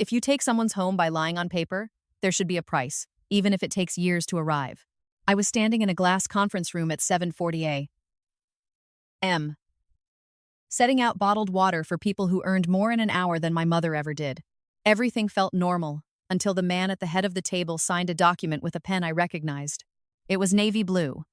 If you take someone's home by lying on paper, there should be a price, even if it takes years to arrive. I was standing in a glass conference room at 7:40 a.m., setting out bottled water for people who earned more in an hour than my mother ever did. Everything felt normal until the man at the head of the table signed a document with a pen I recognized. It was navy blue,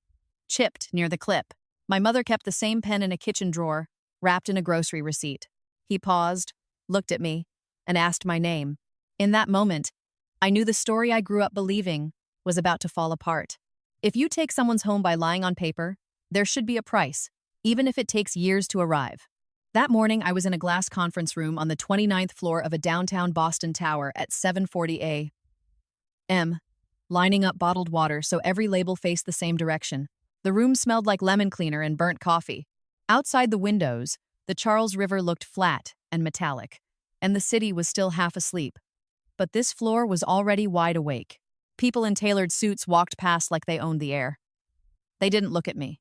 chipped near the clip. My mother kept the same pen in a kitchen drawer, wrapped in a grocery receipt. He paused, looked at me, and asked my name. In that moment, I knew the story I grew up believing was about to fall apart. If you take someone's home by lying on paper, there should be a price, even if it takes years to arrive. That morning, I was in a glass conference room on the 29th floor of a downtown Boston tower at 7:40 a.m., lining up bottled water so every label faced the same direction. The room smelled like lemon cleaner and burnt coffee. Outside the windows, the Charles River looked flat and metallic, and the city was still half asleep. But this floor was already wide awake. People in tailored suits walked past like they owned the air. They didn't look at me.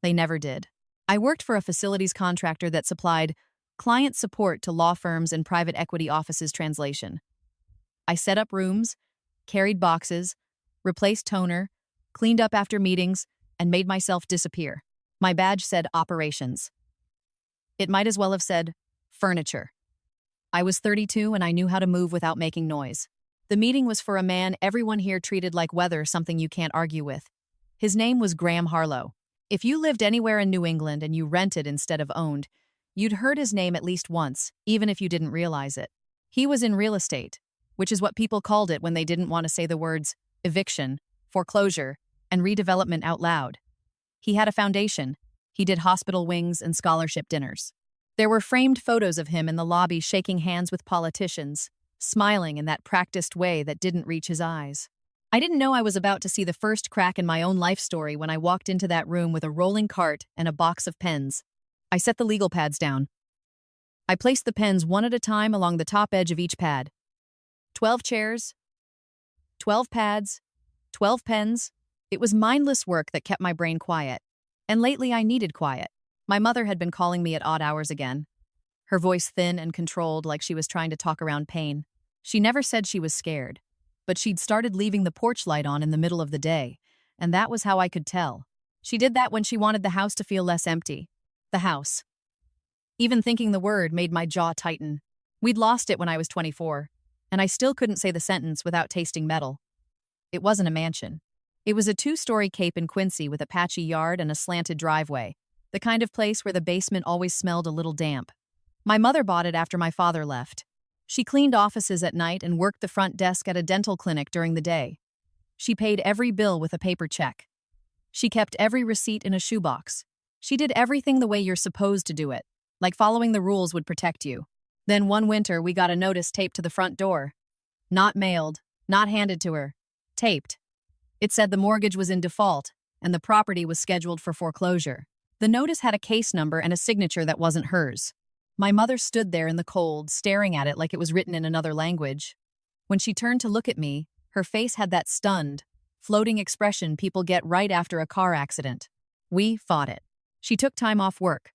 They never did. I worked for a facilities contractor that supplied client support to law firms and private equity offices translation. I set up rooms, carried boxes, replaced toner, cleaned up after meetings, and made myself disappear. My badge said operations. It might as well have said furniture. I was 32 and I knew how to move without making noise. The meeting was for a man everyone here treated like weather, something you can't argue with. His name was Graham Harlow. If you lived anywhere in New England and you rented instead of owned, you'd heard his name at least once, even if you didn't realize it. He was in real estate, which is what people called it when they didn't want to say the words eviction, foreclosure, and redevelopment out loud. He had a foundation. He did hospital wings and scholarship dinners. There were framed photos of him in the lobby shaking hands with politicians, smiling in that practiced way that didn't reach his eyes. I didn't know I was about to see the first crack in my own life story when I walked into that room with a rolling cart and a box of pens. I set the legal pads down. I placed the pens one at a time along the top edge of each pad. 12 chairs, 12 pads, 12 pens. It was mindless work that kept my brain quiet. And lately I needed quiet. My mother had been calling me at odd hours again, her voice thin and controlled like she was trying to talk around pain. She never said she was scared, but she'd started leaving the porch light on in the middle of the day, and that was how I could tell. She did that when she wanted the house to feel less empty. The house. Even thinking the word made my jaw tighten. We'd lost it when I was 24, and I still couldn't say the sentence without tasting metal. It wasn't a mansion. It was a 2-story cape in Quincy with a patchy yard and a slanted driveway, the kind of place where the basement always smelled a little damp. My mother bought it after my father left. She cleaned offices at night and worked the front desk at a dental clinic during the day. She paid every bill with a paper check. She kept every receipt in a shoebox. She did everything the way you're supposed to do it, like following the rules would protect you. Then one winter, we got a notice taped to the front door. Not mailed, not handed to her. Taped. It said the mortgage was in default, and the property was scheduled for foreclosure. The notice had a case number and a signature that wasn't hers. My mother stood there in the cold, staring at it like it was written in another language. When she turned to look at me, her face had that stunned, floating expression people get right after a car accident. We fought it. She took time off work,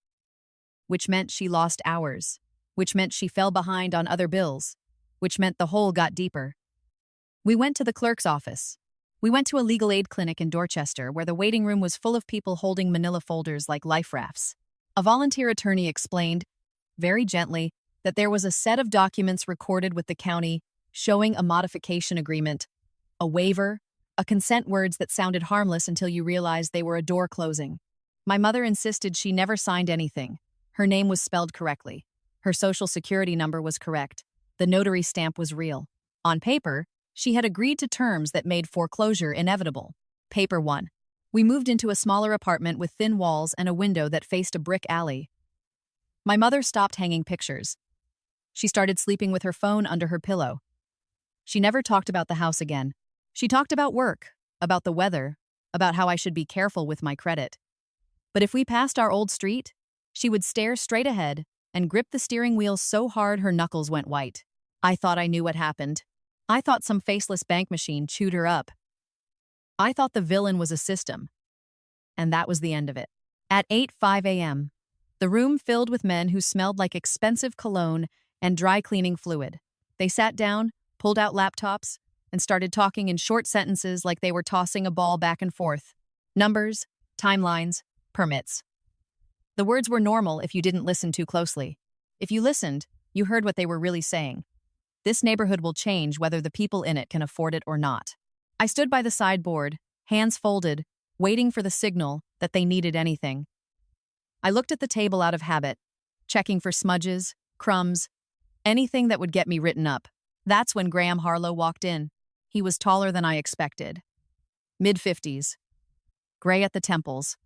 which meant she lost hours, which meant she fell behind on other bills, which meant the hole got deeper. We went to the clerk's office. We went to a legal aid clinic in Dorchester where the waiting room was full of people holding manila folders like life rafts. A volunteer attorney explained, very gently, that there was a set of documents recorded with the county showing a modification agreement, a waiver, a consent, words that sounded harmless until you realized they were a door closing. My mother insisted she never signed anything. Her name was spelled correctly. Her social security number was correct. The notary stamp was real. On paper, she had agreed to terms that made foreclosure inevitable. Paper 1. We moved into a smaller apartment with thin walls and a window that faced a brick alley. My mother stopped hanging pictures. She started sleeping with her phone under her pillow. She never talked about the house again. She talked about work, about the weather, about how I should be careful with my credit. But if we passed our old street, she would stare straight ahead and grip the steering wheel so hard her knuckles went white. I thought I knew what happened. I thought some faceless bank machine chewed her up. I thought the villain was a system. And that was the end of it. At 8:05 a.m., the room filled with men who smelled like expensive cologne and dry cleaning fluid. They sat down, pulled out laptops, and started talking in short sentences like they were tossing a ball back and forth. Numbers, timelines, permits. The words were normal if you didn't listen too closely. If you listened, you heard what they were really saying. This neighborhood will change whether the people in it can afford it or not. I stood by the sideboard, hands folded, waiting for the signal that they needed anything. I looked at the table out of habit, checking for smudges, crumbs, anything that would get me written up. That's when Graham Harlow walked in. He was taller than I expected. Mid-50s. Gray at the temples.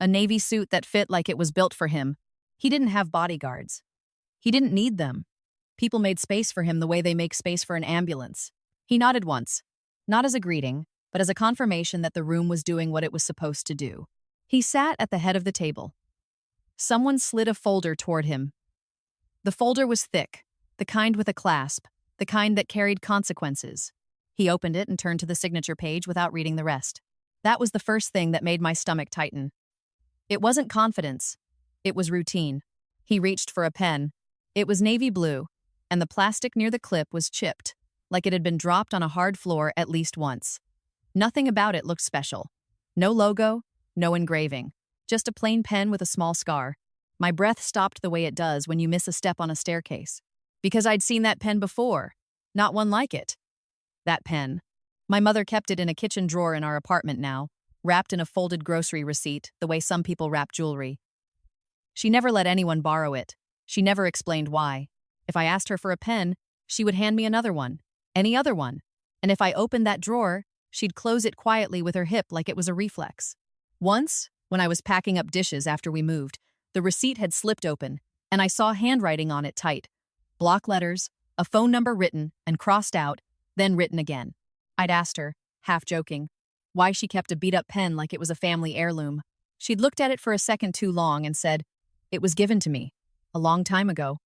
A navy suit that fit like it was built for him. He didn't have bodyguards. He didn't need them. People made space for him the way they make space for an ambulance. He nodded once, not as a greeting, but as a confirmation that the room was doing what it was supposed to do. He sat at the head of the table. Someone slid a folder toward him. The folder was thick, the kind with a clasp, the kind that carried consequences. He opened it and turned to the signature page without reading the rest. That was the first thing that made my stomach tighten. It wasn't confidence. It was routine. He reached for a pen. It was navy blue, and the plastic near the clip was chipped, like it had been dropped on a hard floor at least once. Nothing about it looked special. No logo, no engraving. Just a plain pen with a small scar. My breath stopped the way it does when you miss a step on a staircase. Because I'd seen that pen before. Not one like it. That pen. My mother kept it in a kitchen drawer in our apartment now, wrapped in a folded grocery receipt, the way some people wrap jewelry. She never let anyone borrow it. She never explained why. If I asked her for a pen, she would hand me another one, any other one. And if I opened that drawer, she'd close it quietly with her hip like it was a reflex. Once, when I was packing up dishes after we moved, the receipt had slipped open, and I saw handwriting on it tight. Block letters, a phone number written and crossed out, then written again. I'd asked her, half joking, why she kept a beat-up pen like it was a family heirloom. She'd looked at it for a second too long and said, "It was given to me, a long time ago."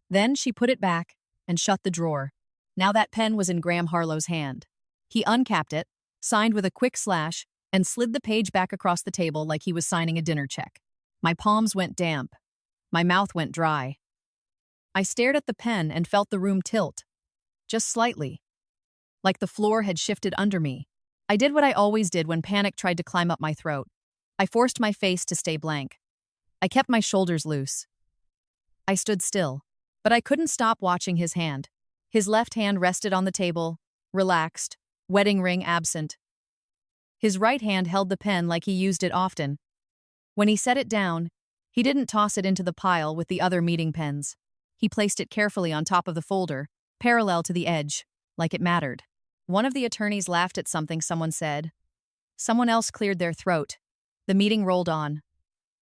Then she put it back and shut the drawer. Now that pen was in Graham Harlow's hand. He uncapped it, signed with a quick slash, and slid the page back across the table like he was signing a dinner check. My palms went damp. My mouth went dry. I stared at the pen and felt the room tilt. Just slightly. Like the floor had shifted under me. I did what I always did when panic tried to climb up my throat. I forced my face to stay blank. I kept my shoulders loose. I stood still, but I couldn't stop watching his hand. His left hand rested on the table, relaxed, wedding ring absent. His right hand held the pen like he used it often. When he set it down, he didn't toss it into the pile with the other meeting pens. He placed it carefully on top of the folder, parallel to the edge, like it mattered. One of the attorneys laughed at something someone said. Someone else cleared their throat. The meeting rolled on.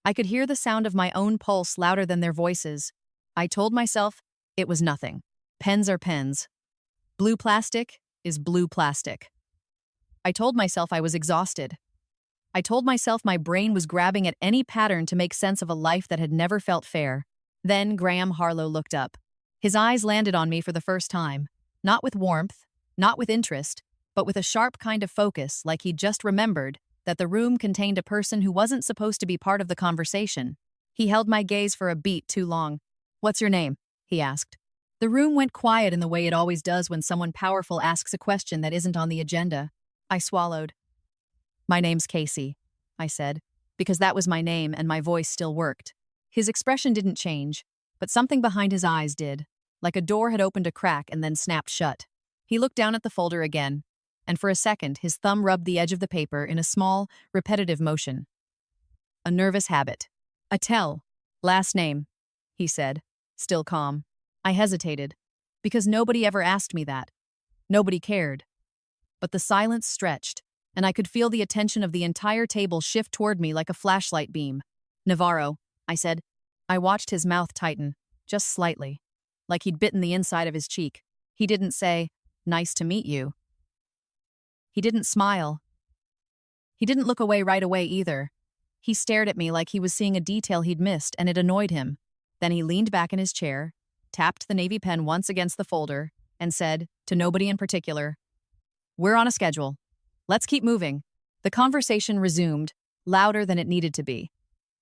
I could hear the sound of my own pulse louder than their voices. I told myself it was nothing. Pens are pens. Blue plastic is blue plastic. I told myself I was exhausted. I told myself my brain was grabbing at any pattern to make sense of a life that had never felt fair. Then Graham Harlow looked up. His eyes landed on me for the first time, not with warmth, not with interest, but with a sharp kind of focus, like he'd just remembered that the room contained a person who wasn't supposed to be part of the conversation. He held my gaze for a beat too long. "What's your name?" he asked. The room went quiet in the way it always does when someone powerful asks a question that isn't on the agenda. I swallowed. "My name's Casey," I said, because that was my name and my voice still worked. His expression didn't change, but something behind his eyes did, like a door had opened a crack and then snapped shut. He looked down at the folder again, and for a second his thumb rubbed the edge of the paper in a small, repetitive motion. "A nervous habit. Attell. Last name," he said, still calm. I hesitated, because nobody ever asked me that. Nobody cared. But the silence stretched, and I could feel the attention of the entire table shift toward me like a flashlight beam. "Navarro," I said. I watched his mouth tighten, just slightly, like he'd bitten the inside of his cheek. He didn't say, "Nice to meet you." He didn't smile. He didn't look away right away either. He stared at me like he was seeing a detail he'd missed, and it annoyed him. Then he leaned back in his chair, tapped the navy pen once against the folder, and said, to nobody in particular, "We're on a schedule. Let's keep moving." The conversation resumed, louder than it needed to be.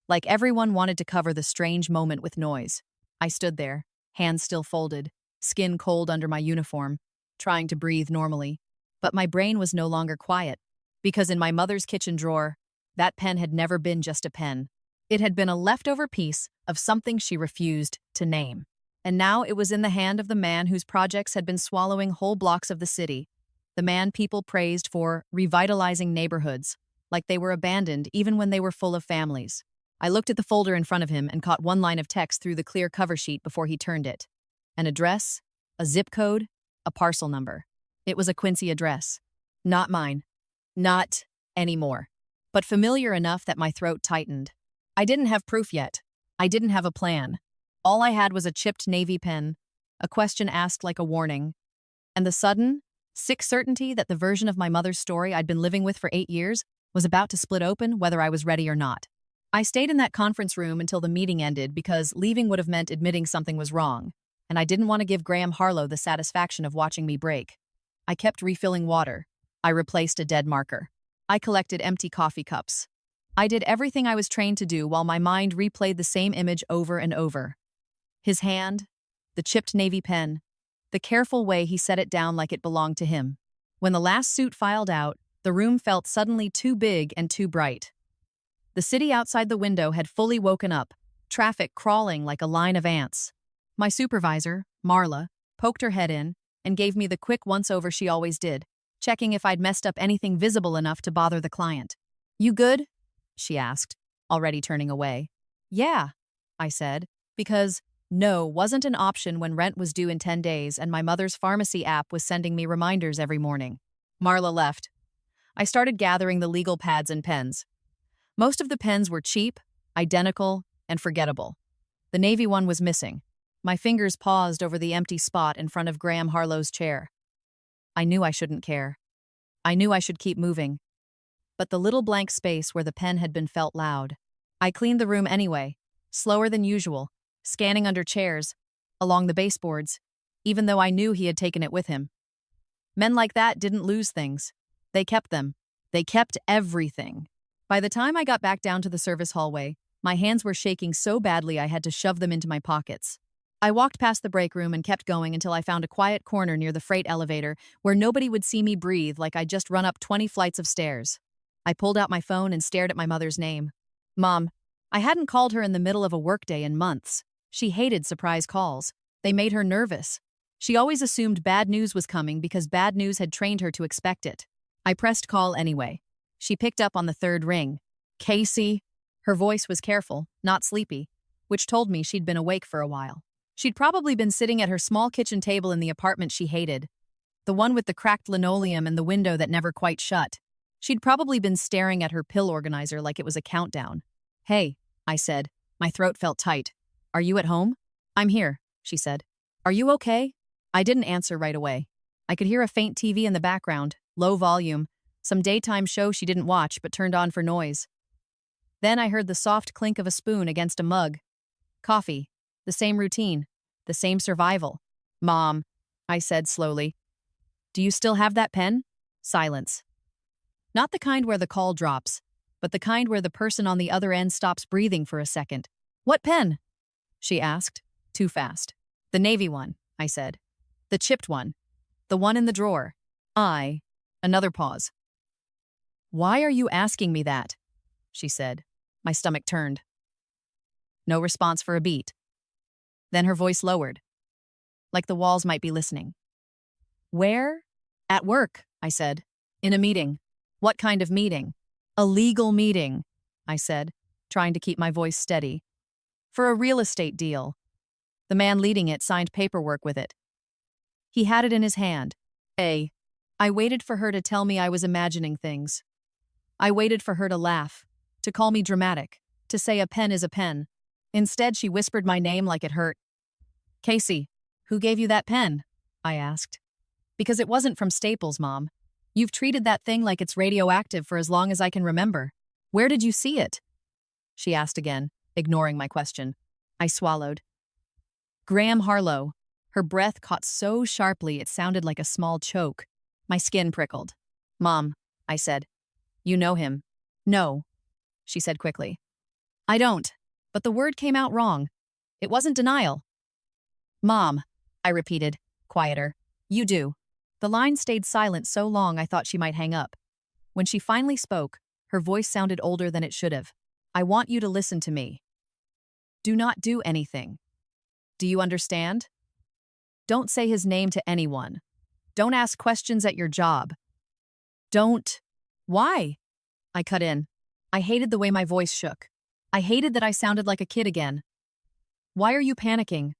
Like everyone wanted to cover the strange moment with noise. I stood there, hands still folded, skin cold under my uniform, trying to breathe normally. But my brain was no longer quiet, because in my mother's kitchen drawer, that pen had never been just a pen. It had been a leftover piece of something she refused to name. And now it was in the hand of the man whose projects had been swallowing whole blocks of the city, the man people praised for revitalizing neighborhoods, like they were abandoned even when they were full of families. I looked at the folder in front of him and caught one line of text through the clear cover sheet before he turned it. An address, a zip code, a parcel number. It was a Quincy address. Not mine. Not anymore. But familiar enough that my throat tightened. I didn't have proof yet. I didn't have a plan. All I had was a chipped navy pen, a question asked like a warning, and the sudden, sick certainty that the version of my mother's story I'd been living with for 8 years was about to split open whether I was ready or not. I stayed in that conference room until the meeting ended because leaving would have meant admitting something was wrong, and I didn't want to give Graham Harlow the satisfaction of watching me break. I kept refilling water. I replaced a dead marker. I collected empty coffee cups. I did everything I was trained to do while my mind replayed the same image over and over. His hand, the chipped navy pen, the careful way he set it down like it belonged to him. When the last suit filed out, the room felt suddenly too big and too bright. The city outside the window had fully woken up, traffic crawling like a line of ants. My supervisor, Marla, poked her head in and gave me the quick once-over she always did, checking if I'd messed up anything visible enough to bother the client. "You good?" she asked, already turning away. "Yeah," I said, because no wasn't an option when rent was due in 10 days and my mother's pharmacy app was sending me reminders every morning. Marla left. I started gathering the legal pads and pens. Most of the pens were cheap, identical, and forgettable. The navy one was missing. My fingers paused over the empty spot in front of Graham Harlow's chair. I knew I shouldn't care. I knew I should keep moving. But the little blank space where the pen had been felt loud. I cleaned the room anyway, slower than usual, scanning under chairs, along the baseboards, even though I knew he had taken it with him. Men like that didn't lose things. They kept them. They kept everything. By the time I got back down to the service hallway, my hands were shaking so badly I had to shove them into my pockets. I walked past the break room and kept going until I found a quiet corner near the freight elevator where nobody would see me breathe like I'd just run up 20 flights of stairs. I pulled out my phone and stared at my mother's name. Mom. I hadn't called her in the middle of a workday in months. She hated surprise calls. They made her nervous. She always assumed bad news was coming because bad news had trained her to expect it. I pressed call anyway. She picked up on the third ring. "Casey?" Her voice was careful, not sleepy, which told me she'd been awake for a while. She'd probably been sitting at her small kitchen table in the apartment she hated, the one with the cracked linoleum and the window that never quite shut. She'd probably been staring at her pill organizer like it was a countdown. "Hey," I said. My throat felt tight. "Are you at home?" "I'm here," she said. "Are you okay?" I didn't answer right away. I could hear a faint TV in the background, low volume, some daytime show she didn't watch but turned on for noise. Then I heard the soft clink of a spoon against a mug. Coffee. The same routine. The same survival. "Mom," I said slowly. "Do you still have that pen?" Silence. Not the kind where the call drops, but the kind where the person on the other end stops breathing for a second. "What pen?" she asked, too fast. "The navy one," I said. "The chipped one. The one in the drawer." Another pause. "Why are you asking me that?" she said. My stomach turned. No response for a beat. Then her voice lowered, like the walls might be listening. "Where?" "At work," I said. "In a meeting." "What kind of meeting?" "A legal meeting," I said, trying to keep my voice steady. "For a real estate deal." The man leading it signed paperwork with it. He had it in his hand. I waited for her to tell me I was imagining things. I waited for her to laugh, to call me dramatic, to say a pen is a pen. Instead, she whispered my name like it hurt. "Casey, who gave you that pen?" I asked. "Because it wasn't from Staples, Mom. You've treated that thing like it's radioactive for as long as I can remember. Where did you see it?" she asked again, ignoring my question. I swallowed. "Graham Harlow." Her breath caught so sharply it sounded like a small choke. My skin prickled. "Mom," I said. "You know him." "No," she said quickly. "I don't." But the word came out wrong. It wasn't denial. "Mom," I repeated, quieter. You do. The line stayed silent so long I thought she might hang up. When she finally spoke, her voice sounded older than it should have. I want you to listen to me. Do not do anything. Do you understand? Don't say his name to anyone. Don't ask questions at your job. Don't. Why? I cut in. I hated the way my voice shook. I hated that I sounded like a kid again. Why are you panicking?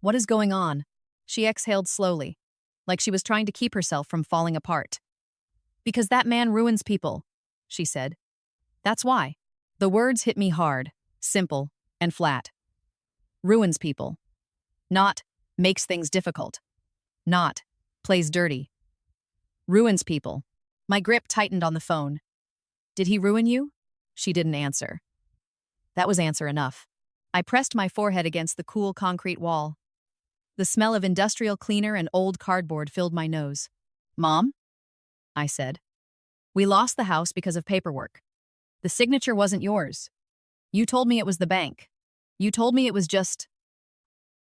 What is going on? She exhaled slowly, like she was trying to keep herself from falling apart. Because that man ruins people, she said. That's why. The words hit me hard, simple, and flat. Ruins people. Not makes things difficult. Not plays dirty. Ruins people. My grip tightened on the phone. Did he ruin you? She didn't answer. That was answer enough. I pressed my forehead against the cool concrete wall. The smell of industrial cleaner and old cardboard filled my nose. Mom? I said. We lost the house because of paperwork. The signature wasn't yours. You told me it was the bank. You told me it was just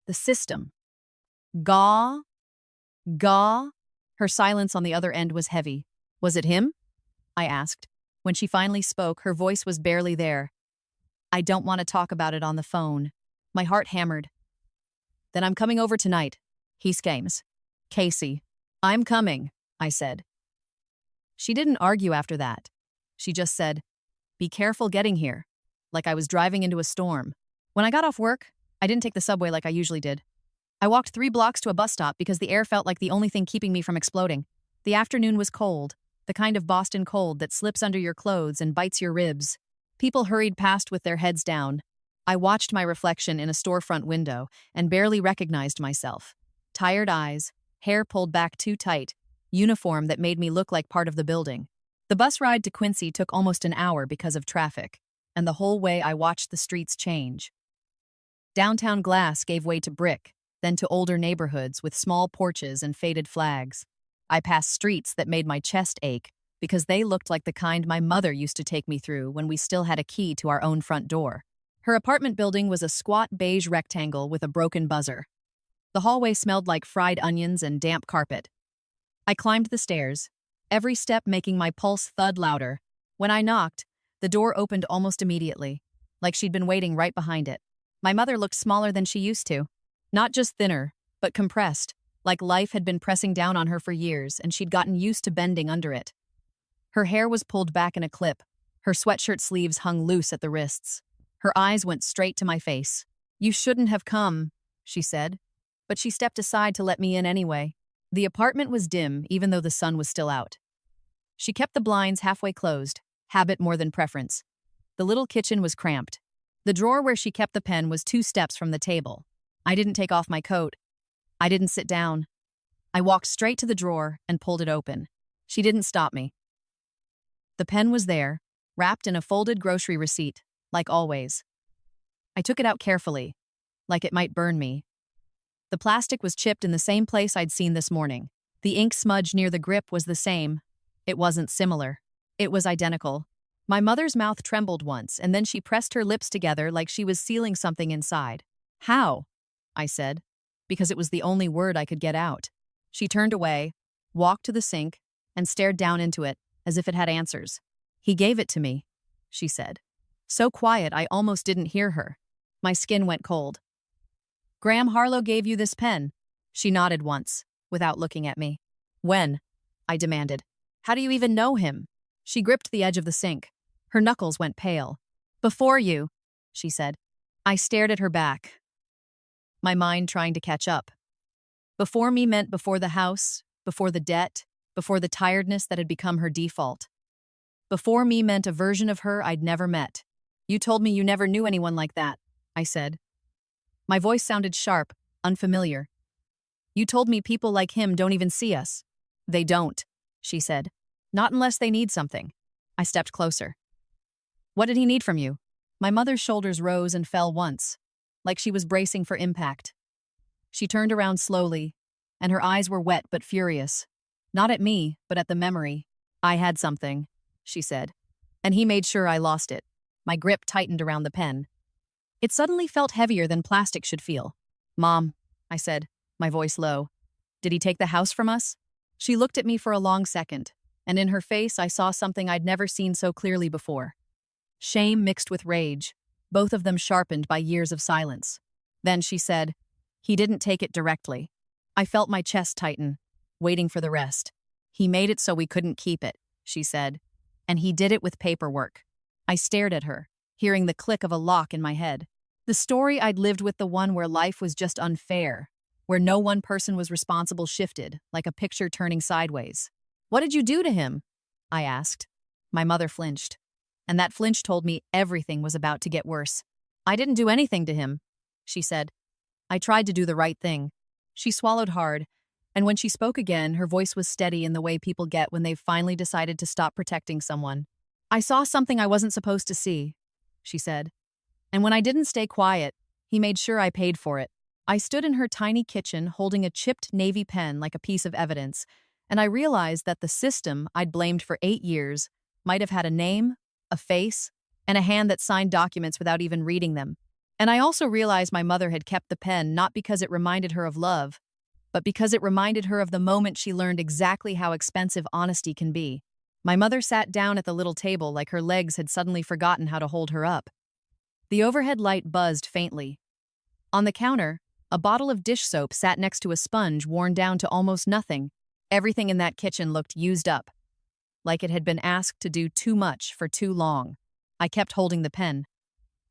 the system. Gaw? Gaw? Her silence on the other end was heavy. Was it him? I asked. When she finally spoke, her voice was barely there. I don't want to talk about it on the phone. My heart hammered. Then I'm coming over tonight. He schemes. Casey. I'm coming, I said. She didn't argue after that. She just said, be careful getting here, like I was driving into a storm. When I got off work, I didn't take the subway like I usually did. I walked 3 blocks to a bus stop because the air felt like the only thing keeping me from exploding. The afternoon was cold, the kind of Boston cold that slips under your clothes and bites your ribs. People hurried past with their heads down. I watched my reflection in a storefront window and barely recognized myself. Tired eyes, hair pulled back too tight, uniform that made me look like part of the building. The bus ride to Quincy took almost an hour because of traffic, and the whole way I watched the streets change. Downtown glass gave way to brick, then to older neighborhoods with small porches and faded flags. I passed streets that made my chest ache because they looked like the kind my mother used to take me through when we still had a key to our own front door. Her apartment building was a squat beige rectangle with a broken buzzer. The hallway smelled like fried onions and damp carpet. I climbed the stairs, every step making my pulse thud louder. When I knocked, the door opened almost immediately, like she'd been waiting right behind it. My mother looked smaller than she used to. Not just thinner, but compressed, like life had been pressing down on her for years and she'd gotten used to bending under it. Her hair was pulled back in a clip. Her sweatshirt sleeves hung loose at the wrists. Her eyes went straight to my face. You shouldn't have come, she said. But she stepped aside to let me in anyway. The apartment was dim, even though the sun was still out. She kept the blinds halfway closed, habit more than preference. The little kitchen was cramped. The drawer where she kept the pen was 2 steps from the table. I didn't take off my coat. I didn't sit down. I walked straight to the drawer and pulled it open. She didn't stop me. The pen was there, wrapped in a folded grocery receipt, like always. I took it out carefully, like it might burn me. The plastic was chipped in the same place I'd seen this morning. The ink smudge near the grip was the same. It wasn't similar. It was identical. My mother's mouth trembled once, and then she pressed her lips together like she was sealing something inside. How? I said, because it was the only word I could get out. She turned away, walked to the sink, and stared down into it, as if it had answers. He gave it to me, she said. So quiet I almost didn't hear her. My skin went cold. Graham Harlow gave you this pen. She nodded once, without looking at me. When? I demanded. How do you even know him? She gripped the edge of the sink. Her knuckles went pale. Before you, she said. I stared at her back, my mind trying to catch up. Before me meant before the house, before the debt, before the tiredness that had become her default. Before me meant a version of her I'd never met. You told me you never knew anyone like that, I said. My voice sounded sharp, unfamiliar. You told me people like him don't even see us. They don't, she said. Not unless they need something. I stepped closer. What did he need from you? My mother's shoulders rose and fell once, like she was bracing for impact. She turned around slowly, and her eyes were wet but furious. Not at me, but at the memory. I had something, she said, and he made sure I lost it. My grip tightened around the pen. It suddenly felt heavier than plastic should feel. Mom, I said, my voice low. Did he take the house from us? She looked at me for a long second, and in her face I saw something I'd never seen so clearly before. Shame mixed with rage, both of them sharpened by years of silence. Then she said, "He didn't take it directly." I felt my chest tighten, waiting for the rest. "He made it so we couldn't keep it," she said, "and he did it with paperwork." I stared at her, hearing the click of a lock in my head. The story I'd lived with, the one where life was just unfair, where no one person was responsible, shifted, like a picture turning sideways. "What did you do to him?" I asked. My mother flinched, and that flinch told me everything was about to get worse. "I didn't do anything to him," she said. "I tried to do the right thing." She swallowed hard, and when she spoke again, her voice was steady in the way people get when they've finally decided to stop protecting someone. "I saw something I wasn't supposed to see," she said. "And when I didn't stay quiet, he made sure I paid for it." I stood in her tiny kitchen holding a chipped navy pen like a piece of evidence, and I realized that the system I'd blamed for 8 years might have had a name, a face, and a hand that signed documents without even reading them. And I also realized my mother had kept the pen not because it reminded her of love, but because it reminded her of the moment she learned exactly how expensive honesty can be. My mother sat down at the little table like her legs had suddenly forgotten how to hold her up. The overhead light buzzed faintly. On the counter, a bottle of dish soap sat next to a sponge worn down to almost nothing. Everything in that kitchen looked used up, like it had been asked to do too much for too long. I kept holding the pen.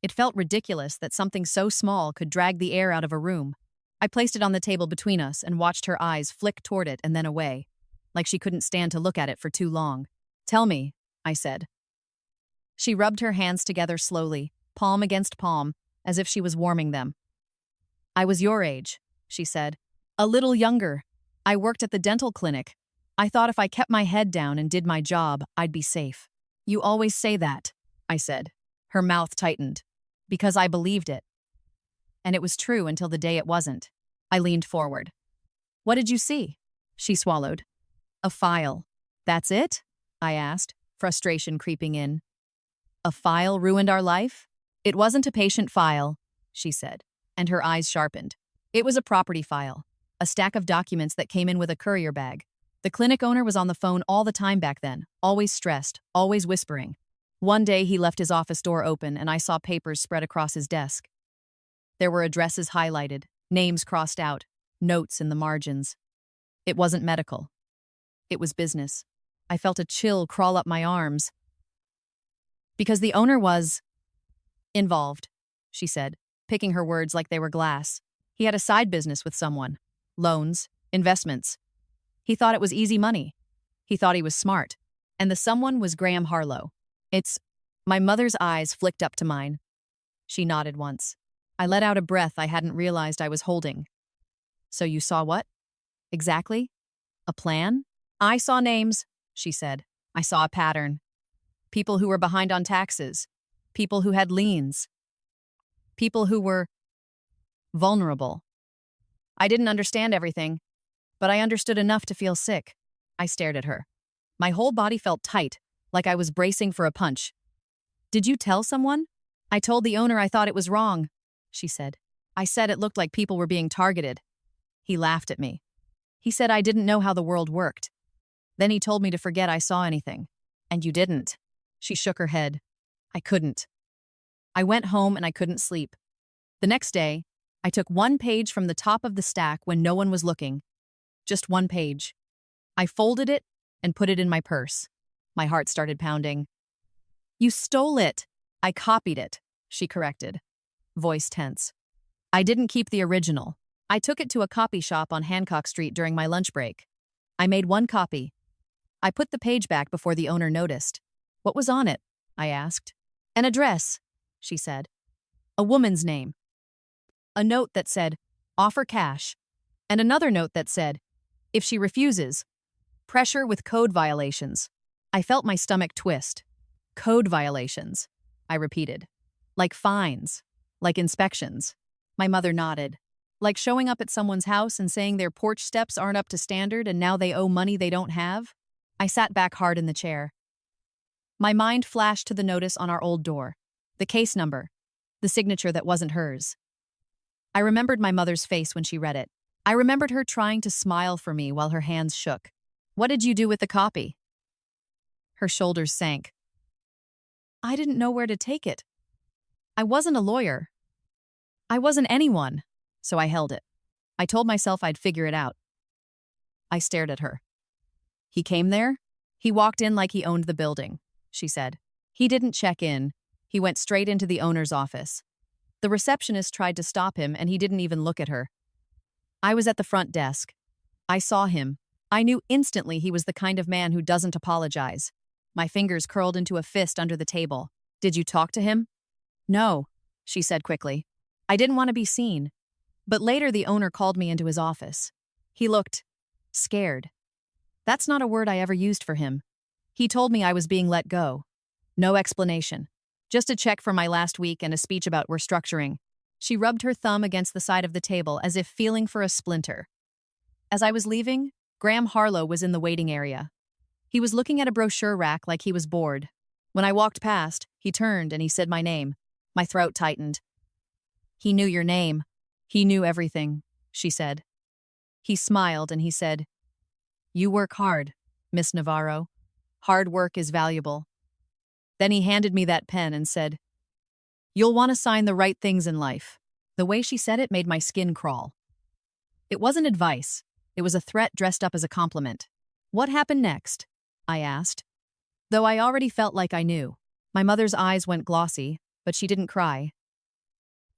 It felt ridiculous that something so small could drag the air out of a room. I placed it on the table between us and watched her eyes flick toward it and then away, like she couldn't stand to look at it for too long. "Tell me," I said. She rubbed her hands together slowly, palm against palm, as if she was warming them. "I was your age," she said. "A little younger. I worked at the dental clinic. I thought if I kept my head down and did my job, I'd be safe." "You always say that," I said. Her mouth tightened. "Because I believed it." And it was true until the day it wasn't. I leaned forward. "What did you see?" She swallowed. "A file." "That's it?" I asked, frustration creeping in. "A file ruined our life?" "It wasn't a patient file," she said, and her eyes sharpened. "It was a property file, a stack of documents that came in with a courier bag. The clinic owner was on the phone all the time back then, always stressed, always whispering. One day he left his office door open and I saw papers spread across his desk. There were addresses highlighted, names crossed out, notes in the margins. It wasn't medical. It was business. I felt a chill crawl up my arms. Because the owner was involved, she said, picking her words like they were glass. He had a side business with someone. Loans, investments. He thought it was easy money. He thought he was smart. And the someone was Graham Harlow. My mother's eyes flicked up to mine. She nodded once. I let out a breath I hadn't realized I was holding. "So you saw what? Exactly? A plan?" "I saw names," she said. "I saw a pattern. People who were behind on taxes. People who had liens. People who were vulnerable. I didn't understand everything, but I understood enough to feel sick." I stared at her. My whole body felt tight, like I was bracing for a punch. "Did you tell someone?" "I told the owner I thought it was wrong," she said. "I said it looked like people were being targeted." He laughed at me. He said I didn't know how the world worked. Then he told me to forget I saw anything. "And you didn't." She shook her head. "I couldn't." I went home and I couldn't sleep. The next day, I took one page from the top of the stack when no one was looking. Just one page. I folded it and put it in my purse. My heart started pounding. "You stole it." "I copied it," she corrected, voice tense. "I didn't keep the original. I took it to a copy shop on Hancock Street during my lunch break. I made one copy. I put the page back before the owner noticed." "What was on it?" I asked. "An address," she said. "A woman's name. A note that said, 'Offer cash,' and another note that said, 'If she refuses, pressure with code violations.'" I felt my stomach twist. "Code violations," I repeated. "Like fines, like inspections." My mother nodded. "Like showing up at someone's house and saying their porch steps aren't up to standard and now they owe money they don't have?" I sat back hard in the chair. My mind flashed to the notice on our old door, the case number, the signature that wasn't hers. I remembered my mother's face when she read it. I remembered her trying to smile for me while her hands shook. What did you do with the copy? Her shoulders sank. I didn't know where to take it. I wasn't a lawyer. I wasn't anyone, so I held it. I told myself I'd figure it out. I stared at her. He came there? He walked in like he owned the building, she said. He didn't check in. He went straight into the owner's office. The receptionist tried to stop him, and he didn't even look at her. I was at the front desk. I saw him. I knew instantly he was the kind of man who doesn't apologize. My fingers curled into a fist under the table. Did you talk to him? No, she said quickly. I didn't want to be seen. But later the owner called me into his office. He looked scared. That's not a word I ever used for him. He told me I was being let go. No explanation. Just a check for my last week and a speech about restructuring. She rubbed her thumb against the side of the table as if feeling for a splinter. As I was leaving, Graham Harlow was in the waiting area. He was looking at a brochure rack like he was bored. When I walked past, he turned and he said my name. My throat tightened. He knew your name. He knew everything, she said. He smiled and he said, You work hard, Miss Navarro. Hard work is valuable. Then he handed me that pen and said, You'll want to sign the right things in life. The way she said it made my skin crawl. It wasn't advice. It was a threat dressed up as a compliment. What happened next? I asked. Though I already felt like I knew. My mother's eyes went glossy, but she didn't cry.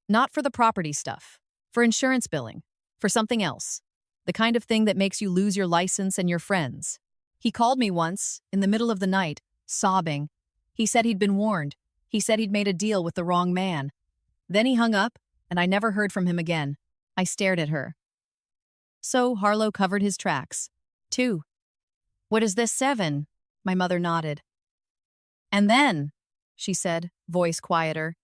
Not for the property stuff. For insurance billing. For something else. The kind of thing that makes you lose your license and your friends. He called me once, in the middle of the night, sobbing. He said he'd been warned. He said he'd made a deal with the wrong man. Then he hung up, and I never heard from him again. I stared at her. So Harlow covered his tracks. 2. What is this 7? My mother nodded. And then, she said, voice quieter.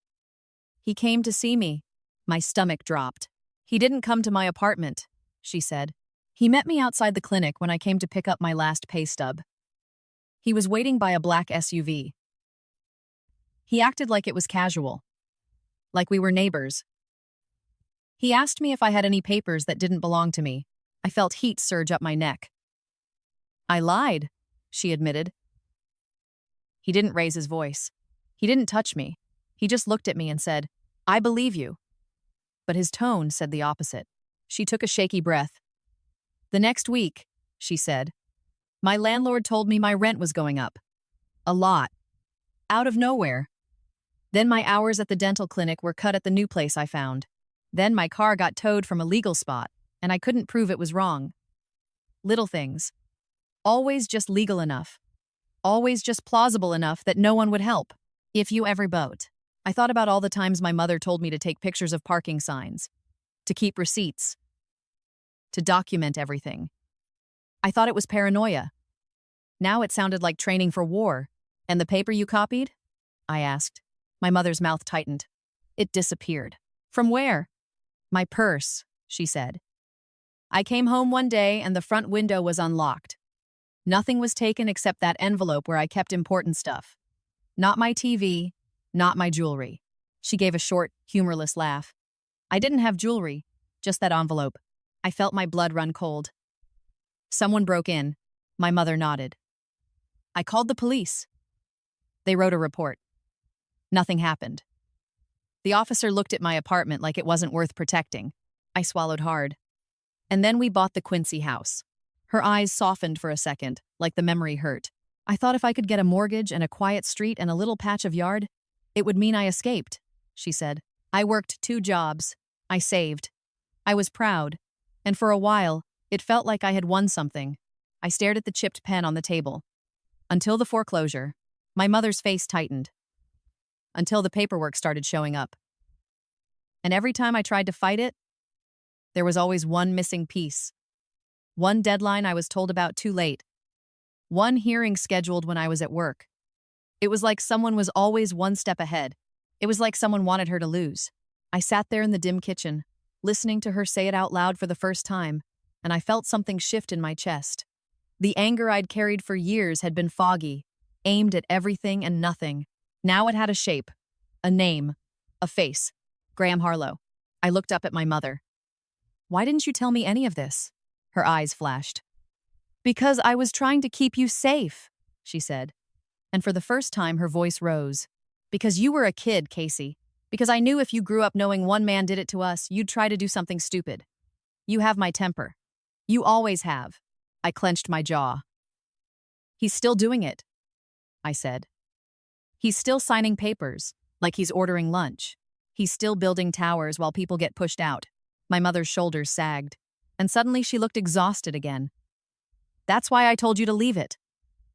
He came to see me. My stomach dropped. He didn't come to my apartment, she said. He met me outside the clinic when I came to pick up my last pay stub. He was waiting by a black SUV. He acted like it was casual. Like we were neighbors. He asked me if I had any papers that didn't belong to me. I felt heat surge up my neck. I lied, she admitted. He didn't raise his voice. He didn't touch me. He just looked at me and said, I believe you. But his tone said the opposite. She took a shaky breath. The next week, she said, my landlord told me my rent was going up. A lot. Out of nowhere. Then my hours at the dental clinic were cut at the new place I found. Then my car got towed from a legal spot, and I couldn't prove it was wrong. Little things. Always just legal enough. Always just plausible enough that no one would help. If you ever boat. I thought about all the times my mother told me to take pictures of parking signs, to keep receipts, to document everything. I thought it was paranoia. Now it sounded like training for war. And the paper you copied? I asked. My mother's mouth tightened. It disappeared. From where? My purse, she said. I came home one day and the front window was unlocked. Nothing was taken except that envelope where I kept important stuff. Not my TV, not my jewelry. She gave a short, humorless laugh. I didn't have jewelry, just that envelope. I felt my blood run cold. Someone broke in. My mother nodded. I called the police. They wrote a report. Nothing happened. The officer looked at my apartment like it wasn't worth protecting. I swallowed hard. And then we bought the Quincy house. Her eyes softened for a second, like the memory hurt. I thought if I could get a mortgage and a quiet street and a little patch of yard, it would mean I escaped, she said. I worked 2 jobs. I saved. I was proud. And for a while, it felt like I had won something. I stared at the chipped pen on the table. Until the foreclosure. My mother's face tightened. Until the paperwork started showing up. And every time I tried to fight it, there was always one missing piece. One deadline I was told about too late. One hearing scheduled when I was at work. It was like someone was always one step ahead. It was like someone wanted her to lose. I sat there in the dim kitchen, listening to her say it out loud for the first time, and I felt something shift in my chest. The anger I'd carried for years had been foggy, aimed at everything and nothing. Now it had a shape, a name, a face. Graham Harlow. I looked up at my mother. Why didn't you tell me any of this? Her eyes flashed. Because I was trying to keep you safe, she said. And for the first time, her voice rose. Because you were a kid, Casey. Because I knew if you grew up knowing one man did it to us, you'd try to do something stupid. You have my temper. You always have. I clenched my jaw. He's still doing it, I said. He's still signing papers, like he's ordering lunch. He's still building towers while people get pushed out. My mother's shoulders sagged, and suddenly she looked exhausted again. That's why I told you to leave it,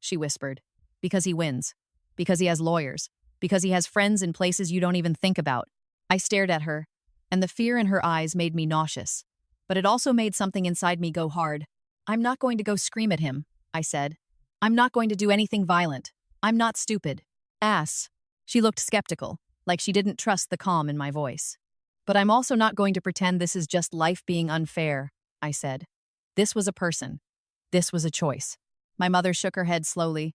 she whispered. Because he wins. Because he has lawyers. Because he has friends in places you don't even think about. I stared at her, and the fear in her eyes made me nauseous. But it also made something inside me go hard. I'm not going to go scream at him, I said. I'm not going to do anything violent. I'm not stupid. Ass. She looked skeptical, like she didn't trust the calm in my voice. But I'm also not going to pretend this is just life being unfair, I said. This was a person. This was a choice. My mother shook her head slowly.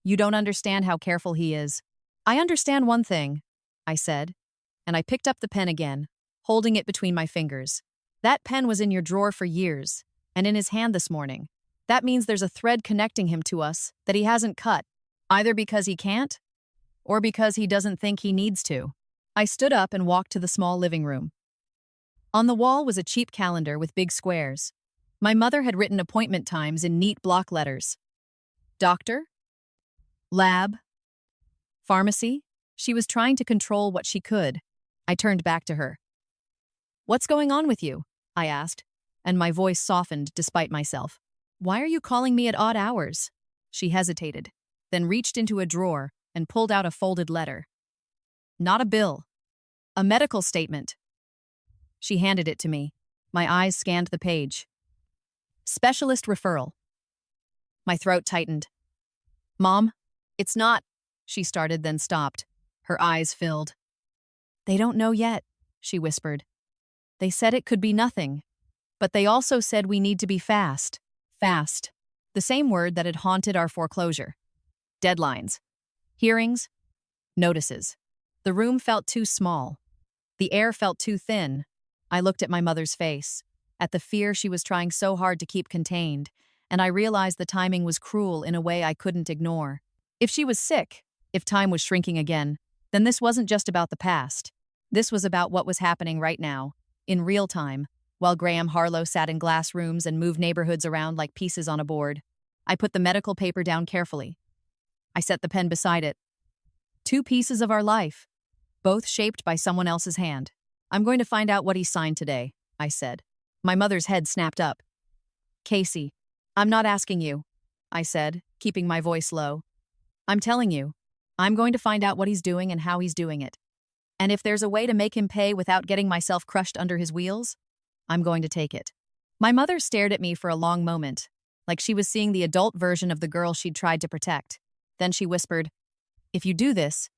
You don't understand how careful he is. I understand one thing, I said, and I picked up the pen again, holding it between my fingers. That pen was in your drawer for years, and in his hand this morning. That means there's a thread connecting him to us that he hasn't cut, either because he can't, or because he doesn't think he needs to. I stood up and walked to the small living room. On the wall was a cheap calendar with big squares. My mother had written appointment times in neat block letters. Doctor? Lab? Pharmacy? She was trying to control what she could. I turned back to her. What's going on with you? I asked, and my voice softened despite myself. Why are you calling me at odd hours? She hesitated, then reached into a drawer and pulled out a folded letter. Not a bill. A medical statement. She handed it to me. My eyes scanned the page. Specialist referral. My throat tightened. Mom, it's not, she started, then stopped. Her eyes filled. They don't know yet, she whispered. They said it could be nothing, but they also said we need to be fast. Fast. The same word that had haunted our foreclosure. Deadlines. Hearings. Notices. The room felt too small. The air felt too thin. I looked at my mother's face, at the fear she was trying so hard to keep contained, and I realized the timing was cruel in a way I couldn't ignore. If she was sick, if time was shrinking again, then this wasn't just about the past. This was about what was happening right now, in real time, while Graham Harlow sat in glass rooms and moved neighborhoods around like pieces on a board. I put the medical paper down carefully. I set the pen beside it. 2 pieces of our life, both shaped by someone else's hand. I'm going to find out what he signed today, I said. My mother's head snapped up. Casey, I'm not asking you, I said, keeping my voice low. I'm telling you, I'm going to find out what he's doing and how he's doing it. And if there's a way to make him pay without getting myself crushed under his wheels, I'm going to take it. My mother stared at me for a long moment, like she was seeing the adult version of the girl she'd tried to protect. Then she whispered, If you do this.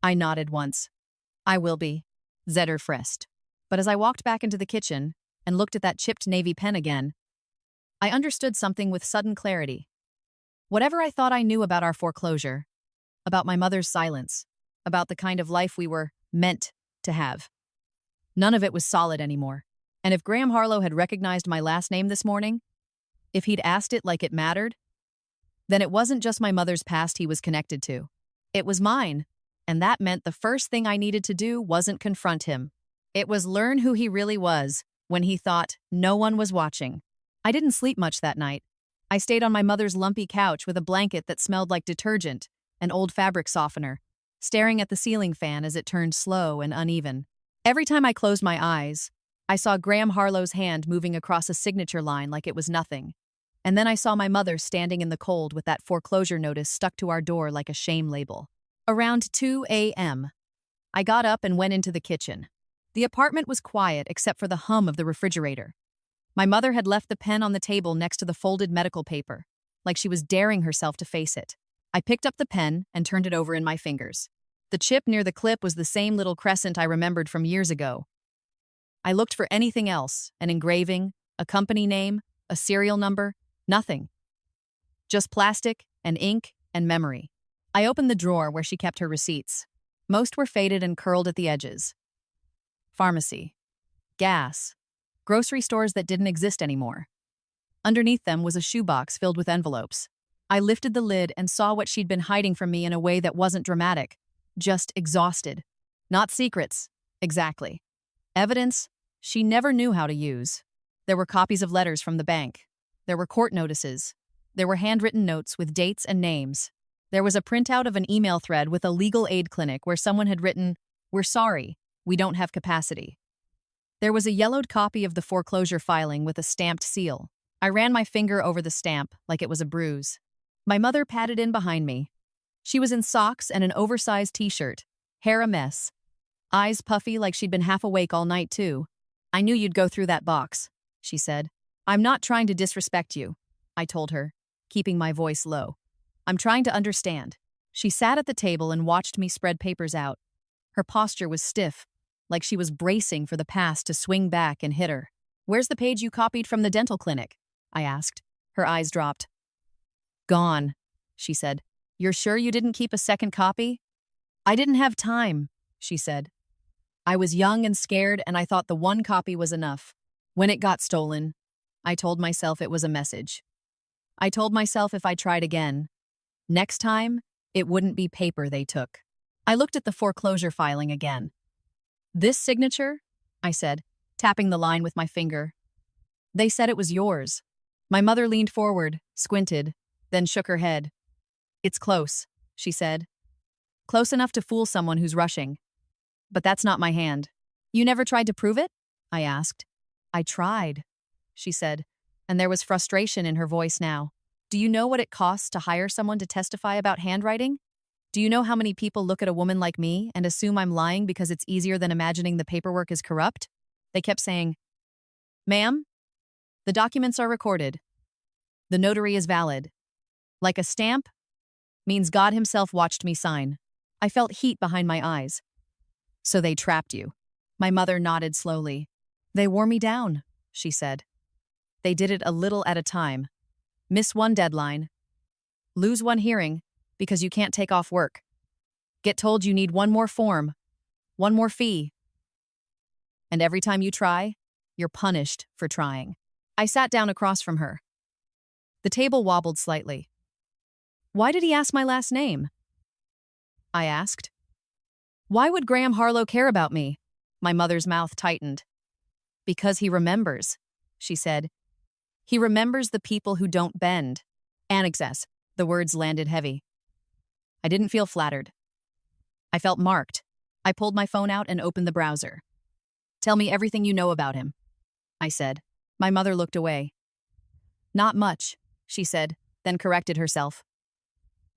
I nodded once. I will be. Zedder fressed. But as I walked back into the kitchen and looked at that chipped navy pen again, I understood something with sudden clarity. Whatever I thought I knew about our foreclosure, about my mother's silence, about the kind of life we were meant to have, none of it was solid anymore. And if Graham Harlow had recognized my last name this morning, if he'd asked it like it mattered, then it wasn't just my mother's past he was connected to. It was mine, and that meant the first thing I needed to do wasn't confront him. It was learn who he really was when he thought no one was watching. I didn't sleep much that night. I stayed on my mother's lumpy couch with a blanket that smelled like detergent and old fabric softener, staring at the ceiling fan as it turned slow and uneven. Every time I closed my eyes, I saw Graham Harlow's hand moving across a signature line like it was nothing. And then I saw my mother standing in the cold with that foreclosure notice stuck to our door like a shame label. Around 2 a.m., I got up and went into the kitchen. The apartment was quiet except for the hum of the refrigerator. My mother had left the pen on the table next to the folded medical paper, like she was daring herself to face it. I picked up the pen and turned it over in my fingers. The chip near the clip was the same little crescent I remembered from years ago. I looked for anything else, an engraving, a company name, a serial number, nothing. Just plastic and ink and memory. I opened the drawer where she kept her receipts. Most were faded and curled at the edges. Pharmacy. Gas. Grocery stores that didn't exist anymore. Underneath them was a shoebox filled with envelopes. I lifted the lid and saw what she'd been hiding from me in a way that wasn't dramatic, just exhausted. Not secrets, exactly. Evidence she never knew how to use. There were copies of letters from the bank. There were court notices. There were handwritten notes with dates and names. There was a printout of an email thread with a legal aid clinic where someone had written, "We're sorry, we don't have capacity." There was a yellowed copy of the foreclosure filing with a stamped seal. I ran my finger over the stamp like it was a bruise. My mother padded in behind me. She was in socks and an oversized t-shirt, hair a mess. Eyes puffy like she'd been half awake all night, too. "I knew you'd go through that box," she said. "I'm not trying to disrespect you," I told her, keeping my voice low. "I'm trying to understand." She sat at the table and watched me spread papers out. Her posture was stiff, like she was bracing for the past to swing back and hit her. "Where's the page you copied from the dental clinic?" I asked. Her eyes dropped. "Gone," she said. "You're sure you didn't keep a second copy?" "I didn't have time," she said. "I was young and scared, and I thought the one copy was enough. When it got stolen, I told myself it was a message. I told myself if I tried again, next time, it wouldn't be paper they took." I looked at the foreclosure filing again. "This signature?" I said, tapping the line with my finger. "They said it was yours." My mother leaned forward, squinted, then shook her head. "It's close," she said. "Close enough to fool someone who's rushing. But that's not my hand." "You never tried to prove it?" I asked. "I tried," she said, and there was frustration in her voice now. "Do you know what it costs to hire someone to testify about handwriting? Do you know how many people look at a woman like me and assume I'm lying because it's easier than imagining the paperwork is corrupt?" They kept saying, "Ma'am, the documents are recorded. The notary is valid. Like a stamp means God himself watched me sign." I felt heat behind my eyes. "So they trapped you." My mother nodded slowly. "They wore me down," she said. "They did it a little at a time. Miss one deadline. Lose one hearing because you can't take off work. Get told you need one more form, one more fee. And every time you try, you're punished for trying." I sat down across from her. The table wobbled slightly. "Why did he ask my last name?" I asked. "Why would Graham Harlow care about me?" My mother's mouth tightened. "Because he remembers," she said. "He remembers the people who don't bend." Annexes. The words landed heavy. I didn't feel flattered. I felt marked. I pulled my phone out and opened the browser. "Tell me everything you know about him," I said. My mother looked away. "Not much," she said, then corrected herself.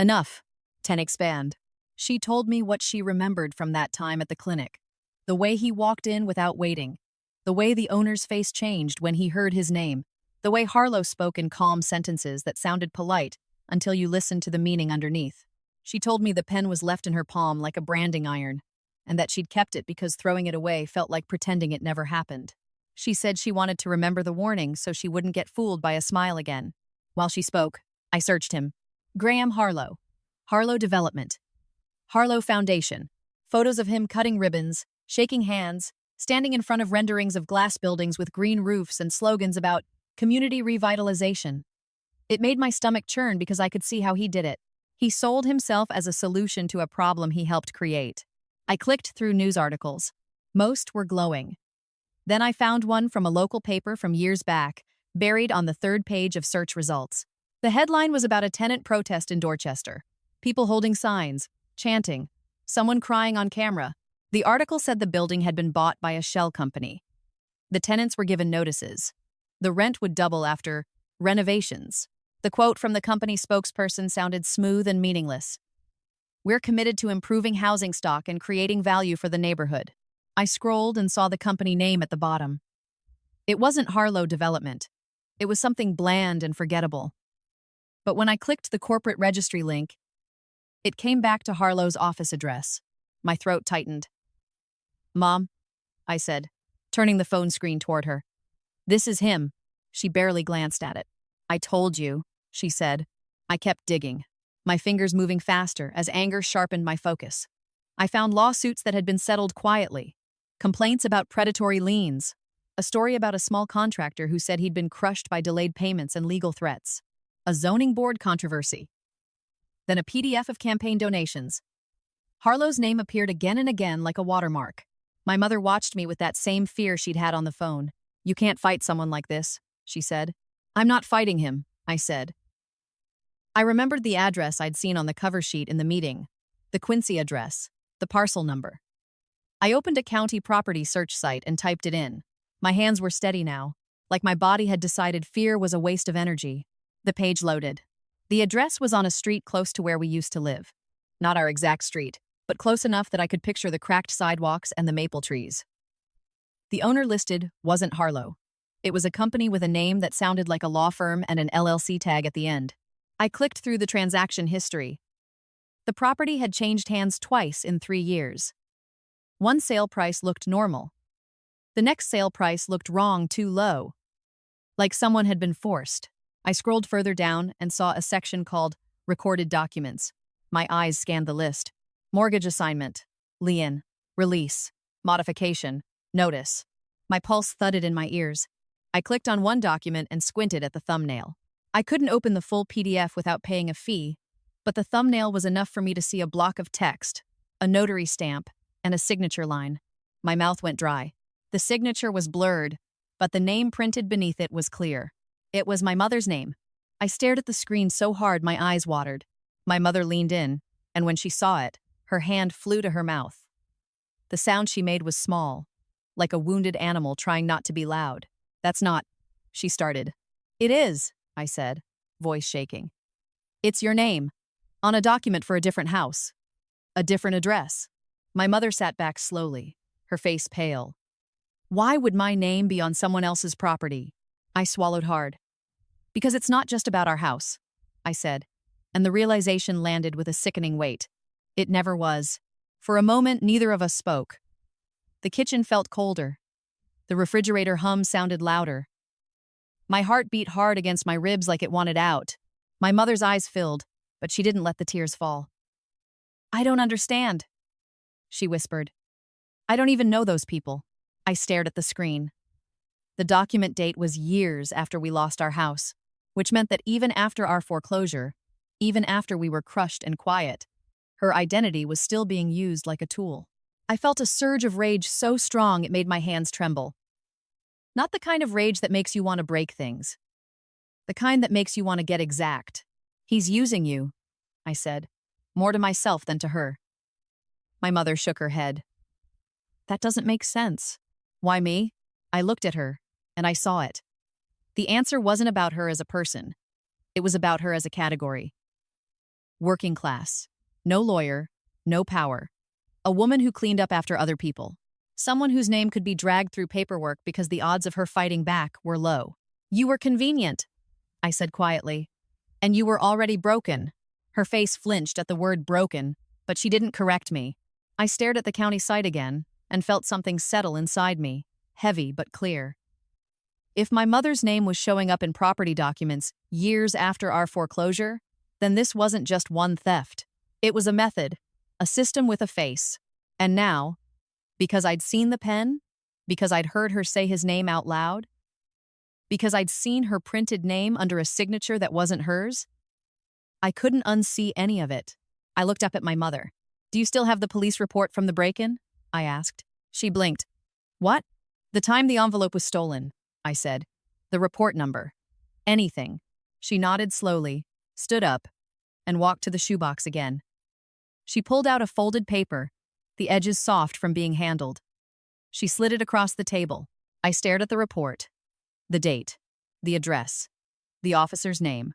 "Enough. 10 expand." She told me what she remembered from that time at the clinic. The way he walked in without waiting. The way the owner's face changed when he heard his name. The way Harlow spoke in calm sentences that sounded polite until you listened to the meaning underneath. She told me the pen was left in her palm like a branding iron, and that she'd kept it because throwing it away felt like pretending it never happened. She said she wanted to remember the warning so she wouldn't get fooled by a smile again. While she spoke, I searched him. Graham Harlow. Harlow Development. Harlow Foundation. Photos of him cutting ribbons, shaking hands, standing in front of renderings of glass buildings with green roofs and slogans about community revitalization. It made my stomach churn because I could see how he did it. He sold himself as a solution to a problem he helped create. I clicked through news articles. Most were glowing. Then I found one from a local paper from years back, buried on the third page of search results. The headline was about a tenant protest in Dorchester. People holding signs, chanting, someone crying on camera. The article said the building had been bought by a shell company. The tenants were given notices. The rent would double after renovations. The quote from the company spokesperson sounded smooth and meaningless. "We're committed to improving housing stock and creating value for the neighborhood." I scrolled and saw the company name at the bottom. It wasn't Harlow Development. It was something bland and forgettable. But when I clicked the corporate registry link, it came back to Harlow's office address. My throat tightened. "Mom," I said, turning the phone screen toward her. "This is him." She barely glanced at it. "I told you," she said. I kept digging, my fingers moving faster as anger sharpened my focus. I found lawsuits that had been settled quietly, complaints about predatory liens, a A story about a small contractor who said he'd been crushed by delayed payments and legal threats. A zoning board controversy. Then a PDF of campaign donations. Harlow's name appeared again and again like a watermark. My mother watched me with that same fear she'd had on the phone. "You can't fight someone like this," she said. "I'm not fighting him," I said. I remembered the address I'd seen on the cover sheet in the meeting. The Quincy address. The parcel number. I opened a county property search site and typed it in. My hands were steady now, like my body had decided fear was a waste of energy. The page loaded. The address was on a street close to where we used to live. Not our exact street, but close enough that I could picture the cracked sidewalks and the maple trees. The owner listed wasn't Harlow. It was a company with a name that sounded like a law firm and an LLC tag at the end. I clicked through the transaction history. The property had changed hands twice in 3 years. One sale price looked normal. The next sale price looked wrong, too low. Like someone had been forced. I scrolled further down and saw a section called Recorded Documents. My eyes scanned the list. Mortgage assignment, lien, release, modification, notice. My pulse thudded in my ears. I clicked on one document and squinted at the thumbnail. I couldn't open the full PDF without paying a fee, but the thumbnail was enough for me to see a block of text, a notary stamp, and a signature line. My mouth went dry. The signature was blurred, but the name printed beneath it was clear. It was my mother's name. I stared at the screen so hard my eyes watered. My mother leaned in, and when she saw it, her hand flew to her mouth. The sound she made was small, like a wounded animal trying not to be loud. "That's not," she started. "It is," I said, voice shaking. "It's your name, on a document for a different house, a different address." My mother sat back slowly, her face pale. "Why would my name be on someone else's property?" I swallowed hard. "Because it's not just about our house," I said, and the realization landed with a sickening weight. It never was. For a moment, neither of us spoke. The kitchen felt colder. The refrigerator hum sounded louder. My heart beat hard against my ribs like it wanted out. My mother's eyes filled, but she didn't let the tears fall. "I don't understand," she whispered. "I don't even know those people." I stared at the screen. The document date was years after we lost our house, which meant that even after our foreclosure, even after we were crushed and quiet, her identity was still being used like a tool. I felt a surge of rage so strong it made my hands tremble. Not the kind of rage that makes you want to break things. The kind that makes you want to get exact. "He's using you," I said, more to myself than to her. My mother shook her head. "That doesn't make sense." "Why me?" I looked at her, and I saw it. The answer wasn't about her as a person. It was about her as a category. Working class. No lawyer, no power. A woman who cleaned up after other people. Someone whose name could be dragged through paperwork because the odds of her fighting back were low. "You were convenient," I said quietly. "And you were already broken." Her face flinched at the word broken, but she didn't correct me. I stared at the county site again and felt something settle inside me, heavy but clear. If my mother's name was showing up in property documents years after our foreclosure, then this wasn't just one theft. It was a method, a system with a face. And now, because I'd seen the pen, because I'd heard her say his name out loud, because I'd seen her printed name under a signature that wasn't hers, I couldn't unsee any of it. I looked up at my mother. "Do you still have the police report from the break-in?" I asked. She blinked. "What?" "The time the envelope was stolen," I said. "The report number. Anything." She nodded slowly, stood up, and walked to the shoebox again. She pulled out a folded paper, the edges soft from being handled. She slid it across the table. I stared at the report. The date, the address, the officer's name,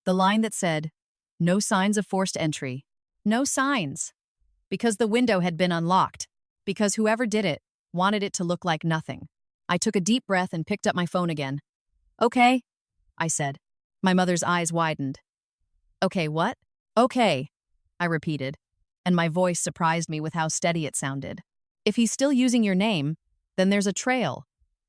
the line that said, "No signs of forced entry." No signs. Because the window had been unlocked. Because whoever did it wanted it to look like nothing. I took a deep breath and picked up my phone again. "Okay," I said. My mother's eyes widened. "Okay, what?" "Okay," I repeated, and my voice surprised me with how steady it sounded. "If he's still using your name, then there's a trail.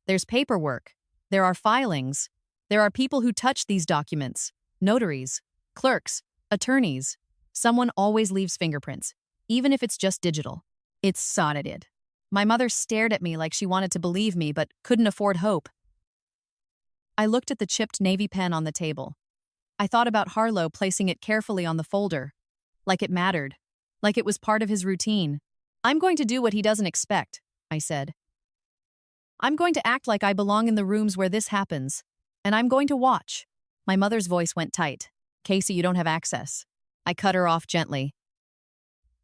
There's paperwork. There are filings. There are people who touch these documents. Notaries, clerks, attorneys. Someone always leaves fingerprints, even if it's just digital." It sounded. My mother stared at me like she wanted to believe me but couldn't afford hope. I looked at the chipped navy pen on the table. I thought about Harlow placing it carefully on the folder. Like it mattered. Like it was part of his routine. "I'm going to do what he doesn't expect," I said. "I'm going to act like I belong in the rooms where this happens. And I'm going to watch." My mother's voice went tight. "Casey, you don't have access." I cut her off gently.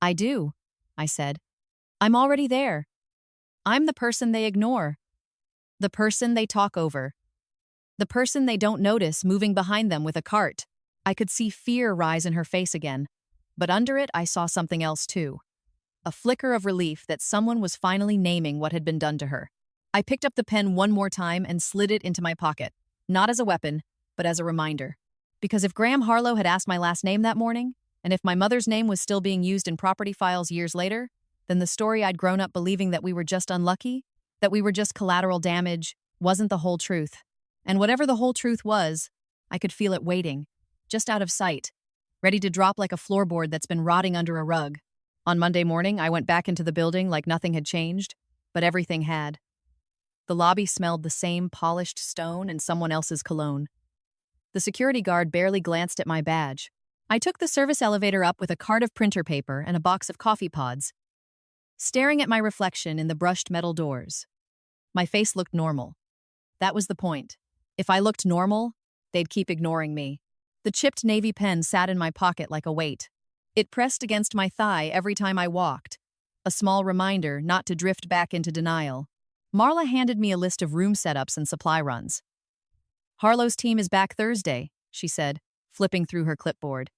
"I do," I said. "I'm already there. I'm the person they ignore. The person they talk over. The person they don't notice moving behind them with a cart." I could see fear rise in her face again. But under it, I saw something else too. A flicker of relief that someone was finally naming what had been done to her. I picked up the pen one more time and slid it into my pocket. Not as a weapon, but as a reminder. Because if Graham Harlow had asked my last name that morning, and if my mother's name was still being used in property files years later, then the story I'd grown up believing that we were just unlucky, that we were just collateral damage, wasn't the whole truth. And whatever the whole truth was, I could feel it waiting, just out of sight, ready to drop like a floorboard that's been rotting under a rug. On Monday morning, I went back into the building like nothing had changed, but everything had. The lobby smelled the same polished stone and someone else's cologne. The security guard barely glanced at my badge. I took the service elevator up with a cart of printer paper and a box of coffee pods, staring at my reflection in the brushed metal doors. My face looked normal. That was the point. If I looked normal, they'd keep ignoring me. The chipped navy pen sat in my pocket like a weight. It pressed against my thigh every time I walked, a small reminder not to drift back into denial. Marla handed me a list of room setups and supply runs. "Harlow's team is back Thursday," she said, flipping through her clipboard.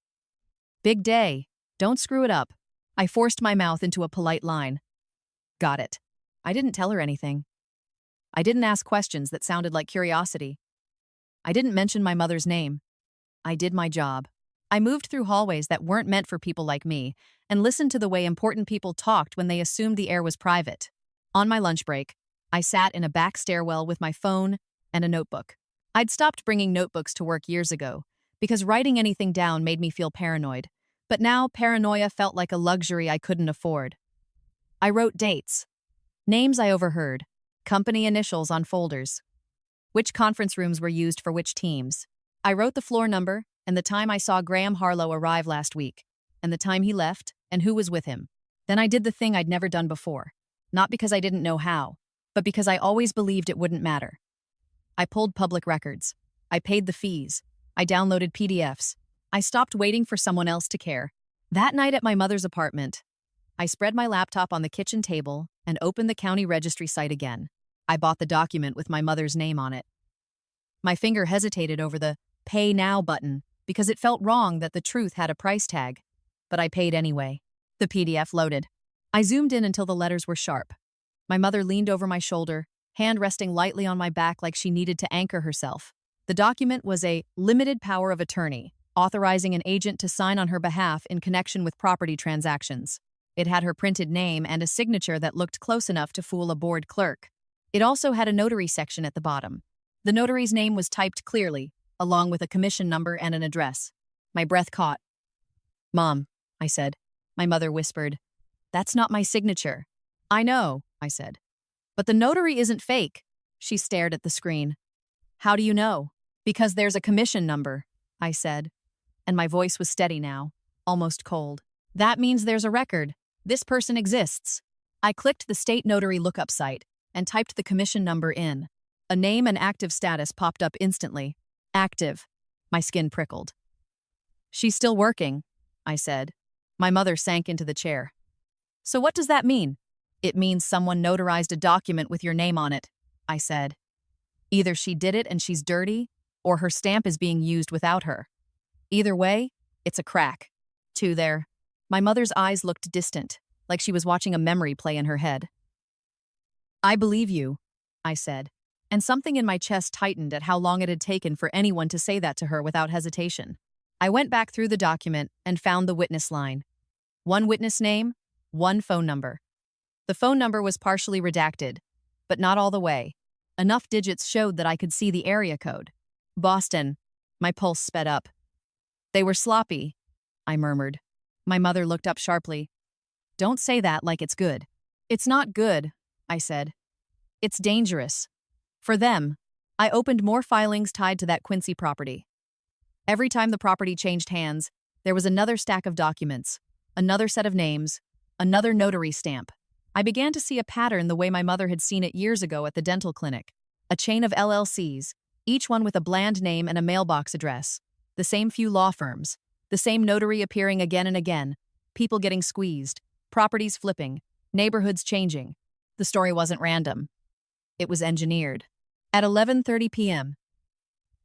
"Big day. Don't screw it up." I forced my mouth into a polite line. Got it. I didn't tell her anything. I didn't ask questions that sounded like curiosity. I didn't mention my mother's name. I did my job. I moved through hallways that weren't meant for people like me and listened to the way important people talked when they assumed the air was private. On my lunch break, I sat in a back stairwell with my phone and a notebook. I'd stopped bringing notebooks to work years ago because writing anything down made me feel paranoid. But now paranoia felt like a luxury I couldn't afford. I wrote dates, names I overheard, company initials on folders, which conference rooms were used for which teams. I wrote the floor number and the time I saw Graham Harlow arrive last week, and the time he left and who was with him. Then I did the thing I'd never done before, not because I didn't know how, but because I always believed it wouldn't matter. I pulled public records. I paid the fees. I downloaded PDFs. I stopped waiting for someone else to care. That night at my mother's apartment, I spread my laptop on the kitchen table and opened the county registry site again. I bought the document with my mother's name on it. My finger hesitated over the Pay Now button because it felt wrong that the truth had a price tag. But I paid anyway. The PDF loaded. I zoomed in until the letters were sharp. My mother leaned over my shoulder, hand resting lightly on my back like she needed to anchor herself. The document was a limited power of attorney, authorizing an agent to sign on her behalf in connection with property transactions. It had her printed name and a signature that looked close enough to fool a bored clerk. It also had a notary section at the bottom. The notary's name was typed clearly, along with a commission number and an address. My breath caught. "Mom," I said. My mother whispered, "That's not my signature." "I know," I said. "But the notary isn't fake." She stared at the screen. "How do you know?" "Because there's a commission number," I said. And my voice was steady now, almost cold. "That means there's a record. This person exists." I clicked the state notary lookup site and typed the commission number in. A name and active status popped up instantly. Active. My skin prickled. "She's still working," I said. My mother sank into the chair. "So what does that mean?" "It means someone notarized a document with your name on it," I said. "Either she did it and she's dirty, or her stamp is being used without her. Either way, it's a crack." "Two there." My mother's eyes looked distant, like she was watching a memory play in her head. "I believe you," I said, and something in my chest tightened at how long it had taken for anyone to say that to her without hesitation. I went back through the document and found the witness line. One witness name, one phone number. The phone number was partially redacted, but not all the way. Enough digits showed that I could see the area code. "Boston." My pulse sped up. "They were sloppy," I murmured. My mother looked up sharply. "Don't say that like it's good." "It's not good," I said. It's dangerous. For them. I opened more filings tied to that Quincy property. Every time the property changed hands, there was another stack of documents, another set of names, another notary stamp. I began to see a pattern the way my mother had seen it years ago at the dental clinic. A chain of LLCs, each one with a bland name and a mailbox address. The same few law firms. The same notary appearing again and again. People getting squeezed. Properties flipping. Neighborhoods changing. The story wasn't random. It was engineered. At 11:30 p.m.,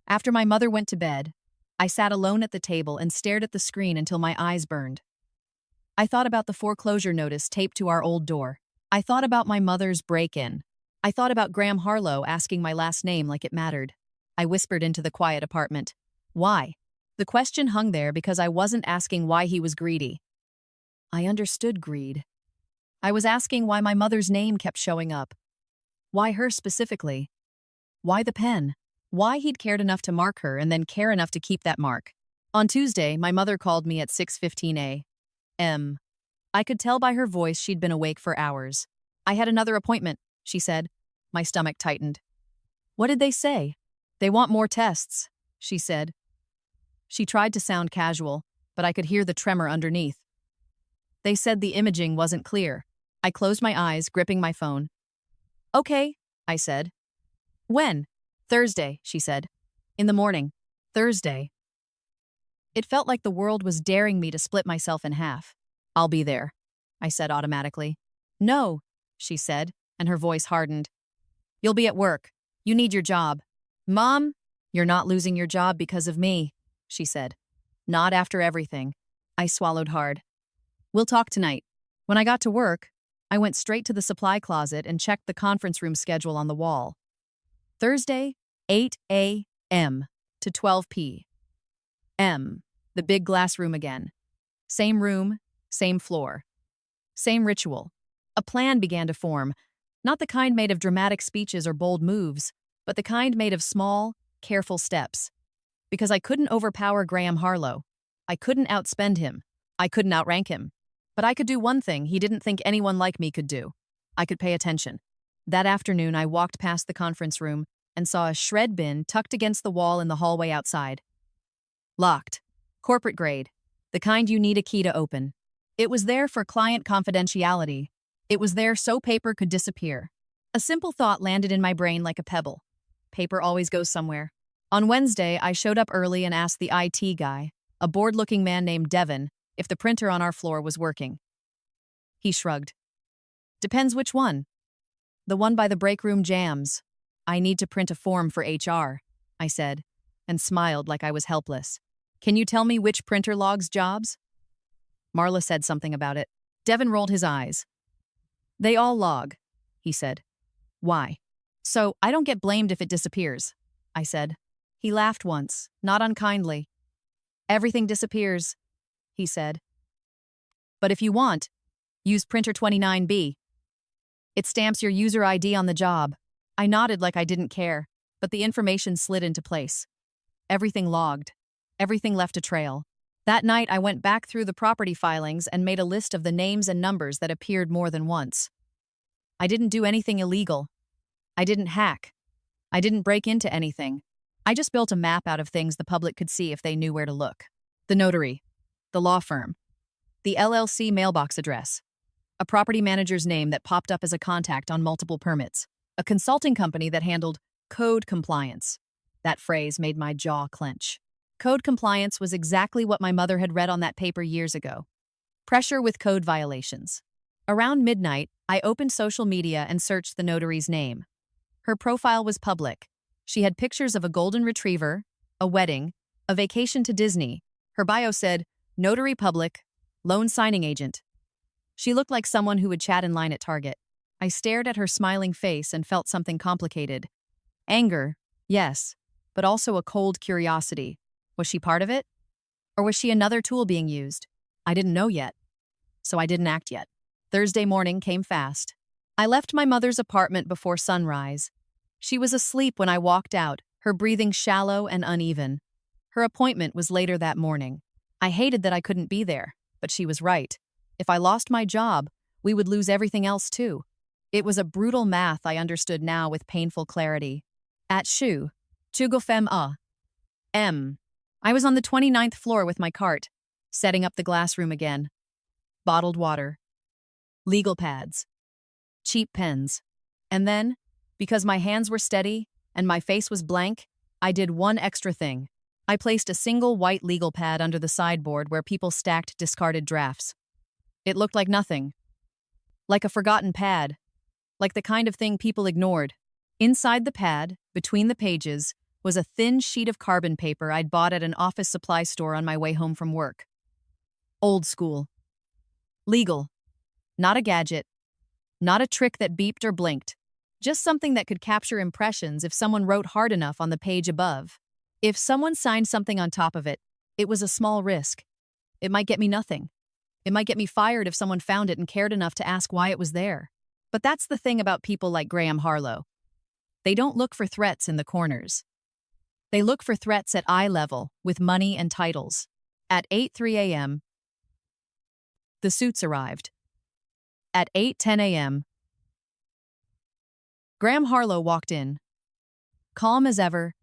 after my mother went to bed, I sat alone at the table and stared at the screen until my eyes burned. I thought about the foreclosure notice taped to our old door. I thought about my mother's break-in. I thought about Graham Harlow asking my last name like it mattered. I whispered into the quiet apartment. Why? The question hung there because I wasn't asking why he was greedy. I understood greed. I was asking why my mother's name kept showing up. Why her specifically? Why the pen? Why he'd cared enough to mark her and then care enough to keep that mark. On Tuesday, my mother called me at 6:15 a.m. I could tell by her voice she'd been awake for hours. I had another appointment, she said. My stomach tightened. What did they say? They want more tests, she said. She tried to sound casual, but I could hear the tremor underneath. They said the imaging wasn't clear. I closed my eyes, gripping my phone. Okay, I said. When? Thursday, she said. In the morning. Thursday. It felt like the world was daring me to split myself in half. I'll be there, I said automatically. No, she said, and her voice hardened. You'll be at work. You need your job. Mom, you're not losing your job because of me, she said. Not after everything. I swallowed hard. We'll talk tonight. When I got to work, I went straight to the supply closet and checked the conference room schedule on the wall. Thursday, 8 a.m. to 12 p.m. The big glass room again. Same room, same floor. Same ritual. A plan began to form, not the kind made of dramatic speeches or bold moves, but the kind made of small, careful steps. Because I couldn't overpower Graham Harlow. I couldn't outspend him. I couldn't outrank him. But I could do one thing he didn't think anyone like me could do. I could pay attention. That afternoon, I walked past the conference room and saw a shred bin tucked against the wall in the hallway outside. Locked. Corporate grade. The kind you need a key to open. It was there for client confidentiality. It was there so paper could disappear. A simple thought landed in my brain like a pebble. Paper always goes somewhere. On Wednesday, I showed up early and asked the IT guy, a bored-looking man named Devin, if the printer on our floor was working. He shrugged. Depends which one. The one by the break room jams. I need to print a form for HR, I said, and smiled like I was helpless. Can you tell me which printer logs jobs? Marla said something about it. Devin rolled his eyes. They all log, he said. Why? So I don't get blamed if it disappears, I said. He laughed once, not unkindly. Everything disappears, he said. But if you want, use printer 29B. It stamps your user ID on the job. I nodded like I didn't care, but the information slid into place. Everything logged. Everything left a trail. That night, I went back through the property filings and made a list of the names and numbers that appeared more than once. I didn't do anything illegal. I didn't hack. I didn't break into anything. I just built a map out of things the public could see if they knew where to look. The notary. The law firm. The LLC mailbox address. A property manager's name that popped up as a contact on multiple permits. A consulting company that handled code compliance. That phrase made my jaw clench. Code compliance was exactly what my mother had read on that paper years ago. Pressure with code violations. Around midnight, I opened social media and searched the notary's name. Her profile was public. She had pictures of a golden retriever, a wedding, a vacation to Disney. Her bio said, Notary Public, Loan Signing Agent. She looked like someone who would chat in line at Target. I stared at her smiling face and felt something complicated. Anger, yes, but also a cold curiosity. Was she part of it? Or was she another tool being used? I didn't know yet. So I didn't act yet. Thursday morning came fast. I left my mother's apartment before sunrise. She was asleep when I walked out, her breathing shallow and uneven. Her appointment was later that morning. I hated that I couldn't be there, but she was right. If I lost my job, we would lose everything else too. It was a brutal math I understood now with painful clarity. At Shu, Chugofem A. M. I was on the 29th floor with my cart, setting up the glass room again. Bottled water. Legal pads. Cheap pens. And then, because my hands were steady and my face was blank, I did one extra thing. I placed a single white legal pad under the sideboard where people stacked discarded drafts. It looked like nothing. Like a forgotten pad. Like the kind of thing people ignored. Inside the pad, between the pages, was a thin sheet of carbon paper I'd bought at an office supply store on my way home from work. Old school. Legal. Not a gadget. Not a trick that beeped or blinked. Just something that could capture impressions if someone wrote hard enough on the page above. If someone signed something on top of it, it was a small risk. It might get me nothing. It might get me fired if someone found it and cared enough to ask why it was there. But that's the thing about people like Graham Harlow. They don't look for threats in the corners. They look for threats at eye level, with money and titles. At 8:03 a.m., the suits arrived. At 8:10 a.m., Graham Harlow walked in, calm as ever,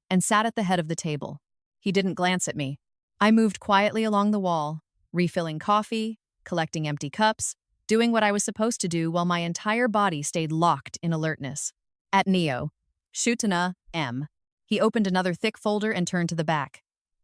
and sat at the head of the table. He didn't glance at me. I moved quietly along the wall, refilling coffee, collecting empty cups, doing what I was supposed to do while my entire body stayed locked in alertness. At Neo, Shutana M. He opened another thick folder and turned to the back.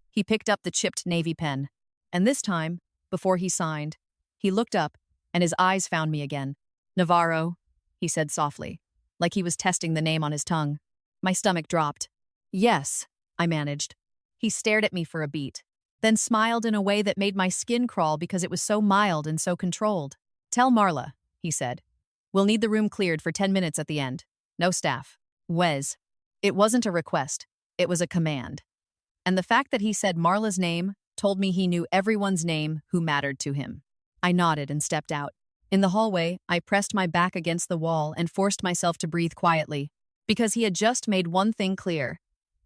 He picked up the chipped navy pen, and this time, before he signed, he looked up and his eyes found me again. Navarro, he said softly, like he was testing the name on his tongue. My stomach dropped. Yes, I managed. He stared at me for a beat, then smiled in a way that made my skin crawl because it was so mild and so controlled. Tell Marla, he said. We'll need the room cleared for 10 minutes at the end. No staff. Wes. It wasn't a request. It was a command. And the fact that he said Marla's name told me he knew everyone's name who mattered to him. I nodded and stepped out. In the hallway, I pressed my back against the wall and forced myself to breathe quietly, because he had just made one thing clear.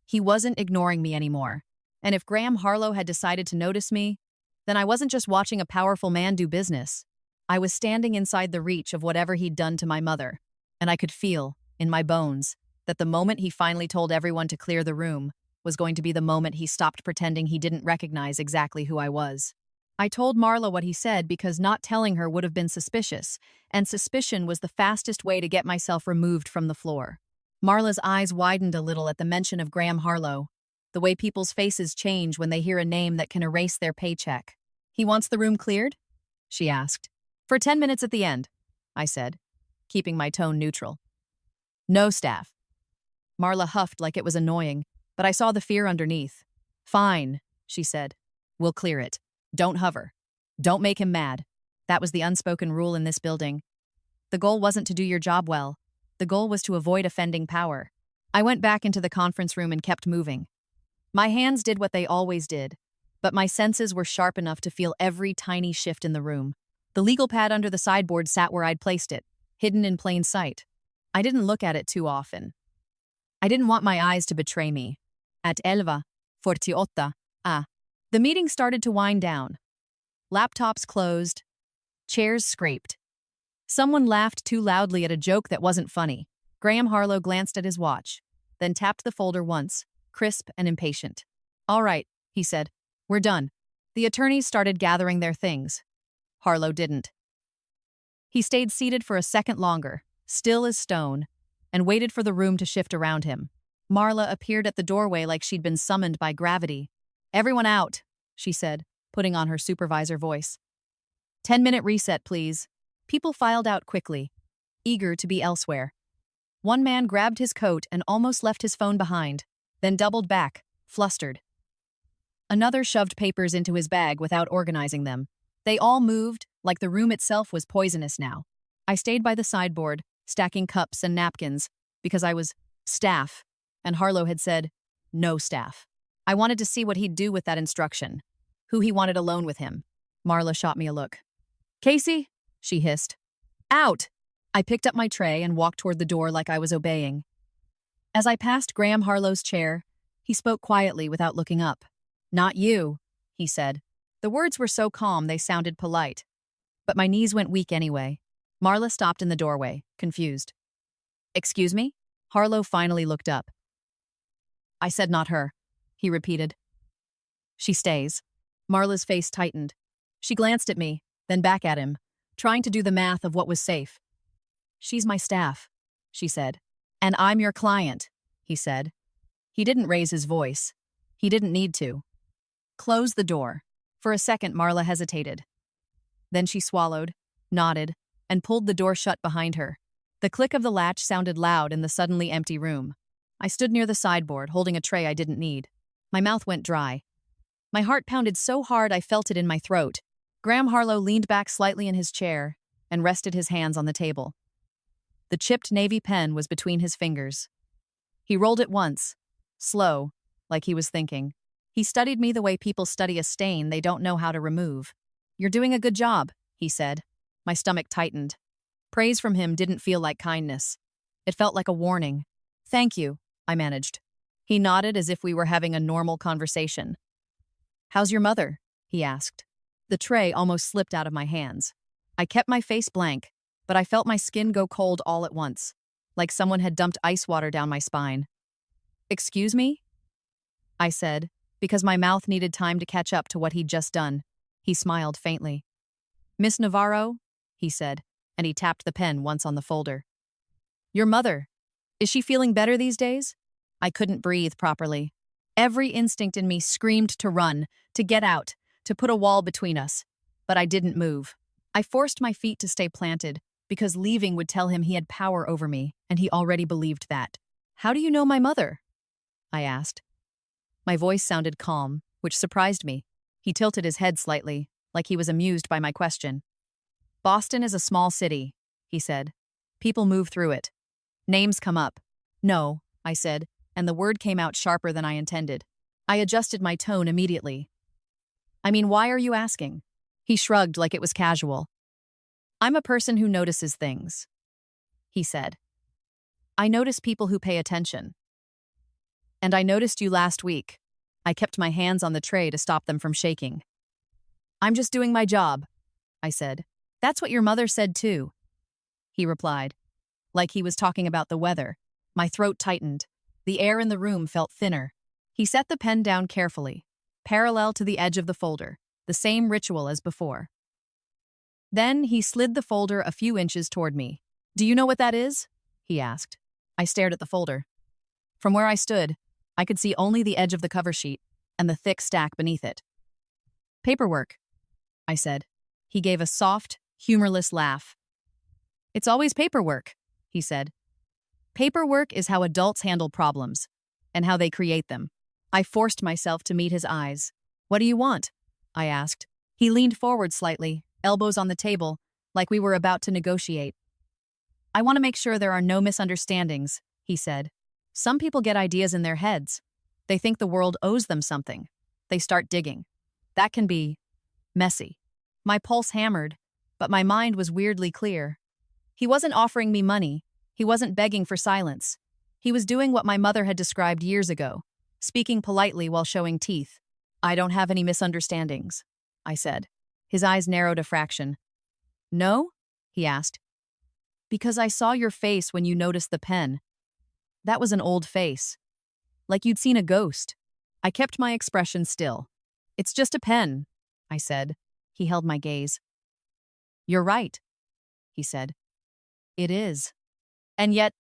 He wasn't ignoring me anymore. And if Graham Harlow had decided to notice me, then I wasn't just watching a powerful man do business. I was standing inside the reach of whatever he'd done to my mother, and I could feel, in my bones, that the moment he finally told everyone to clear the room was going to be the moment he stopped pretending he didn't recognize exactly who I was. I told Marla what he said because not telling her would have been suspicious, and suspicion was the fastest way to get myself removed from the floor. Marla's eyes widened a little at the mention of Graham Harlow, the way people's faces change when they hear a name that can erase their paycheck. He wants the room cleared? She asked. For 10 minutes at the end, I said, keeping my tone neutral. No staff. Marla huffed like it was annoying, but I saw the fear underneath. Fine, she said. We'll clear it. Don't hover. Don't make him mad. That was the unspoken rule in this building. The goal wasn't to do your job well. The goal was to avoid offending power. I went back into the conference room and kept moving. My hands did what they always did, but my senses were sharp enough to feel every tiny shift in the room. The legal pad under the sideboard sat where I'd placed it, hidden in plain sight. I didn't look at it too often. I didn't want my eyes to betray me. At 11:48, the meeting started to wind down. Laptops closed. Chairs scraped. Someone laughed too loudly at a joke that wasn't funny. Graham Harlow glanced at his watch, then tapped the folder once, crisp and impatient. All right, he said. We're done. The attorneys started gathering their things. Harlow didn't. He stayed seated for a second longer, still as stone, and waited for the room to shift around him. Marla appeared at the doorway like she'd been summoned by gravity. Everyone out, she said, putting on her supervisor voice. 10-minute reset, please. People filed out quickly, eager to be elsewhere. One man grabbed his coat and almost left his phone behind, then doubled back, flustered. Another shoved papers into his bag without organizing them. They all moved, like the room itself was poisonous now. I stayed by the sideboard, stacking cups and napkins, because I was staff, and Harlow had said, no staff. I wanted to see what he'd do with that instruction, who he wanted alone with him. Marla shot me a look. Casey, she hissed. Out! I picked up my tray and walked toward the door like I was obeying. As I passed Graham Harlow's chair, he spoke quietly without looking up. Not you, he said. The words were so calm they sounded polite. But my knees went weak anyway. Marla stopped in the doorway, confused. Excuse me? Harlow finally looked up. I said not her, he repeated. She stays. Marla's face tightened. She glanced at me, then back at him, trying to do the math of what was safe. She's my staff, she said. And I'm your client, he said. He didn't raise his voice. He didn't need to. Close the door. For a second, Marla hesitated. Then she swallowed, nodded, and pulled the door shut behind her. The click of the latch sounded loud in the suddenly empty room. I stood near the sideboard, holding a tray I didn't need. My mouth went dry. My heart pounded so hard I felt it in my throat. Graham Harlow leaned back slightly in his chair and rested his hands on the table. The chipped navy pen was between his fingers. He rolled it once, slow, like he was thinking. He studied me the way people study a stain they don't know how to remove. You're doing a good job, he said. My stomach tightened. Praise from him didn't feel like kindness. It felt like a warning. Thank you, I managed. He nodded as if we were having a normal conversation. How's your mother? He asked. The tray almost slipped out of my hands. I kept my face blank, but I felt my skin go cold all at once, like someone had dumped ice water down my spine. Excuse me? I said, because my mouth needed time to catch up to what he'd just done. He smiled faintly. Miss Navarro? He said, and he tapped the pen once on the folder. Your mother. Is she feeling better these days? I couldn't breathe properly. Every instinct in me screamed to run, to get out, to put a wall between us. But I didn't move. I forced my feet to stay planted, because leaving would tell him he had power over me, and he already believed that. How do you know my mother? I asked. My voice sounded calm, which surprised me. He tilted his head slightly, like he was amused by my question. Boston is a small city, he said. People move through it. Names come up. No, I said, and the word came out sharper than I intended. I adjusted my tone immediately. I mean, why are you asking? He shrugged like it was casual. I'm a person who notices things, he said. I notice people who pay attention. And I noticed you last week. I kept my hands on the tray to stop them from shaking. I'm just doing my job, I said. That's what your mother said too, he replied, like he was talking about the weather. My throat tightened. The air in the room felt thinner. He set the pen down carefully, parallel to the edge of the folder, the same ritual as before. Then he slid the folder a few inches toward me. Do you know what that is? He asked. I stared at the folder. From where I stood, I could see only the edge of the cover sheet and the thick stack beneath it. Paperwork, I said. He gave a soft, humorless laugh. It's always paperwork, he said. Paperwork is how adults handle problems, and how they create them. I forced myself to meet his eyes. What do you want? I asked. He leaned forward slightly, elbows on the table, like we were about to negotiate. I want to make sure there are no misunderstandings, he said. Some people get ideas in their heads. They think the world owes them something. They start digging. That can be messy. My pulse hammered, but my mind was weirdly clear. He wasn't offering me money. He wasn't begging for silence. He was doing what my mother had described years ago, speaking politely while showing teeth. I don't have any misunderstandings, I said. His eyes narrowed a fraction. No? He asked. Because I saw your face when you noticed the pen. That was an old face. Like you'd seen a ghost. I kept my expression still. It's just a pen, I said. He held my gaze. You're right, he said. It is. And yet,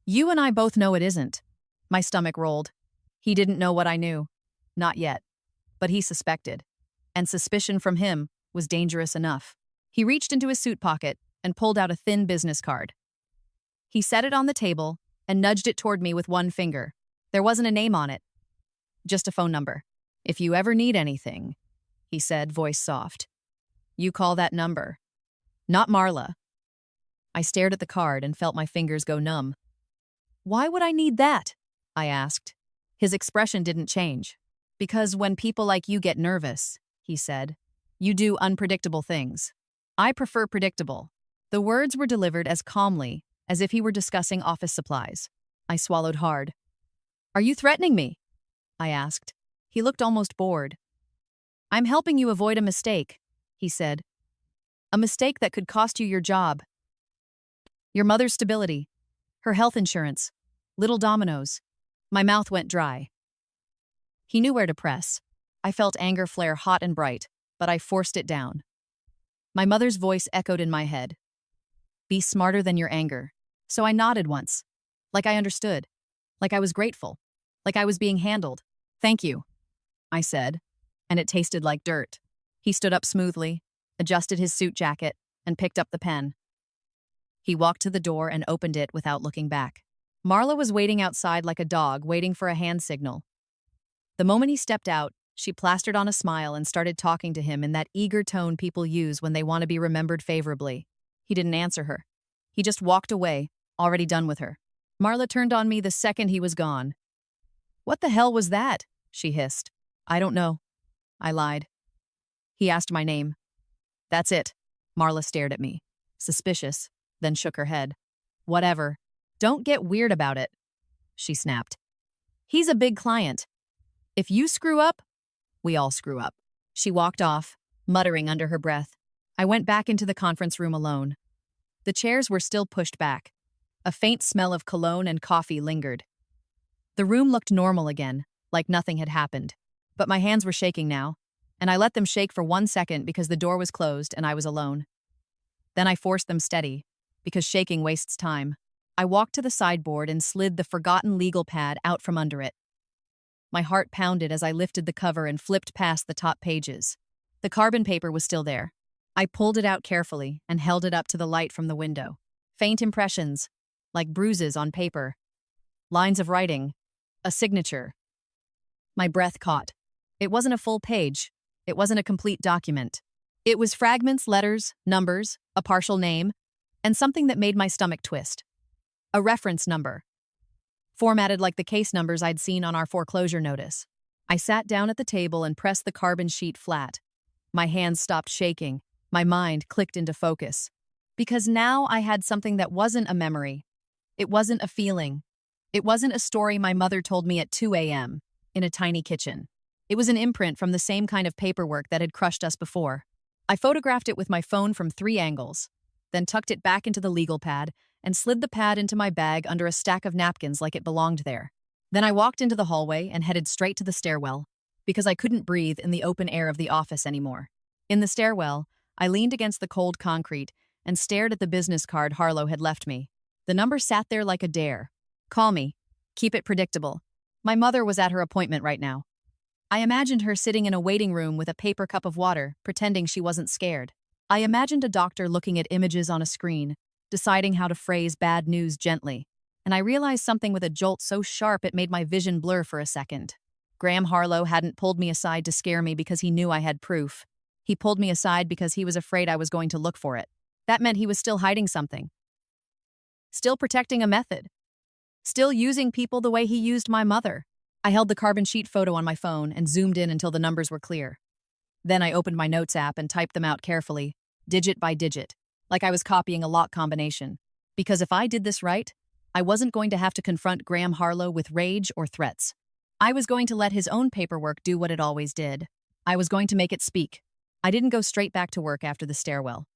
you and I both know it isn't. My stomach rolled. He didn't know what I knew. Not yet. But he suspected. And suspicion from him was dangerous enough. He reached into his suit pocket and pulled out a thin business card. He set it on the table and nudged it toward me with one finger. There wasn't a name on it. Just a phone number. If you ever need anything, he said, voice soft. You call that number. Not Marla. I stared at the card and felt my fingers go numb. Why would I need that? I asked. His expression didn't change. Because when people like you get nervous, he said, you do unpredictable things. I prefer predictable. The words were delivered as calmly as if he were discussing office supplies. I swallowed hard. Are you threatening me? I asked. He looked almost bored. I'm helping you avoid a mistake, he said. A mistake that could cost you your job, your mother's stability, her health insurance. Little dominoes. My mouth went dry. He knew where to press. I felt anger flare hot and bright, but I forced it down. My mother's voice echoed in my head. Be smarter than your anger. So I nodded once, like I understood, like I was grateful, like I was being handled. Thank you, I said, and it tasted like dirt. He stood up smoothly, adjusted his suit jacket, and picked up the pen. He walked to the door and opened it without looking back. Marla was waiting outside like a dog waiting for a hand signal. The moment he stepped out, she plastered on a smile and started talking to him in that eager tone people use when they want to be remembered favorably. He didn't answer her. He just walked away, already done with her. Marla turned on me the second he was gone. What the hell was that? She hissed. I don't know. I lied. He asked my name. That's it. Marla stared at me, suspicious, then shook her head. Whatever. Don't get weird about it, she snapped. He's a big client. If you screw up, we all screw up. She walked off, muttering under her breath. I went back into the conference room alone. The chairs were still pushed back. A faint smell of cologne and coffee lingered. The room looked normal again, like nothing had happened. But my hands were shaking now, and I let them shake for 1 second because the door was closed and I was alone. Then I forced them steady, because shaking wastes time. I walked to the sideboard and slid the forgotten legal pad out from under it. My heart pounded as I lifted the cover and flipped past the top pages. The carbon paper was still there. I pulled it out carefully and held it up to the light from the window. Faint impressions, like bruises on paper. Lines of writing. A signature. My breath caught. It wasn't a full page. It wasn't a complete document. It was fragments, letters, numbers, a partial name, and something that made my stomach twist. A reference number. Formatted like the case numbers I'd seen on our foreclosure notice. I sat down at the table and pressed the carbon sheet flat. My hands stopped shaking. My mind clicked into focus. Because now I had something that wasn't a memory. It wasn't a feeling. It wasn't a story my mother told me at 2 a.m. in a tiny kitchen. It was an imprint from the same kind of paperwork that had crushed us before. I photographed it with my phone from 3 angles, then tucked it back into the legal pad and slid the pad into my bag under a stack of napkins like it belonged there. Then I walked into the hallway and headed straight to the stairwell, because I couldn't breathe in the open air of the office anymore. In the stairwell, I leaned against the cold concrete and stared at the business card Harlow had left me. The number sat there like a dare. Call me. Keep it predictable. My mother was at her appointment right now. I imagined her sitting in a waiting room with a paper cup of water, pretending she wasn't scared. I imagined a doctor looking at images on a screen, deciding how to phrase bad news gently, and I realized something with a jolt so sharp it made my vision blur for a second. Graham Harlow hadn't pulled me aside to scare me because he knew I had proof. He pulled me aside because he was afraid I was going to look for it. That meant he was still hiding something. Still protecting a method. Still using people the way he used my mother. I held the carbon sheet photo on my phone and zoomed in until the numbers were clear. Then I opened my notes app and typed them out carefully, digit by digit, like I was copying a lock combination. Because if I did this right, I wasn't going to have to confront Graham Harlow with rage or threats. I was going to let his own paperwork do what it always did. I was going to make it speak. I didn't go straight back to work after the stairwell.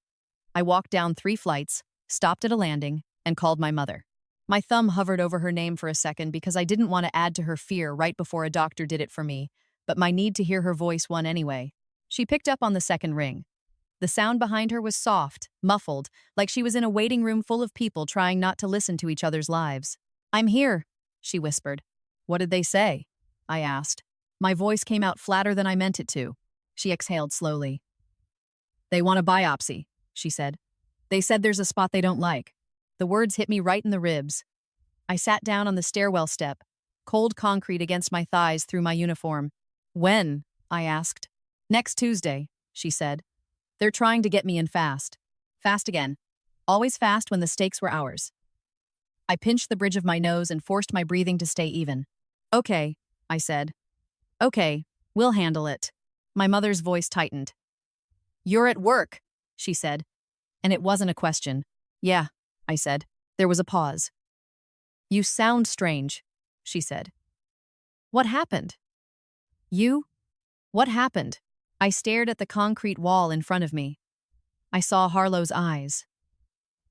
I walked down 3 flights, stopped at a landing, and called my mother. My thumb hovered over her name for a second because I didn't want to add to her fear right before a doctor did it for me, but my need to hear her voice won anyway. She picked up on the second ring. The sound behind her was soft, muffled, like she was in a waiting room full of people trying not to listen to each other's lives. "I'm here," she whispered. "What did they say?" I asked. My voice came out flatter than I meant it to. She exhaled slowly. "They want a biopsy," she said. "They said there's a spot they don't like." The words hit me right in the ribs. I sat down on the stairwell step, cold concrete against my thighs through my uniform. "When?" I asked. "Next Tuesday," she said. "They're trying to get me in fast." Fast again. Always fast when the stakes were ours. I pinched the bridge of my nose and forced my breathing to stay even. "Okay," I said. "Okay, we'll handle it." My mother's voice tightened. "You're at work," she said. And it wasn't a question. "Yeah," I said. There was a pause. "You sound strange," she said. "What happened?" "You? What happened?" I stared at the concrete wall in front of me. I saw Harlow's eyes.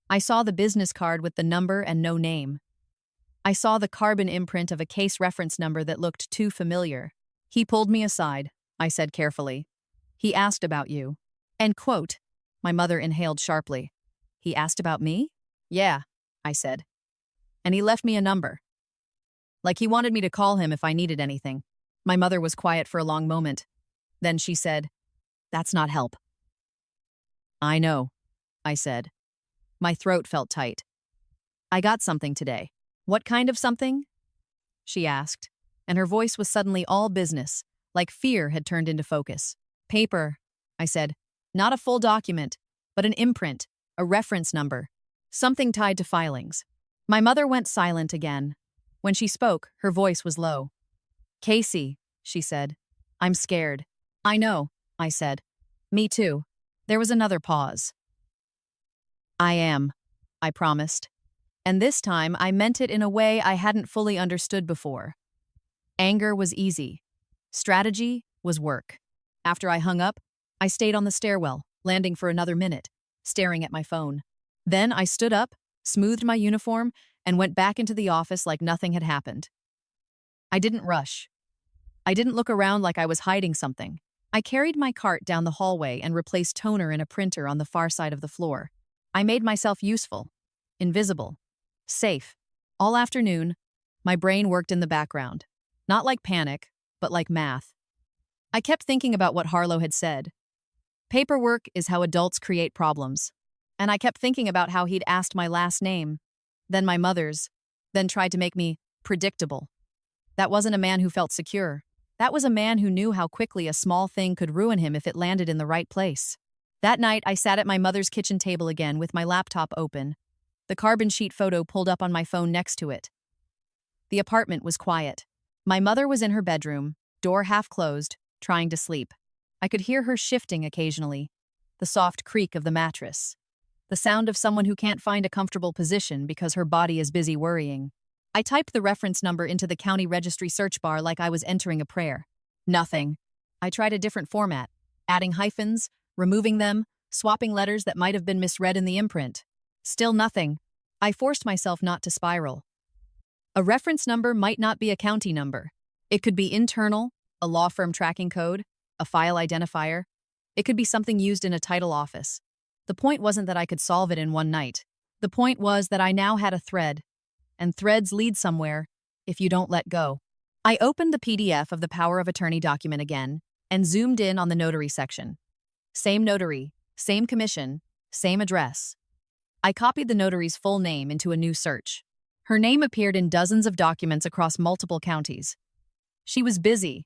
I saw the business card with the number and no name. I saw the carbon imprint of a case reference number that looked too familiar. He pulled me aside, I said carefully. He asked about you. End quote. My mother inhaled sharply. He asked about me? Yeah, I said. And he left me a number. Like he wanted me to call him if I needed anything. My mother was quiet for a long moment. Then she said, "That's not help." I know, I said. My throat felt tight. I got something today. What kind of something? She asked, and her voice was suddenly all business, like fear had turned into focus. Paper, I said. Not a full document, but an imprint, a reference number, something tied to filings. My mother went silent again. When she spoke, her voice was low. Casey, she said, I'm scared. I know, I said. Me too. There was another pause. I am, I promised. And this time I meant it in a way I hadn't fully understood before. Anger was easy. Strategy was work. After I hung up, I stayed on the stairwell, landing for another minute, staring at my phone. Then I stood up, smoothed my uniform, and went back into the office like nothing had happened. I didn't rush. I didn't look around like I was hiding something. I carried my cart down the hallway and replaced toner in a printer on the far side of the floor. I made myself useful, invisible, safe. All afternoon, my brain worked in the background. Not like panic, but like math. I kept thinking about what Harlow had said. Paperwork is how adults create problems. And I kept thinking about how he'd asked my last name, then my mother's, then tried to make me predictable. That wasn't a man who felt secure. That was a man who knew how quickly a small thing could ruin him if it landed in the right place. That night, I sat at my mother's kitchen table again with my laptop open, the carbon sheet photo pulled up on my phone next to it. The apartment was quiet. My mother was in her bedroom, door half closed, trying to sleep. I could hear her shifting occasionally, the soft creak of the mattress, the sound of someone who can't find a comfortable position because her body is busy worrying. I typed the reference number into the county registry search bar like I was entering a prayer. Nothing. I tried a different format, adding hyphens, removing them, swapping letters that might have been misread in the imprint. Still nothing. I forced myself not to spiral. A reference number might not be a county number. It could be internal, a law firm tracking code, a file identifier. It could be something used in a title office. The point wasn't that I could solve it in one night. The point was that I now had a thread. And threads lead somewhere if you don't let go. I opened the PDF of the power of attorney document again and zoomed in on the notary section. Same notary, same commission, same address. I copied the notary's full name into a new search. Her name appeared in dozens of documents across multiple counties. She was busy.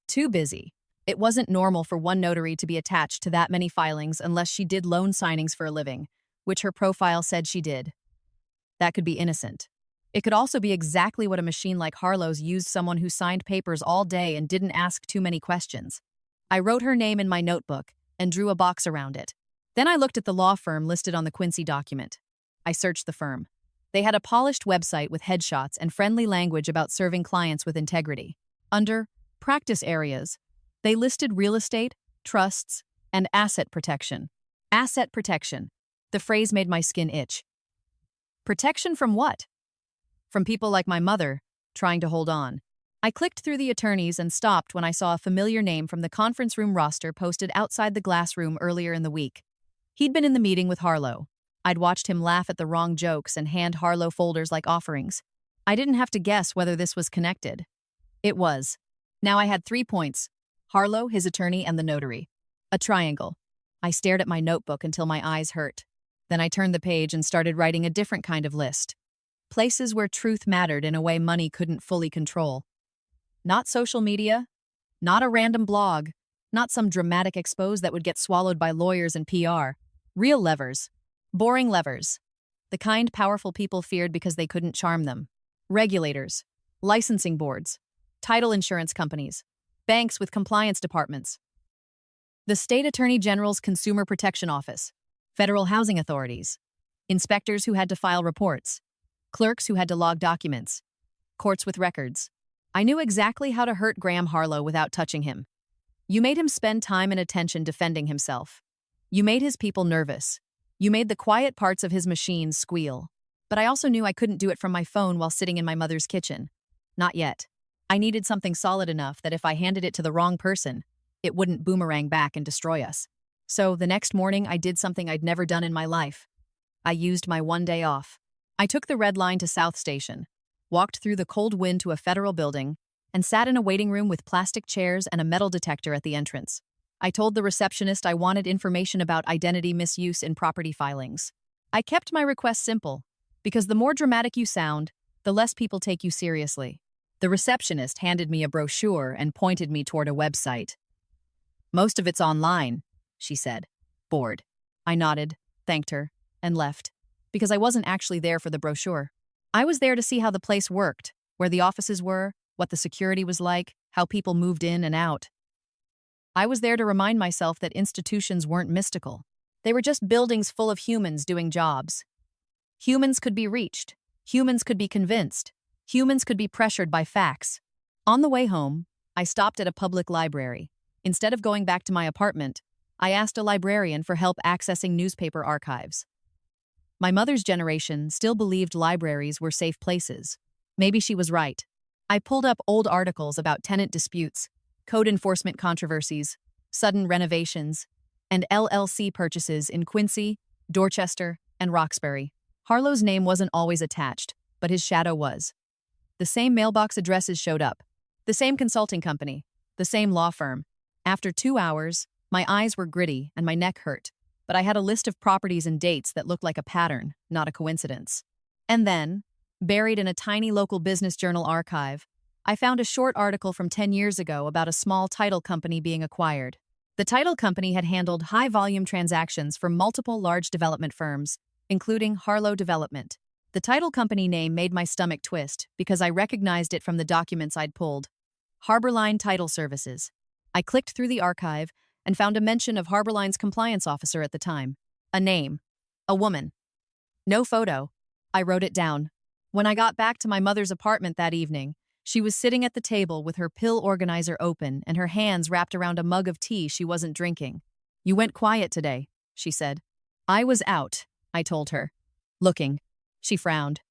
Too busy. It wasn't normal for one notary to be attached to that many filings unless she did loan signings for a living, which her profile said she did. That could be innocent. It could also be exactly what a machine like Harlow's used, someone who signed papers all day and didn't ask too many questions. I wrote her name in my notebook and drew a box around it. Then I looked at the law firm listed on the Quincy document. I searched the firm. They had a polished website with headshots and friendly language about serving clients with integrity. Under practice areas, they listed real estate, trusts, and asset protection. Asset protection. The phrase made my skin itch. Protection from what? From people like my mother, trying to hold on. I clicked through the attorneys and stopped when I saw a familiar name from the conference room roster posted outside the glass room earlier in the week. He'd been in the meeting with Harlow. I'd watched him laugh at the wrong jokes and hand Harlow folders like offerings. I didn't have to guess whether this was connected. It was. Now I had 3 points: Harlow, his attorney, and the notary. A triangle. I stared at my notebook until my eyes hurt. Then I turned the page and started writing a different kind of list. Places where truth mattered in a way money couldn't fully control. Not social media, not a random blog, not some dramatic expose that would get swallowed by lawyers and PR. Real levers. Boring levers. The kind powerful people feared because they couldn't charm them. Regulators. Licensing boards. Title insurance companies. Banks with compliance departments. The State Attorney General's Consumer Protection Office. Federal housing authorities. Inspectors who had to file reports. Clerks who had to log documents. Courts with records. I knew exactly how to hurt Graham Harlow without touching him. You made him spend time and attention defending himself. You made his people nervous. You made the quiet parts of his machine squeal. But I also knew I couldn't do it from my phone while sitting in my mother's kitchen. Not yet. I needed something solid enough that if I handed it to the wrong person, it wouldn't boomerang back and destroy us. So the next morning, I did something I'd never done in my life. I used my one day off. I took the Red Line to South Station, walked through the cold wind to a federal building, and sat in a waiting room with plastic chairs and a metal detector at the entrance. I told the receptionist I wanted information about identity misuse in property filings. I kept my request simple, because the more dramatic you sound, the less people take you seriously. The receptionist handed me a brochure and pointed me toward a website. Most of it's online, she said, bored. I nodded, thanked her, and left, because I wasn't actually there for the brochure. I was there to see how the place worked, where the offices were, what the security was like, how people moved in and out. I was there to remind myself that institutions weren't mystical. They were just buildings full of humans doing jobs. Humans could be reached. Humans could be convinced. Humans could be pressured by facts. On the way home, I stopped at a public library. Instead of going back to my apartment, I asked a librarian for help accessing newspaper archives. My mother's generation still believed libraries were safe places. Maybe she was right. I pulled up old articles about tenant disputes, code enforcement controversies, sudden renovations, and LLC purchases in Quincy, Dorchester, and Roxbury. Harlow's name wasn't always attached, but his shadow was. The same mailbox addresses showed up, the same consulting company, the same law firm. After 2 hours, my eyes were gritty and my neck hurt, but I had a list of properties and dates that looked like a pattern, not a coincidence. And then, buried in a tiny local business journal archive, I found a short article from 10 years ago about a small title company being acquired. The title company had handled high-volume transactions for multiple large development firms, including Harlow Development. The title company name made my stomach twist because I recognized it from the documents I'd pulled. Harborline Title Services. I clicked through the archive and found a mention of Harborline's compliance officer at the time. A name. A woman. No photo. I wrote it down. When I got back to my mother's apartment that evening, she was sitting at the table with her pill organizer open and her hands wrapped around a mug of tea she wasn't drinking. "You went quiet today," she said. "I was out," I told her. "Looking." She frowned.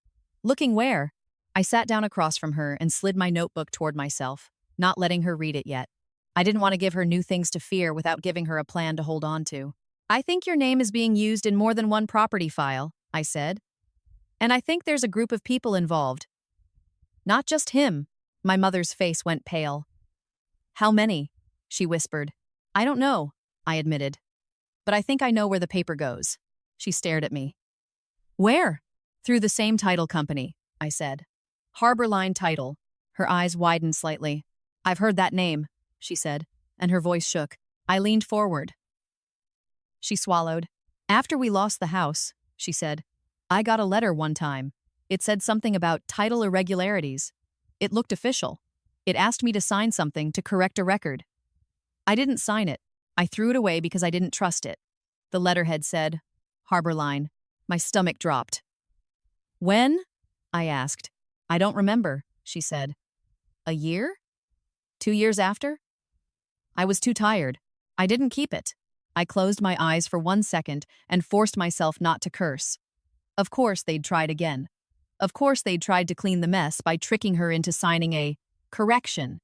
"Looking where?" I sat down across from her and slid my notebook toward myself, not letting her read it yet. I didn't want to give her new things to fear without giving her a plan to hold on to. "I think your name is being used in more than one property file," I said. "And I think there's a group of people involved." "Not just him." My mother's face went pale. "How many?" she whispered. "I don't know," I admitted. "But I think I know where the paper goes." She stared at me. "Where?" "Through the same title company," I said. "Harborline Title." Her eyes widened slightly. "I've heard that name," she said, and her voice shook. I leaned forward. She swallowed. "After we lost the house," she said, "I got a letter one time. It said something about title irregularities. It looked official. It asked me to sign something to correct a record. I didn't sign it. I threw it away because I didn't trust it." The letterhead said, "Harborline." My stomach dropped. "When?" I asked. "I don't remember," she said. "A year? 2 years after?" I was too tired. I didn't keep it. I closed my eyes for 1 second and forced myself not to curse. Of course they'd tried again. Of course they'd tried to clean the mess by tricking her into signing a correction.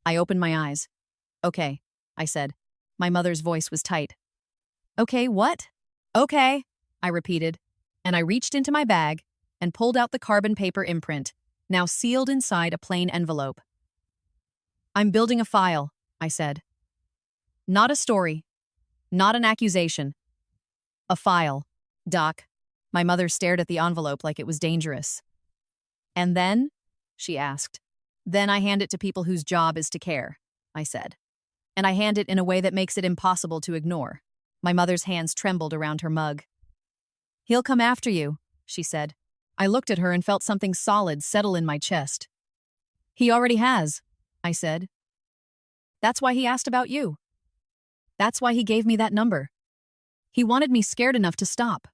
I opened my eyes. "Okay," I said. My mother's voice was tight. "Okay, what?" "Okay," I repeated, and I reached into my bag and pulled out the carbon paper imprint, now sealed inside a plain envelope. "I'm building a file," I said. "Not a story. Not an accusation. A file, Doc." My mother stared at the envelope like it was dangerous. "And then?" she asked. "Then I hand it to people whose job is to care," I said. "And I hand it in a way that makes it impossible to ignore." My mother's hands trembled around her mug. "He'll come after you," she said. I looked at her and felt something solid settle in my chest. "He already has," I said. "That's why he asked about you. That's why he gave me that number. He wanted me scared enough to stop."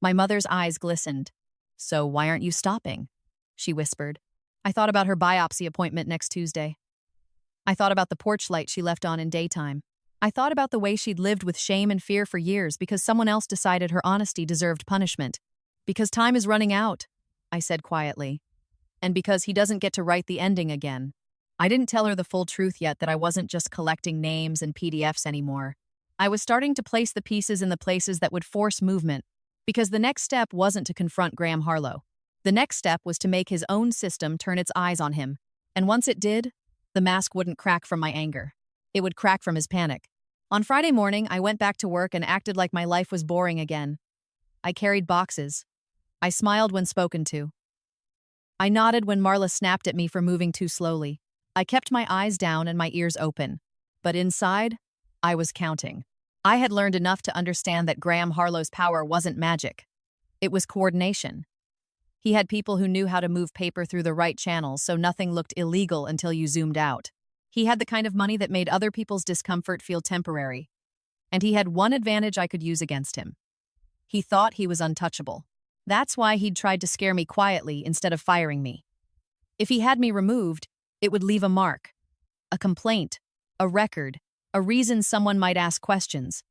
My mother's eyes glistened. "So why aren't you stopping?" she whispered. I thought about her biopsy appointment next Tuesday. I thought about the porch light she left on in daytime. I thought about the way she'd lived with shame and fear for years because someone else decided her honesty deserved punishment. Because time is running out, I said quietly. And because he doesn't get to write the ending again. I didn't tell her the full truth yet that I wasn't just collecting names and PDFs anymore. I was starting to place the pieces in the places that would force movement, because the next step wasn't to confront Graham Harlow. The next step was to make his own system turn its eyes on him. And once it did, the mask wouldn't crack from my anger. It would crack from his panic. On Friday morning, I went back to work and acted like my life was boring again. I carried boxes. I smiled when spoken to. I nodded when Marla snapped at me for moving too slowly. I kept my eyes down and my ears open. But inside, I was counting. I had learned enough to understand that Graham Harlow's power wasn't magic. It was coordination. He had people who knew how to move paper through the right channels so nothing looked illegal until you zoomed out. He had the kind of money that made other people's discomfort feel temporary. And he had one advantage I could use against him. He thought he was untouchable. That's why he'd tried to scare me quietly instead of firing me. If he had me removed, it would leave a mark, a complaint, a record, a reason someone might ask questions.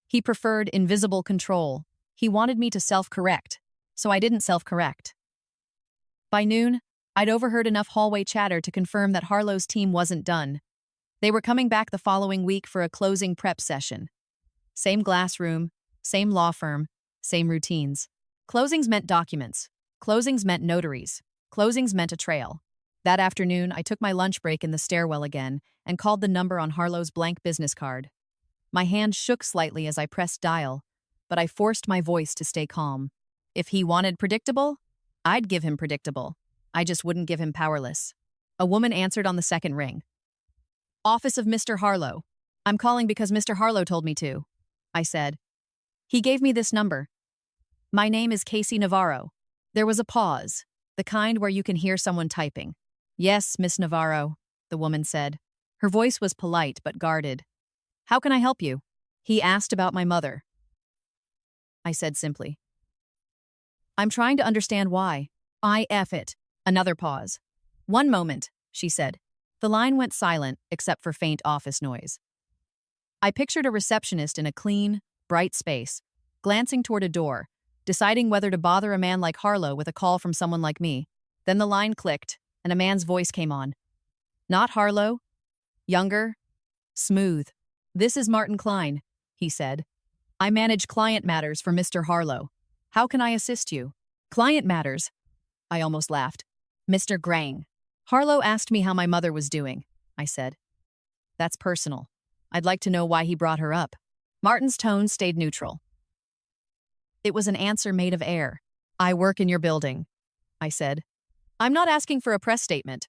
He preferred invisible control. He wanted me to self-correct, so I didn't self-correct. By noon, I'd overheard enough hallway chatter to confirm that Harlow's team wasn't done. They were coming back the following week for a closing prep session. Same glass room, same law firm, same routines. Closings meant documents. Closings meant notaries. Closings meant a trail. That afternoon, I took my lunch break in the stairwell again and called the number on Harlow's blank business card. My hand shook slightly as I pressed dial, but I forced my voice to stay calm. If he wanted predictable, I'd give him predictable. I just wouldn't give him powerless. A woman answered on the second ring. Office of Mr. Harlow. I'm calling because Mr. Harlow told me to, I said. He gave me this number. My name is Casey Navarro. There was a pause, the kind where you can hear someone typing. Yes, Miss Navarro, the woman said. Her voice was polite but guarded. How can I help you? He asked about my mother. I said simply. I'm trying to understand why. I F it. Another pause. One moment, she said. The line went silent except for faint office noise. I pictured a receptionist in a clean, bright space, glancing toward a door, deciding whether to bother a man like Harlow with a call from someone like me. Then the line clicked, and a man's voice came on. Not Harlow. Younger. Smooth. This is Martin Klein, he said. I manage client matters for Mr. Harlow. How can I assist you? Client matters. I almost laughed. Mr. Grang. Harlow asked me how my mother was doing, I said. That's personal. I'd like to know why he brought her up. Martin's tone stayed neutral. It was an answer made of air. I work in your building, I said. I'm not asking for a press statement.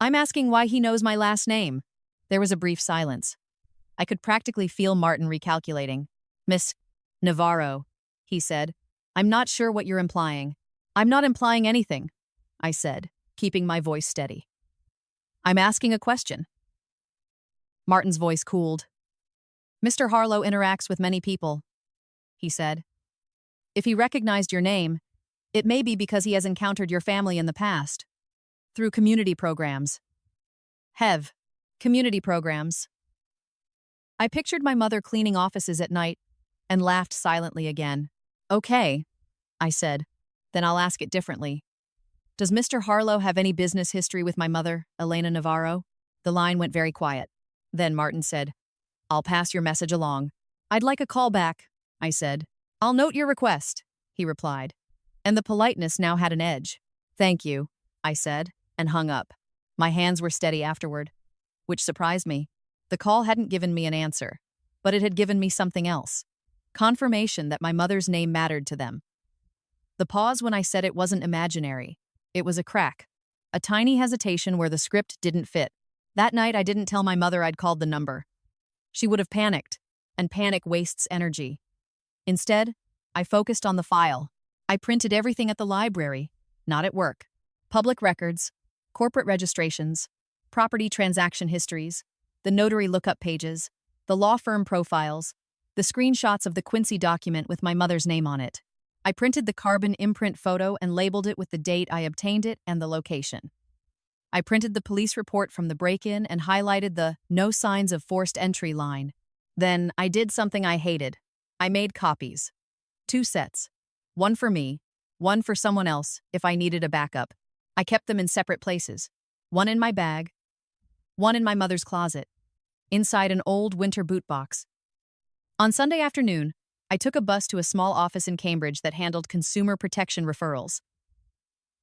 I'm asking why he knows my last name. There was a brief silence. I could practically feel Martin recalculating. Miss Navarro, he said. I'm not sure what you're implying. I'm not implying anything, I said, keeping my voice steady. I'm asking a question. Martin's voice cooled. Mr. Harlow interacts with many people, he said. If he recognized your name, it may be because he has encountered your family in the past. Through community programs. HEV. Community programs. I pictured my mother cleaning offices at night and laughed silently again. Okay, I said. Then I'll ask it differently. Does Mr. Harlow have any business history with my mother, Elena Navarro? The line went very quiet. Then Martin said, I'll pass your message along. I'd like a call back, I said. I'll note your request, he replied. And the politeness now had an edge. Thank you, I said, and hung up. My hands were steady afterward, which surprised me. The call hadn't given me an answer, but it had given me something else. Confirmation that my mother's name mattered to them. The pause when I said it wasn't imaginary. It was a crack. A tiny hesitation where the script didn't fit. That night I didn't tell my mother I'd called the number. She would have panicked, and panic wastes energy. Instead, I focused on the file. I printed everything at the library, not at work. Public records, corporate registrations, property transaction histories, the notary lookup pages, the law firm profiles, the screenshots of the Quincy document with my mother's name on it. I printed the carbon imprint photo and labeled it with the date I obtained it and the location. I printed the police report from the break-in and highlighted the "no signs of forced entry" line. Then I did something I hated. I made copies. 2 sets. One for me, one for someone else if I needed a backup. I kept them in separate places. One in my bag, one in my mother's closet, inside an old winter boot box. On Sunday afternoon, I took a bus to a small office in Cambridge that handled consumer protection referrals.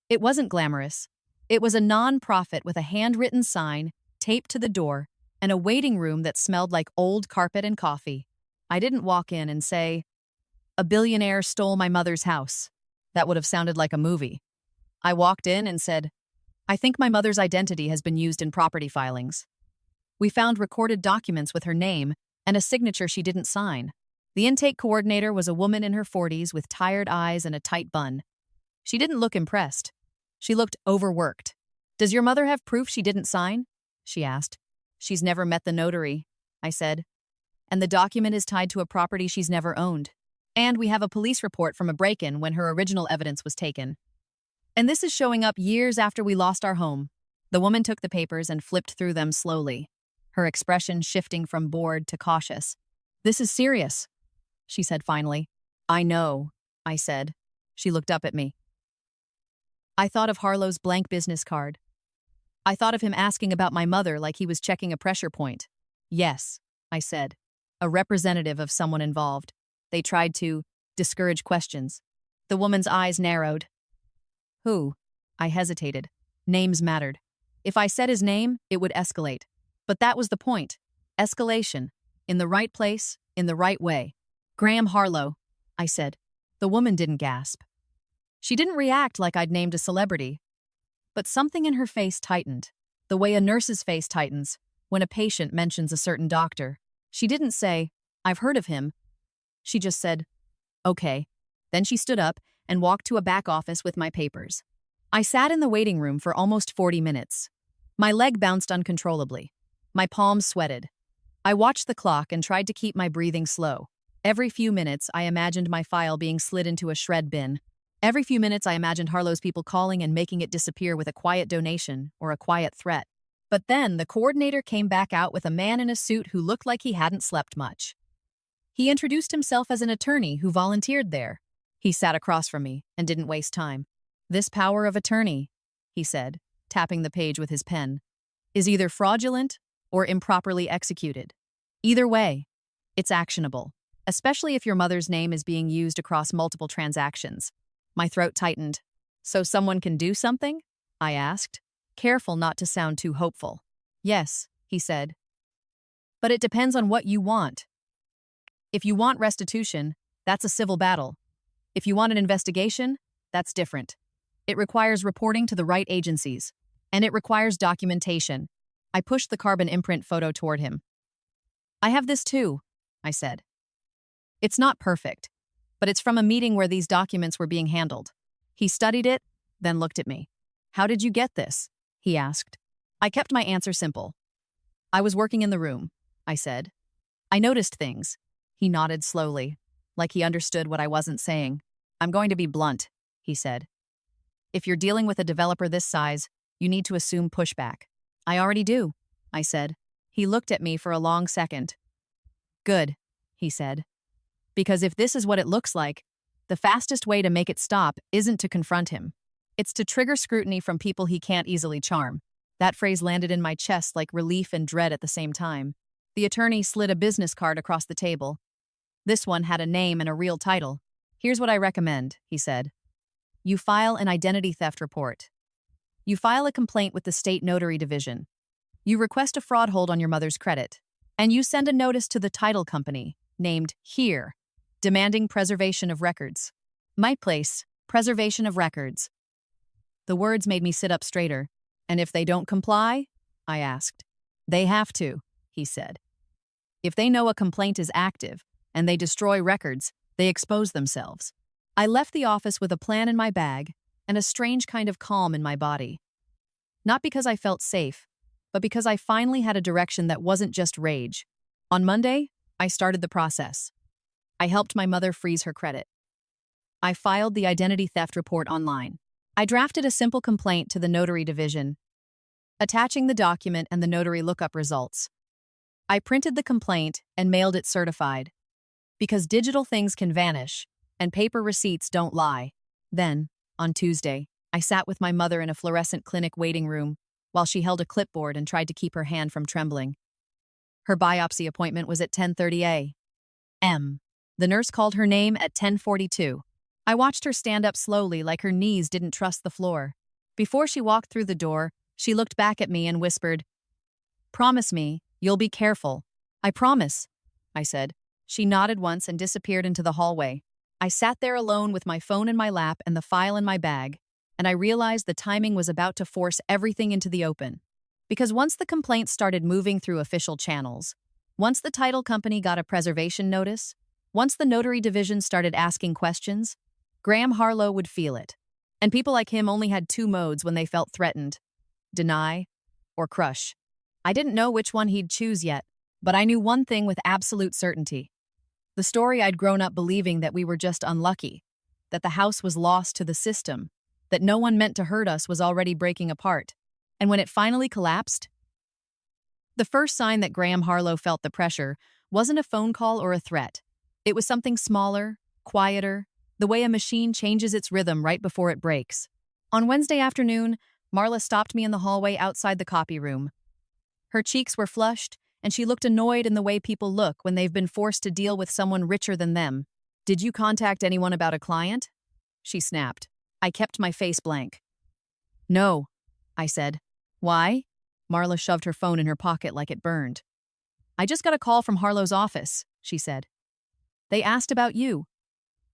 It wasn't glamorous. It was a non-profit with a handwritten sign taped to the door and a waiting room that smelled like old carpet and coffee. I didn't walk in and say, "A billionaire stole my mother's house." That would have sounded like a movie. I walked in and said, "I think my mother's identity has been used in property filings. We found recorded documents with her name and a signature she didn't sign." The intake coordinator was a woman in her 40s with tired eyes and a tight bun. She didn't look impressed. She looked overworked. "Does your mother have proof she didn't sign?" she asked. "She's never met the notary," I said. "And the document is tied to a property she's never owned. And we have a police report from a break-in when her original evidence was taken. And this is showing up years after we lost our home." The woman took the papers and flipped through them slowly, her expression shifting from bored to cautious. "This is serious," she said finally. "I know," I said. She looked up at me. I thought of Harlow's blank business card. I thought of him asking about my mother like he was checking a pressure point. "Yes," I said, a representative of someone involved. They tried to discourage questions. The woman's eyes narrowed. "Who?" I hesitated. Names mattered. If I said his name, it would escalate. But that was the point. Escalation. In the right place, in the right way. "Graham Harlow," I said. The woman didn't gasp. She didn't react like I'd named a celebrity. But something in her face tightened, the way a nurse's face tightens when a patient mentions a certain doctor. She didn't say, "I've heard of him." She just said, "Okay." Then she stood up and walked to a back office with my papers. I sat in the waiting room for almost 40 minutes. My leg bounced uncontrollably. My palms sweated. I watched the clock and tried to keep my breathing slow. Every few minutes, I imagined my file being slid into a shred bin. Every few minutes, I imagined Harlow's people calling and making it disappear with a quiet donation or a quiet threat. But then the coordinator came back out with a man in a suit who looked like he hadn't slept much. He introduced himself as an attorney who volunteered there. He sat across from me and didn't waste time. "This power of attorney," he said, tapping the page with his pen, "is either fraudulent or improperly executed. Either way, it's actionable, especially if your mother's name is being used across multiple transactions." My throat tightened. "So someone can do something?" I asked, careful not to sound too hopeful. "Yes," he said. "But it depends on what you want. If you want restitution, that's a civil battle. If you want an investigation, that's different. It requires reporting to the right agencies, and it requires documentation." I pushed the carbon imprint photo toward him. "I have this too," I said. "It's not perfect, but it's from a meeting where these documents were being handled." He studied it, then looked at me. "How did you get this?" he asked. I kept my answer simple. "I was working in the room," I said. "I noticed things." He nodded slowly, like he understood what I wasn't saying. "I'm going to be blunt," he said. "If you're dealing with a developer this size, you need to assume pushback." "I already do," I said. He looked at me for a long second. "Good," he said. "Because if this is what it looks like, the fastest way to make it stop isn't to confront him. It's to trigger scrutiny from people he can't easily charm." That phrase landed in my chest like relief and dread at the same time. The attorney slid a business card across the table. This one had a name and a real title. "Here's what I recommend," he said. "You file an identity theft report. You file a complaint with the state notary division. You request a fraud hold on your mother's credit. And you send a notice to the title company, named Here, demanding preservation of records. My place, preservation of records." The words made me sit up straighter. "And if they don't comply?" I asked. "They have to," he said. "If they know a complaint is active and they destroy records, they expose themselves." I left the office with a plan in my bag and a strange kind of calm in my body. Not because I felt safe, but because I finally had a direction that wasn't just rage. On Monday, I started the process. I helped my mother freeze her credit. I filed the identity theft report online. I drafted a simple complaint to the notary division, attaching the document and the notary lookup results. I printed the complaint and mailed it certified. Because digital things can vanish, and paper receipts don't lie. Then, on Tuesday, I sat with my mother in a fluorescent clinic waiting room while she held a clipboard and tried to keep her hand from trembling. Her biopsy appointment was at 10:30 a.m. The nurse called her name at 10:42. I watched her stand up slowly like her knees didn't trust the floor. Before she walked through the door, she looked back at me and whispered, "Promise me, you'll be careful." "I promise," I said. She nodded once and disappeared into the hallway. I sat there alone with my phone in my lap and the file in my bag, and I realized the timing was about to force everything into the open. Because once the complaints started moving through official channels, once the title company got a preservation notice, once the notary division started asking questions, Graham Harlow would feel it. And people like him only had two modes when they felt threatened: deny or crush. I didn't know which one he'd choose yet, but I knew one thing with absolute certainty. The story I'd grown up believing that we were just unlucky, that the house was lost to the system, that no one meant to hurt us was already breaking apart. And when it finally collapsed, the first sign that Graham Harlow felt the pressure wasn't a phone call or a threat. It was something smaller, quieter, the way a machine changes its rhythm right before it breaks. On Wednesday afternoon, Marla stopped me in the hallway outside the copy room. Her cheeks were flushed, and she looked annoyed in the way people look when they've been forced to deal with someone richer than them. "Did you contact anyone about a client?" she snapped. I kept my face blank. "No," I said. "Why?" Marla shoved her phone in her pocket like it burned. "I just got a call from Harlow's office," she said. "They asked about you.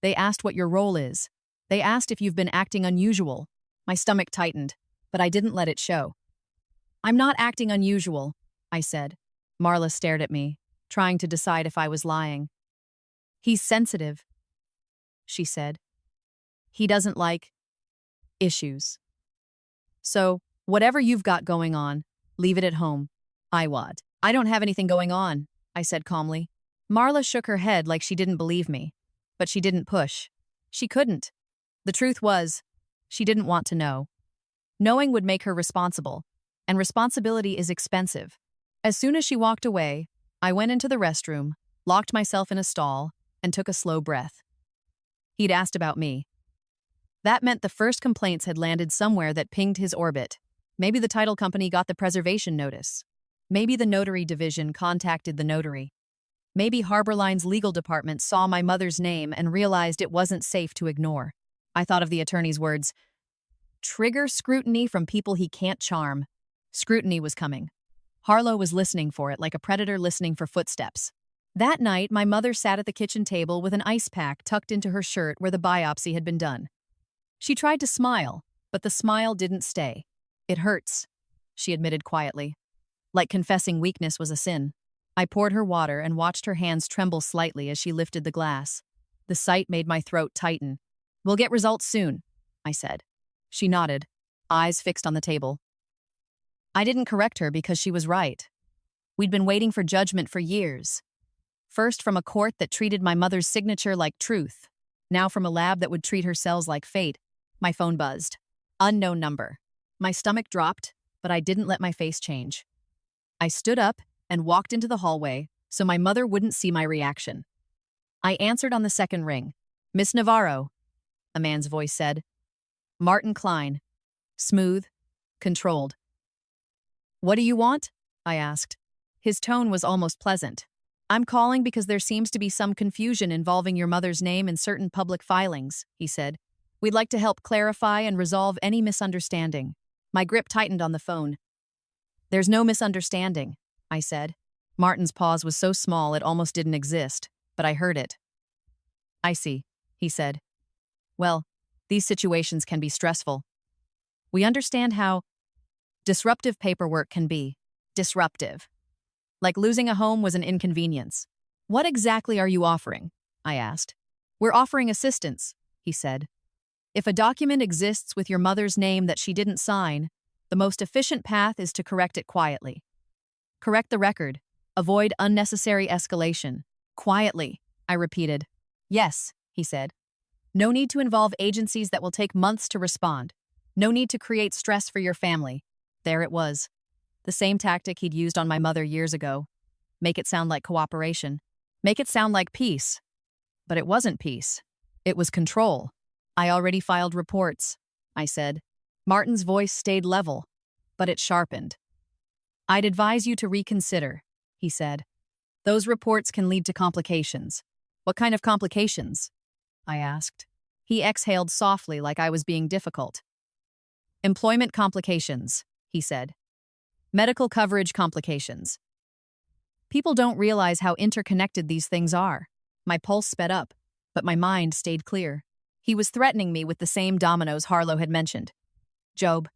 They asked what your role is. They asked if you've been acting unusual." My stomach tightened, but I didn't let it show. "I'm not acting unusual," I said. Marla stared at me, trying to decide if I was lying. "He's sensitive," she said. "He doesn't like issues. So, whatever you've got going on, leave it at home." "I don't have anything going on," I said calmly. Marla shook her head like she didn't believe me, but she didn't push. She couldn't. The truth was, she didn't want to know. Knowing would make her responsible, and responsibility is expensive. As soon as she walked away, I went into the restroom, locked myself in a stall, and took a slow breath. He'd asked about me. That meant the first complaints had landed somewhere that pinged his orbit. Maybe the title company got the preservation notice. Maybe the notary division contacted the notary. Maybe Harborline's legal department saw my mother's name and realized it wasn't safe to ignore. I thought of the attorney's words. Trigger scrutiny from people he can't charm. Scrutiny was coming. Harlow was listening for it like a predator listening for footsteps. That night, my mother sat at the kitchen table with an ice pack tucked into her shirt where the biopsy had been done. She tried to smile, but the smile didn't stay. "It hurts," she admitted quietly. Like confessing weakness was a sin. I poured her water and watched her hands tremble slightly as she lifted the glass. The sight made my throat tighten. "We'll get results soon," I said. She nodded, eyes fixed on the table. I didn't correct her because she was right. We'd been waiting for judgment for years. First from a court that treated my mother's signature like truth. Now from a lab that would treat her cells like fate. My phone buzzed. Unknown number. My stomach dropped, but I didn't let my face change. I stood up and walked into the hallway so my mother wouldn't see my reaction. I answered on the second ring. "Miss Navarro," a man's voice said. Martin Klein. Smooth, controlled. "What do you want?" I asked. His tone was almost pleasant. "I'm calling because there seems to be some confusion involving your mother's name in certain public filings," he said. "We'd like to help clarify and resolve any misunderstanding." My grip tightened on the phone. "There's no misunderstanding," I said. Martin's pause was so small it almost didn't exist, but I heard it. "I see," he said. "Well, these situations can be stressful. We understand how disruptive paperwork can be. Disruptive. Like losing a home was an inconvenience. What exactly are you offering?" I asked. "We're offering assistance," he said. "If a document exists with your mother's name that she didn't sign, the most efficient path is to correct it quietly. Correct the record. Avoid unnecessary escalation. Quietly," I repeated. "Yes," he said. "No need to involve agencies that will take months to respond. No need to create stress for your family." There it was. The same tactic he'd used on my mother years ago. Make it sound like cooperation. Make it sound like peace. But it wasn't peace. It was control. I already filed reports, I said. Martin's voice stayed level, but it sharpened. I'd advise you to reconsider, he said. Those reports can lead to complications. What kind of complications? I asked. He exhaled softly like I was being difficult. Employment complications, he said. Medical coverage complications. People don't realize how interconnected these things are. My pulse sped up, but my mind stayed clear. He was threatening me with the same dominoes Harlow had mentioned. Job.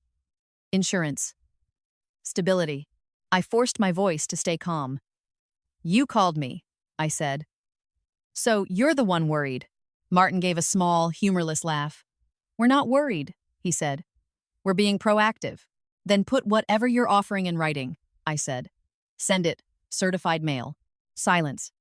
Insurance. Stability. I forced my voice to stay calm. You called me, I said. So you're the one worried. Martin gave a small, humorless laugh. We're not worried, he said. We're being proactive. Then put whatever you're offering in writing, I said. Send it. Certified mail. Silence.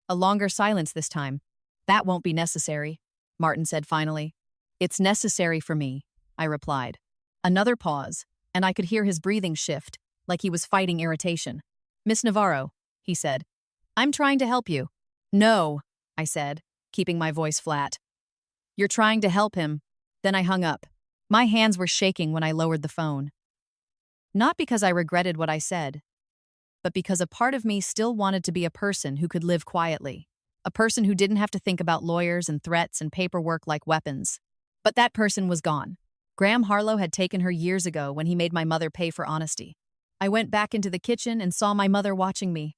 A longer silence this time. That won't be necessary, Martin said finally. It's necessary for me, I replied. Another pause, and I could hear his breathing shift, like he was fighting irritation. Miss Navarro, he said. I'm trying to help you. No, I said, keeping my voice flat. You're trying to help him. Then I hung up. My hands were shaking when I lowered the phone. Not because I regretted what I said, but because a part of me still wanted to be a person who could live quietly, a person who didn't have to think about lawyers and threats and paperwork like weapons. But that person was gone. Graham Harlow had taken her years ago when he made my mother pay for honesty. I went back into the kitchen and saw my mother watching me.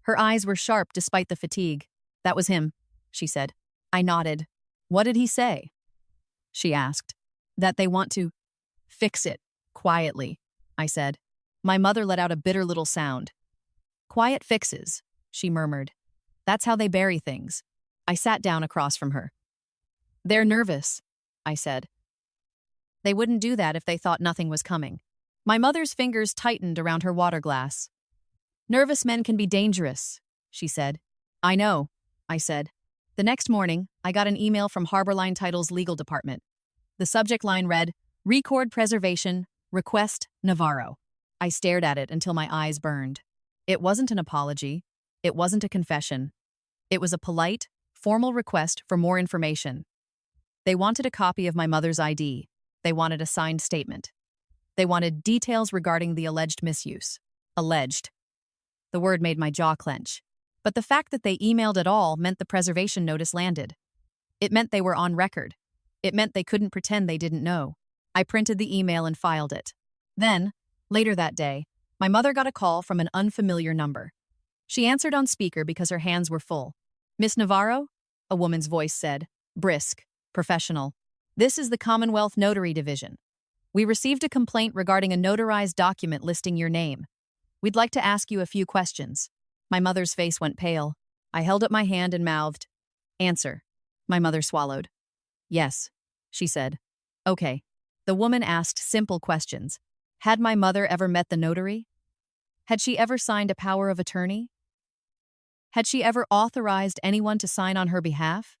Her eyes were sharp despite the fatigue. That was him, she said. I nodded. What did he say? She asked. That they want to fix it, quietly, I said. My mother let out a bitter little sound. Quiet fixes, she murmured. That's how they bury things. I sat down across from her. They're nervous, I said. They wouldn't do that if they thought nothing was coming. My mother's fingers tightened around her water glass. Nervous men can be dangerous, she said. I know, I said. The next morning, I got an email from Harborline Title's legal department. The subject line read, Record Preservation, Request Navarro. I stared at it until my eyes burned. It wasn't an apology. It wasn't a confession. It was a polite, formal request for more information. They wanted a copy of my mother's ID. They wanted a signed statement. They wanted details regarding the alleged misuse. Alleged. The word made my jaw clench. But the fact that they emailed at all meant the preservation notice landed. It meant they were on record. It meant they couldn't pretend they didn't know. I printed the email and filed it. Then, later that day, my mother got a call from an unfamiliar number. She answered on speaker because her hands were full. Miss Navarro? A woman's voice said, brisk, professional. This is the Commonwealth Notary Division. We received a complaint regarding a notarized document listing your name. We'd like to ask you a few questions. My mother's face went pale. I held up my hand and mouthed, Answer. My mother swallowed. Yes, she said. Okay. The woman asked simple questions. Had my mother ever met the notary? Had she ever signed a power of attorney? Had she ever authorized anyone to sign on her behalf?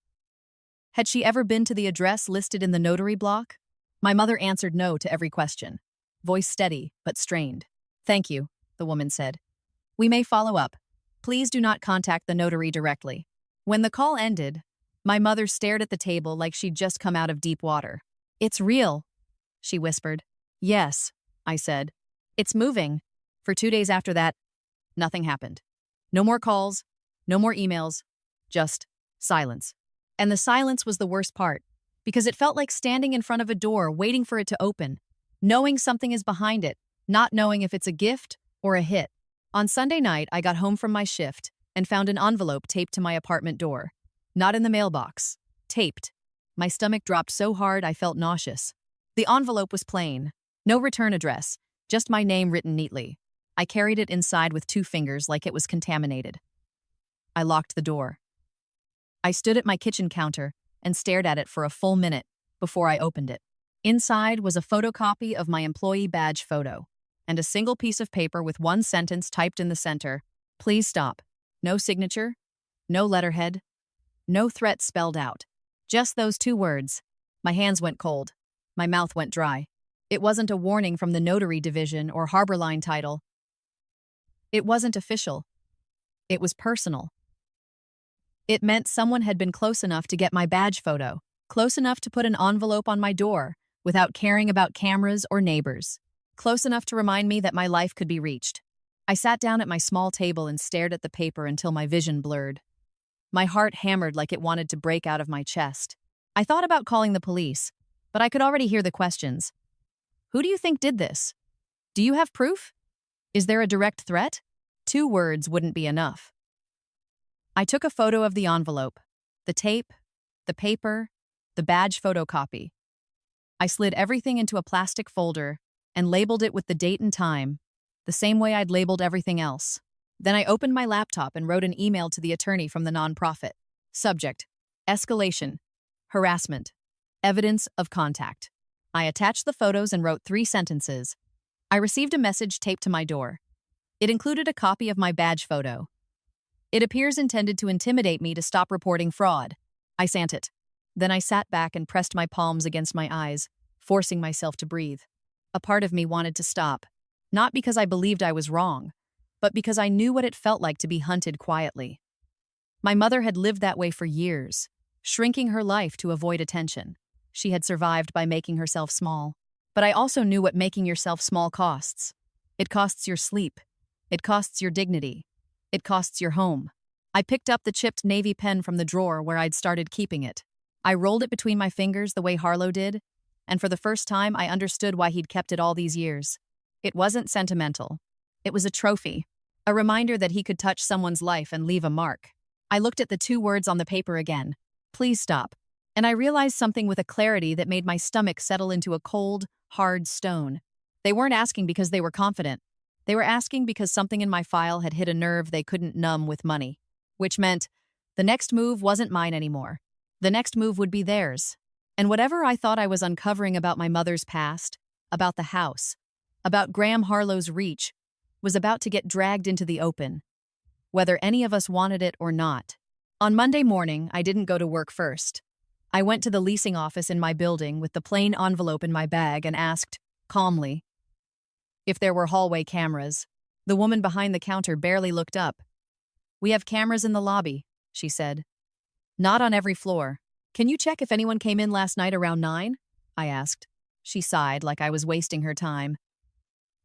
Had she ever been to the address listed in the notary block? My mother answered no to every question, voice steady but strained. Thank you, the woman said. We may follow up. Please do not contact the notary directly. When the call ended, my mother stared at the table like she'd just come out of deep water. It's real, she whispered. Yes, I said. It's moving. For 2 days after that, nothing happened. No more calls, no more emails, just silence. And the silence was the worst part, because it felt like standing in front of a door waiting for it to open, knowing something is behind it, not knowing if it's a gift or a hit. On Sunday night, I got home from my shift and found an envelope taped to my apartment door. Not in the mailbox. Taped. My stomach dropped so hard I felt nauseous. The envelope was plain. No return address, just my name written neatly. I carried it inside with 2 fingers like it was contaminated. I locked the door. I stood at my kitchen counter and stared at it for a full minute before I opened it. Inside was a photocopy of my employee badge photo and a single piece of paper with 1 sentence typed in the center. Please stop. No signature, no letterhead, no threat spelled out. Just those 2 words. My hands went cold. My mouth went dry. It wasn't a warning from the Notary Division or Harborline Title. It wasn't official. It was personal. It meant someone had been close enough to get my badge photo, close enough to put an envelope on my door, without caring about cameras or neighbors, close enough to remind me that my life could be reached. I sat down at my small table and stared at the paper until my vision blurred. My heart hammered like it wanted to break out of my chest. I thought about calling the police, but I could already hear the questions. Who do you think did this? Do you have proof? Is there a direct threat? 2 words wouldn't be enough. I took a photo of the envelope, the tape, the paper, the badge photocopy. I slid everything into a plastic folder and labeled it with the date and time, the same way I'd labeled everything else. Then I opened my laptop and wrote an email to the attorney from the nonprofit. Subject: escalation, harassment, evidence of contact. I attached the photos and wrote 3 sentences. I received a message taped to my door. It included a copy of my badge photo. It appears intended to intimidate me to stop reporting fraud. I sent it. Then I sat back and pressed my palms against my eyes, forcing myself to breathe. A part of me wanted to stop, not because I believed I was wrong, but because I knew what it felt like to be hunted quietly. My mother had lived that way for years, shrinking her life to avoid attention. She had survived by making herself small. But I also knew what making yourself small costs. It costs your sleep. It costs your dignity. It costs your home. I picked up the chipped navy pen from the drawer where I'd started keeping it. I rolled it between my fingers the way Harlow did, and for the first time I understood why he'd kept it all these years. It wasn't sentimental. It was a trophy, a reminder that he could touch someone's life and leave a mark. I looked at the 2 words on the paper again. Please stop. And I realized something with a clarity that made my stomach settle into a cold, hard stone. They weren't asking because they were confident. They were asking because something in my file had hit a nerve they couldn't numb with money. Which meant the next move wasn't mine anymore. The next move would be theirs. And whatever I thought I was uncovering about my mother's past, about the house, about Graham Harlow's reach, was about to get dragged into the open, whether any of us wanted it or not. On Monday morning, I didn't go to work first. I went to the leasing office in my building with the plain envelope in my bag and asked, calmly, if there were hallway cameras. The woman behind the counter barely looked up. We have cameras in the lobby, she said. Not on every floor. Can you check if anyone came in last night around 9? I asked. She sighed like I was wasting her time.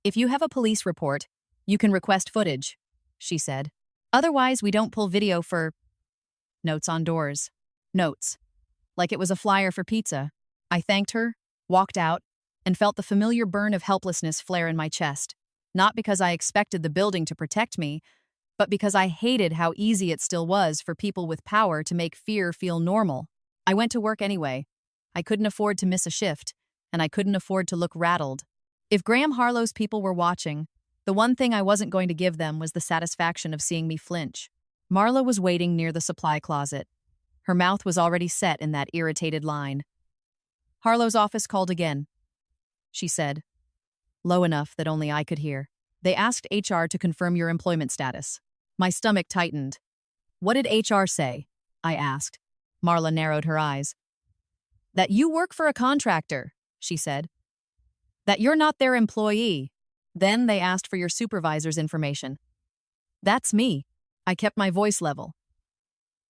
If you have a police report, you can request footage, she said. Otherwise, we don't pull video for notes on doors. Notes. Like it was a flyer for pizza. I thanked her, walked out, and felt the familiar burn of helplessness flare in my chest. Not because I expected the building to protect me, but because I hated how easy it still was for people with power to make fear feel normal. I went to work anyway. I couldn't afford to miss a shift, and I couldn't afford to look rattled. If Graham Harlow's people were watching, the one thing I wasn't going to give them was the satisfaction of seeing me flinch. Marla was waiting near the supply closet. Her mouth was already set in that irritated line. Harlow's office called again, she said, low enough that only I could hear. They asked HR to confirm your employment status. My stomach tightened. What did HR say? I asked. Marla narrowed her eyes. That you work for a contractor, she said. That you're not their employee. Then they asked for your supervisor's information. That's me. I kept my voice level.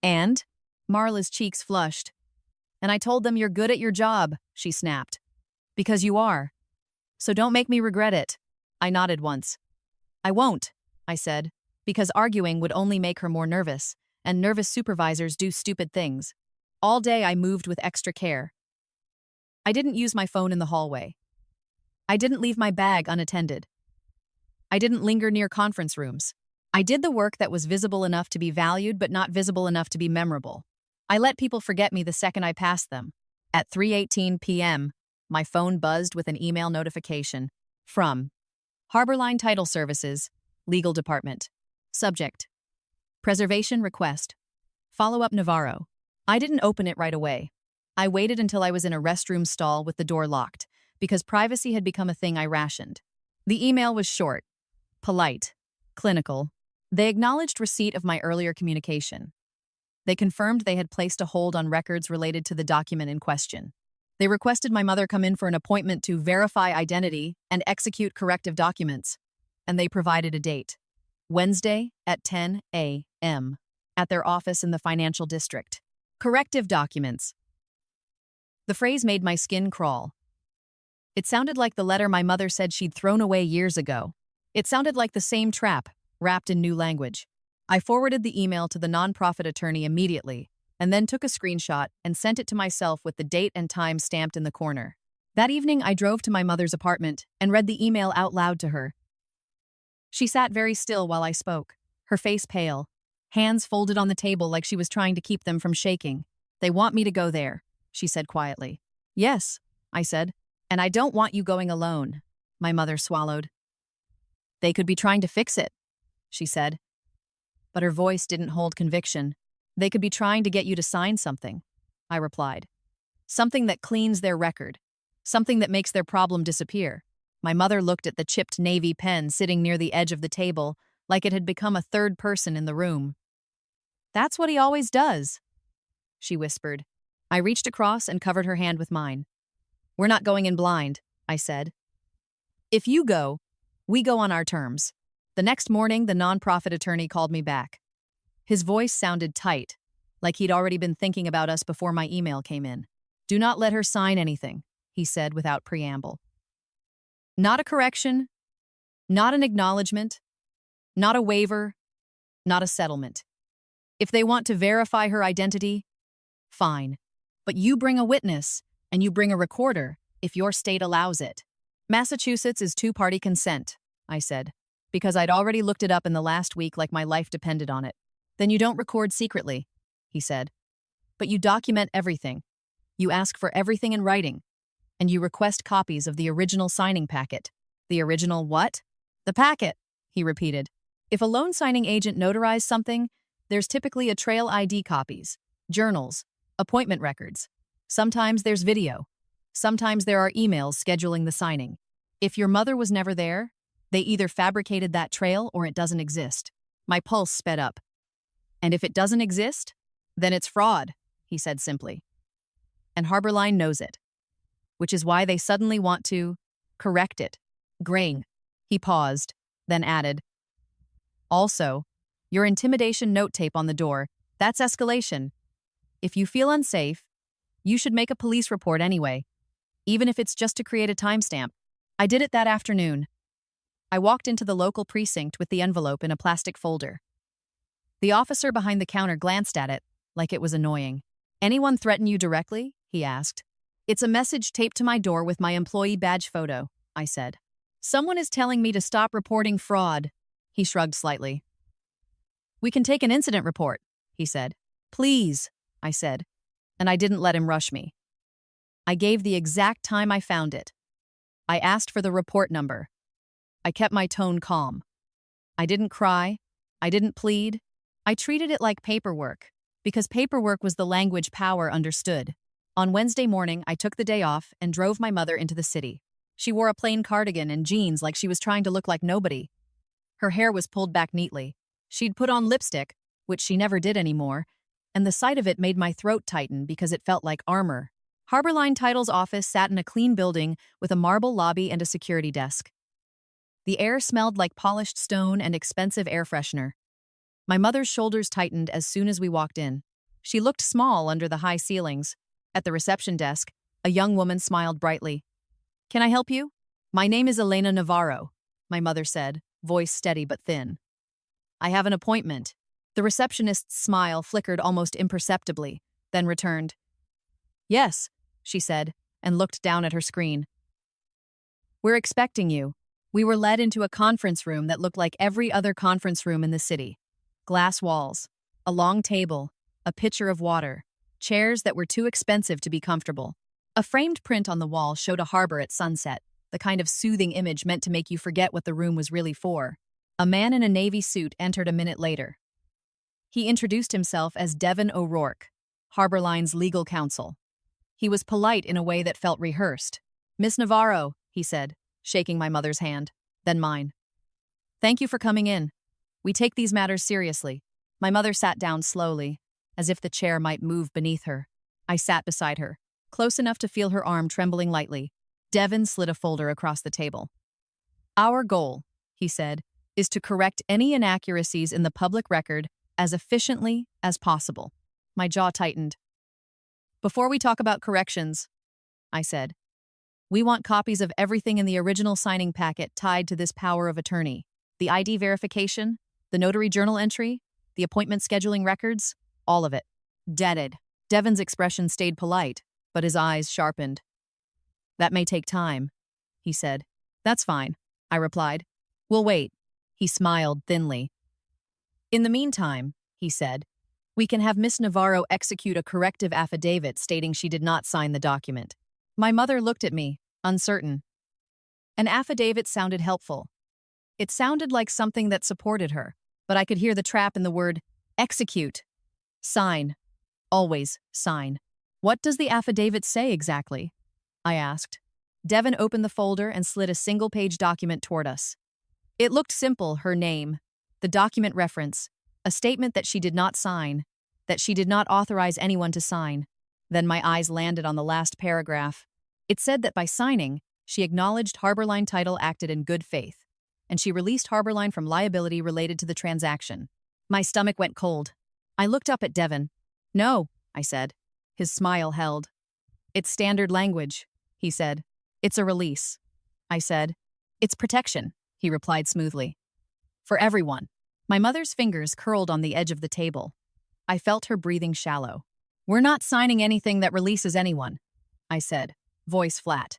And? Marla's cheeks flushed. And I told them you're good at your job, she snapped. Because you are. So don't make me regret it. I nodded once. I won't, I said, because arguing would only make her more nervous, and nervous supervisors do stupid things. All day I moved with extra care. I didn't use my phone in the hallway. I didn't leave my bag unattended. I didn't linger near conference rooms. I did the work that was visible enough to be valued but not visible enough to be memorable. I let people forget me the second I passed them. At 3:18 p.m., my phone buzzed with an email notification from Harborline Title Services, Legal Department. Subject: Preservation Request. Follow-up Navarro. I didn't open it right away. I waited until I was in a restroom stall with the door locked, because privacy had become a thing I rationed. The email was short, polite, clinical. They acknowledged receipt of my earlier communication. They confirmed they had placed a hold on records related to the document in question. They requested my mother come in for an appointment to verify identity and execute corrective documents, and they provided a date. Wednesday at 10 a.m. at their office in the financial district. Corrective documents. The phrase made my skin crawl. It sounded like the letter my mother said she'd thrown away years ago. It sounded like the same trap, wrapped in new language. I forwarded the email to the nonprofit attorney immediately, and then took a screenshot and sent it to myself with the date and time stamped in the corner. That evening, I drove to my mother's apartment and read the email out loud to her. She sat very still while I spoke, her face pale, hands folded on the table like she was trying to keep them from shaking. "They want me to go there," she said quietly. "Yes," I said, "and I don't want you going alone," my mother swallowed. "They could be trying to fix it," she said. But her voice didn't hold conviction. "They could be trying to get you to sign something," I replied. "Something that cleans their record. Something that makes their problem disappear." My mother looked at the chipped navy pen sitting near the edge of the table like it had become a third person in the room. "That's what he always does," she whispered. I reached across and covered her hand with mine. "We're not going in blind," I said. "If you go, we go on our terms." The next morning, the nonprofit attorney called me back. His voice sounded tight, like he'd already been thinking about us before my email came in. "Do not let her sign anything," he said without preamble. "Not a correction, not an acknowledgement, not a waiver, not a settlement. If they want to verify her identity, fine. But you bring a witness, and you bring a recorder, if your state allows it." "Massachusetts is two-party consent," I said, because I'd already looked it up in the last week like my life depended on it. "Then you don't record secretly," he said. "But you document everything. You ask for everything in writing, and you request copies of the original signing packet." "The original what?" "The packet," he repeated. "If a loan signing agent notarized something, there's typically a trail ID copies, journals, appointment records. Sometimes there's video. Sometimes there are emails scheduling the signing. If your mother was never there, they either fabricated that trail or it doesn't exist." My pulse sped up. "And if it doesn't exist, then it's fraud," he said simply. "And Harborline knows it. Which is why they suddenly want to correct it. Grain." He paused, then added, "Also, your intimidation note tape on the door, that's escalation. If you feel unsafe, you should make a police report anyway, even if it's just to create a timestamp." I did it that afternoon. I walked into the local precinct with the envelope in a plastic folder. The officer behind the counter glanced at it, like it was annoying. "Anyone threaten you directly?" he asked. "It's a message taped to my door with my employee badge photo," I said. "Someone is telling me to stop reporting fraud." He shrugged slightly. "We can take an incident report," he said. "Please," I said, and I didn't let him rush me. I gave the exact time I found it. I asked for the report number. I kept my tone calm. I didn't cry. I didn't plead. I treated it like paperwork, because paperwork was the language power understood. On Wednesday morning, I took the day off and drove my mother into the city. She wore a plain cardigan and jeans like she was trying to look like nobody. Her hair was pulled back neatly. She'd put on lipstick, which she never did anymore, and the sight of it made my throat tighten because it felt like armor. Harborline Title's office sat in a clean building with a marble lobby and a security desk. The air smelled like polished stone and expensive air freshener. My mother's shoulders tightened as soon as we walked in. She looked small under the high ceilings. At the reception desk, a young woman smiled brightly. "Can I help you?" "My name is Elena Navarro," my mother said, voice steady but thin. "I have an appointment." The receptionist's smile flickered almost imperceptibly, then returned. "Yes," she said, and looked down at her screen. "We're expecting you." We were led into a conference room that looked like every other conference room in the city. Glass walls, a long table, a pitcher of water, chairs that were too expensive to be comfortable. A framed print on the wall showed a harbor at sunset, the kind of soothing image meant to make you forget what the room was really for. A man in a navy suit entered a minute later. He introduced himself as Devin O'Rourke, Harborline's legal counsel. He was polite in a way that felt rehearsed. "Miss Navarro," he said, shaking my mother's hand, then mine. "Thank you for coming in. We take these matters seriously." My mother sat down slowly, as if the chair might move beneath her. I sat beside her, close enough to feel her arm trembling lightly. Devin slid a folder across the table. "Our goal," he said, is to correct any inaccuracies in the public record as efficiently as possible. My jaw tightened. Before we talk about corrections, I said, we want copies of everything in the original signing packet tied to this power of attorney. The ID verification, the notary journal entry, the appointment scheduling records, all of it. Deaded. Devon's expression stayed polite, but his eyes sharpened. That may take time, he said. That's fine, I replied. We'll wait. He smiled thinly. In the meantime, he said, we can have Miss Navarro execute a corrective affidavit stating she did not sign the document. My mother looked at me, uncertain. An affidavit sounded helpful. It sounded like something that supported her, but I could hear the trap in the word execute. Sign. Always sign. What does the affidavit say exactly? I asked. Devon opened the folder and slid a single-page document toward us. It looked simple, her name, the document reference, a statement that she did not sign, that she did not authorize anyone to sign. Then my eyes landed on the last paragraph. It said that by signing, she acknowledged Harborline Title acted in good faith, and she released Harborline from liability related to the transaction. My stomach went cold. I looked up at Devon. No, I said. His smile held. It's standard language, he said. It's a release. I said. It's protection, he replied smoothly. For everyone. My mother's fingers curled on the edge of the table. I felt her breathing shallow. We're not signing anything that releases anyone, I said, voice flat.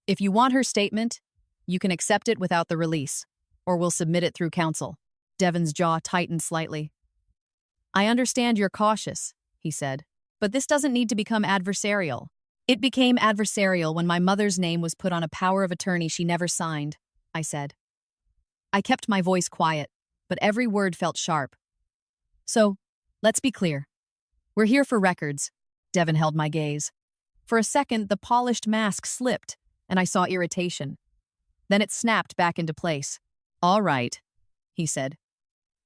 If you want her statement, you can accept it without the release, or we'll submit it through counsel. Devon's jaw tightened slightly. I understand you're cautious, he said, but this doesn't need to become adversarial. It became adversarial when my mother's name was put on a power of attorney she never signed, I said. I kept my voice quiet, but every word felt sharp. So, let's be clear. We're here for records. Devon held my gaze. For a second, the polished mask slipped, and I saw irritation. Then it snapped back into place. All right, he said.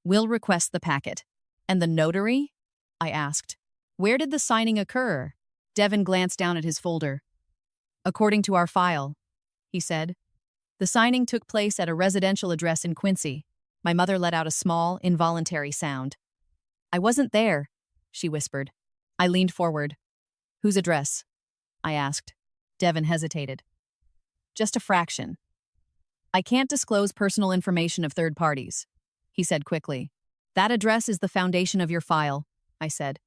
We'll request the packet. And the notary? I asked. Where did the signing occur? Devon glanced down at his folder. According to our file, he said. The signing took place at a residential address in Quincy. My mother let out a small, involuntary sound. I wasn't there, she whispered. I leaned forward. Whose address? I asked. Devon hesitated. Just a fraction. I can't disclose personal information of third parties, he said quickly. That address is the foundation of your file, I said.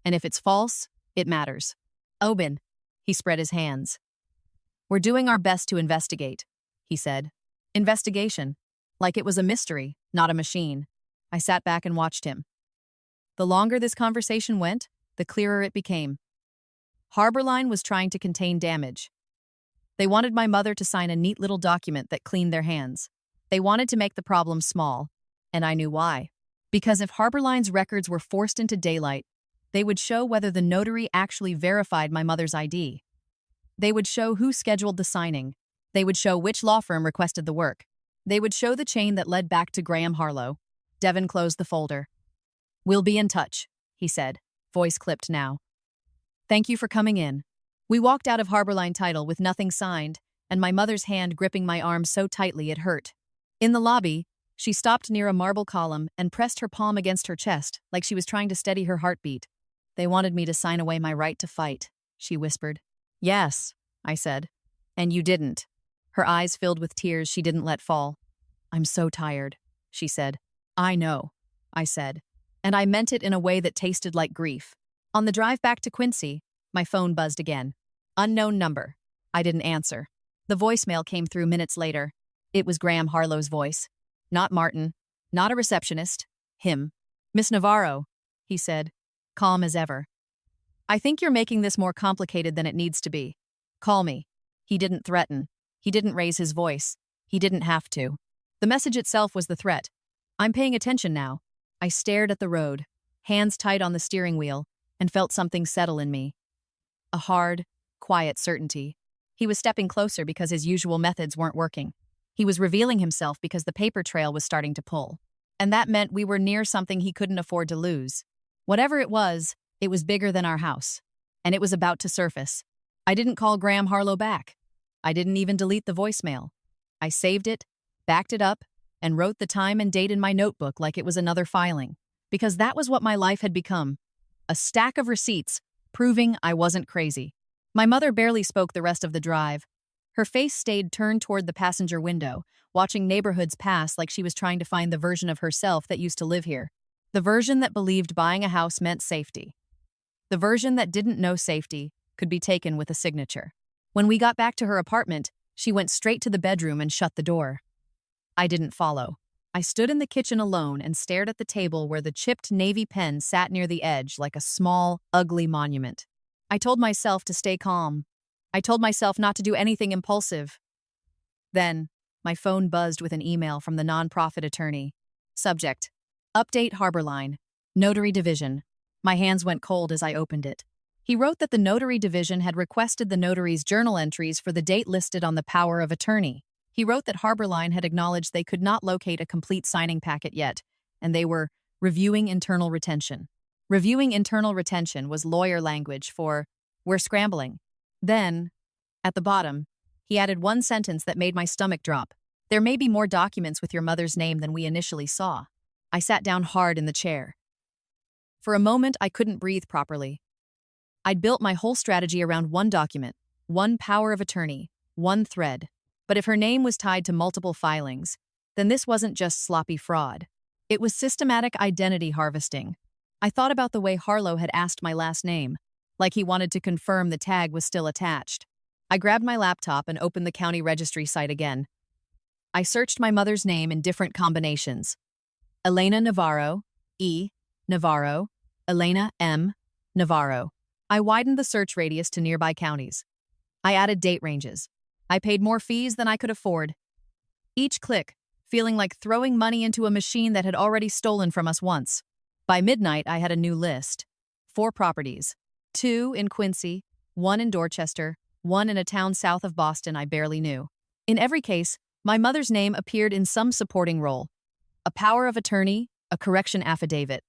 And if it's false, it matters. Oben, he spread his hands. We're doing our best to investigate, he said. Investigation. Like it was a mystery, not a machine. I sat back and watched him. The longer this conversation went, the clearer it became. Harborline was trying to contain damage. They wanted my mother to sign a neat little document that cleaned their hands. They wanted to make the problem small, and I knew why. Because if Harborline's records were forced into daylight, they would show whether the notary actually verified my mother's ID. They would show who scheduled the signing. They would show which law firm requested the work. They would show the chain that led back to Graham Harlow. Devon closed the folder. We'll be in touch, he said, voice clipped now. Thank you for coming in. We walked out of Harborline Title with nothing signed, and my mother's hand gripping my arm so tightly it hurt. In the lobby, she stopped near a marble column and pressed her palm against her chest like she was trying to steady her heartbeat. They wanted me to sign away my right to fight, she whispered. Yes, I said. And you didn't. Her eyes filled with tears she didn't let fall. I'm so tired, she said. I know, I said. And I meant it in a way that tasted like grief. On the drive back to Quincy, my phone buzzed again. Unknown number. I didn't answer. The voicemail came through minutes later. It was Graham Harlow's voice. Not Martin. Not a receptionist. Him. Miss Navarro, he said, calm as ever. I think you're making this more complicated than it needs to be. Call me. He didn't threaten. He didn't raise his voice. He didn't have to. The message itself was the threat. I'm paying attention now. I stared at the road, hands tight on the steering wheel, and felt something settle in me. A hard, quiet certainty. He was stepping closer because his usual methods weren't working. He was revealing himself because the paper trail was starting to pull. And that meant we were near something he couldn't afford to lose. Whatever it was bigger than our house. And it was about to surface. I didn't call Graham Harlow back. I didn't even delete the voicemail. I saved it, backed it up, and wrote the time and date in my notebook like it was another filing. Because that was what my life had become. A stack of receipts, proving I wasn't crazy. My mother barely spoke the rest of the drive. Her face stayed turned toward the passenger window, watching neighborhoods pass like she was trying to find the version of herself that used to live here. The version that believed buying a house meant safety. The version that didn't know safety could be taken with a signature. When we got back to her apartment, she went straight to the bedroom and shut the door. I didn't follow. I stood in the kitchen alone and stared at the table where the chipped navy pen sat near the edge like a small, ugly monument. I told myself to stay calm. I told myself not to do anything impulsive. Then, my phone buzzed with an email from the nonprofit attorney. Subject: Update Harborline. Notary Division. My hands went cold as I opened it. He wrote that the Notary Division had requested the notary's journal entries for the date listed on the power of attorney. He wrote that Harborline had acknowledged they could not locate a complete signing packet yet, and they were reviewing internal retention. Reviewing internal retention was lawyer language for, we're scrambling. Then, at the bottom, he added one sentence that made my stomach drop. There may be more documents with your mother's name than we initially saw. I sat down hard in the chair. For a moment, I couldn't breathe properly. I'd built my whole strategy around one document, one power of attorney, one thread. But if her name was tied to multiple filings, then this wasn't just sloppy fraud. It was systematic identity harvesting. I thought about the way Harlow had asked my last name, like he wanted to confirm the tag was still attached. I grabbed my laptop and opened the county registry site again. I searched my mother's name in different combinations. Elena Navarro, E. Navarro, Elena M. Navarro. I widened the search radius to nearby counties. I added date ranges. I paid more fees than I could afford. Each click, feeling like throwing money into a machine that had already stolen from us once. By midnight, I had a new list. 4 properties. 2 in Quincy, 1 in Dorchester, 1 in a town south of Boston I barely knew. In every case, my mother's name appeared in some supporting role. A power of attorney, a correction affidavit,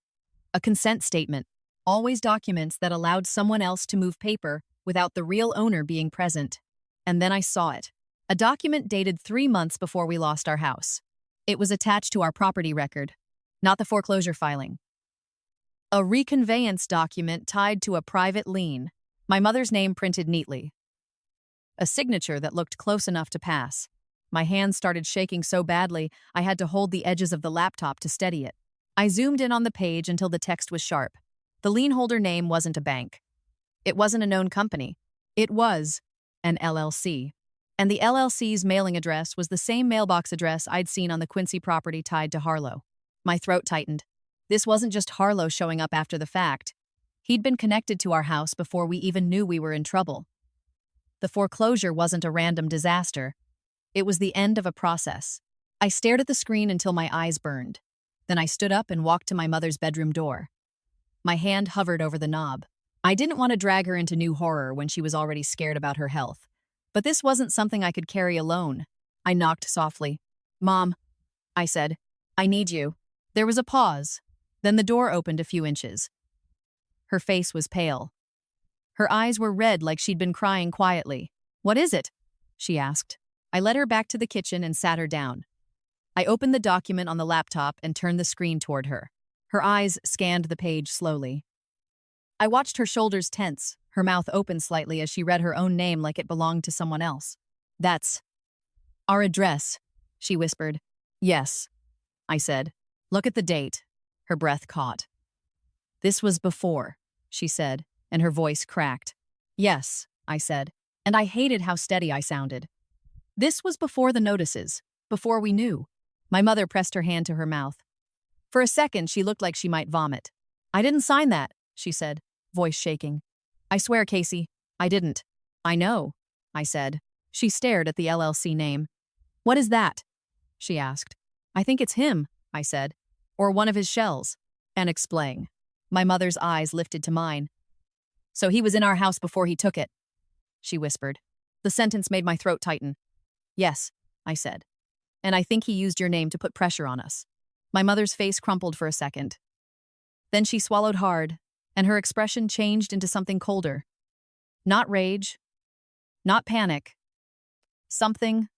a consent statement, always documents that allowed someone else to move paper without the real owner being present. And then I saw it. A document dated 3 months before we lost our house. It was attached to our property record, not the foreclosure filing. A reconveyance document tied to a private lien, my mother's name printed neatly. A signature that looked close enough to pass. My hands started shaking so badly I had to hold the edges of the laptop to steady it. I zoomed in on the page until the text was sharp. The lien holder name wasn't a bank. It wasn't a known company. It was an LLC. And the LLC's mailing address was the same mailbox address I'd seen on the Quincy property tied to Harlow. My throat tightened. This wasn't just Harlow showing up after the fact. He'd been connected to our house before we even knew we were in trouble. The foreclosure wasn't a random disaster. It was the end of a process. I stared at the screen until my eyes burned. Then I stood up and walked to my mother's bedroom door. My hand hovered over the knob. I didn't want to drag her into new horror when she was already scared about her health. But this wasn't something I could carry alone. I knocked softly. "Mom," I said, "I need you." There was a pause. Then the door opened a few inches. Her face was pale. Her eyes were red like she'd been crying quietly. "What is it?" she asked. I led her back to the kitchen and sat her down. I opened the document on the laptop and turned the screen toward her. Her eyes scanned the page slowly. I watched her shoulders tense, her mouth open slightly as she read her own name like it belonged to someone else. "That's our address," she whispered. "Yes," I said. "Look at the date." Her breath caught. "This was before," she said, and her voice cracked. "Yes," I said, and I hated how steady I sounded. "This was before the notices, before we knew." My mother pressed her hand to her mouth. For a second, she looked like she might vomit. "I didn't sign that," she said, voice shaking. "I swear, Casey, I didn't." "I know," I said. She stared at the LLC name. "What is that?" she asked. "I think it's him," I said. "Or one of his shells." "And explain." My mother's eyes lifted to mine. "So he was in our house before he took it," she whispered. The sentence made my throat tighten. "Yes," I said. "And I think he used your name to put pressure on us." My mother's face crumpled for a second. Then she swallowed hard, and her expression changed into something colder. Not rage, not panic. Something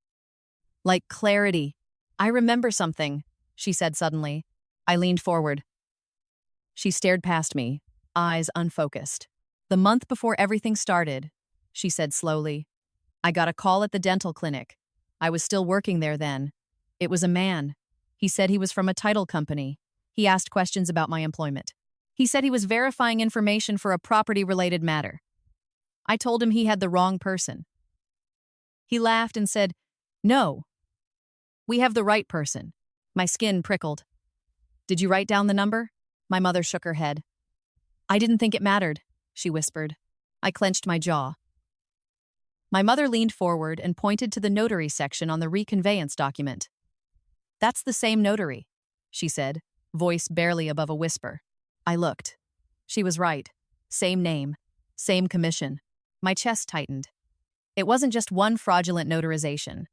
like clarity. I remember something, she said suddenly. I leaned forward. She stared past me, eyes unfocused. The month before everything started, she said slowly, I got a call at the dental clinic. I was still working there then. It was a man. He said he was from a title company. He asked questions about my employment. He said he was verifying information for a property-related matter. I told him he had the wrong person. He laughed and said, No, we have the right person. My skin prickled. Did you write down the number? My mother shook her head. I didn't think it mattered, she whispered. I clenched my jaw. My mother leaned forward and pointed to the notary section on the reconveyance document. That's the same notary, she said, voice barely above a whisper. I looked. She was right. Same name. Same commission. My chest tightened. It wasn't just one fraudulent notarization.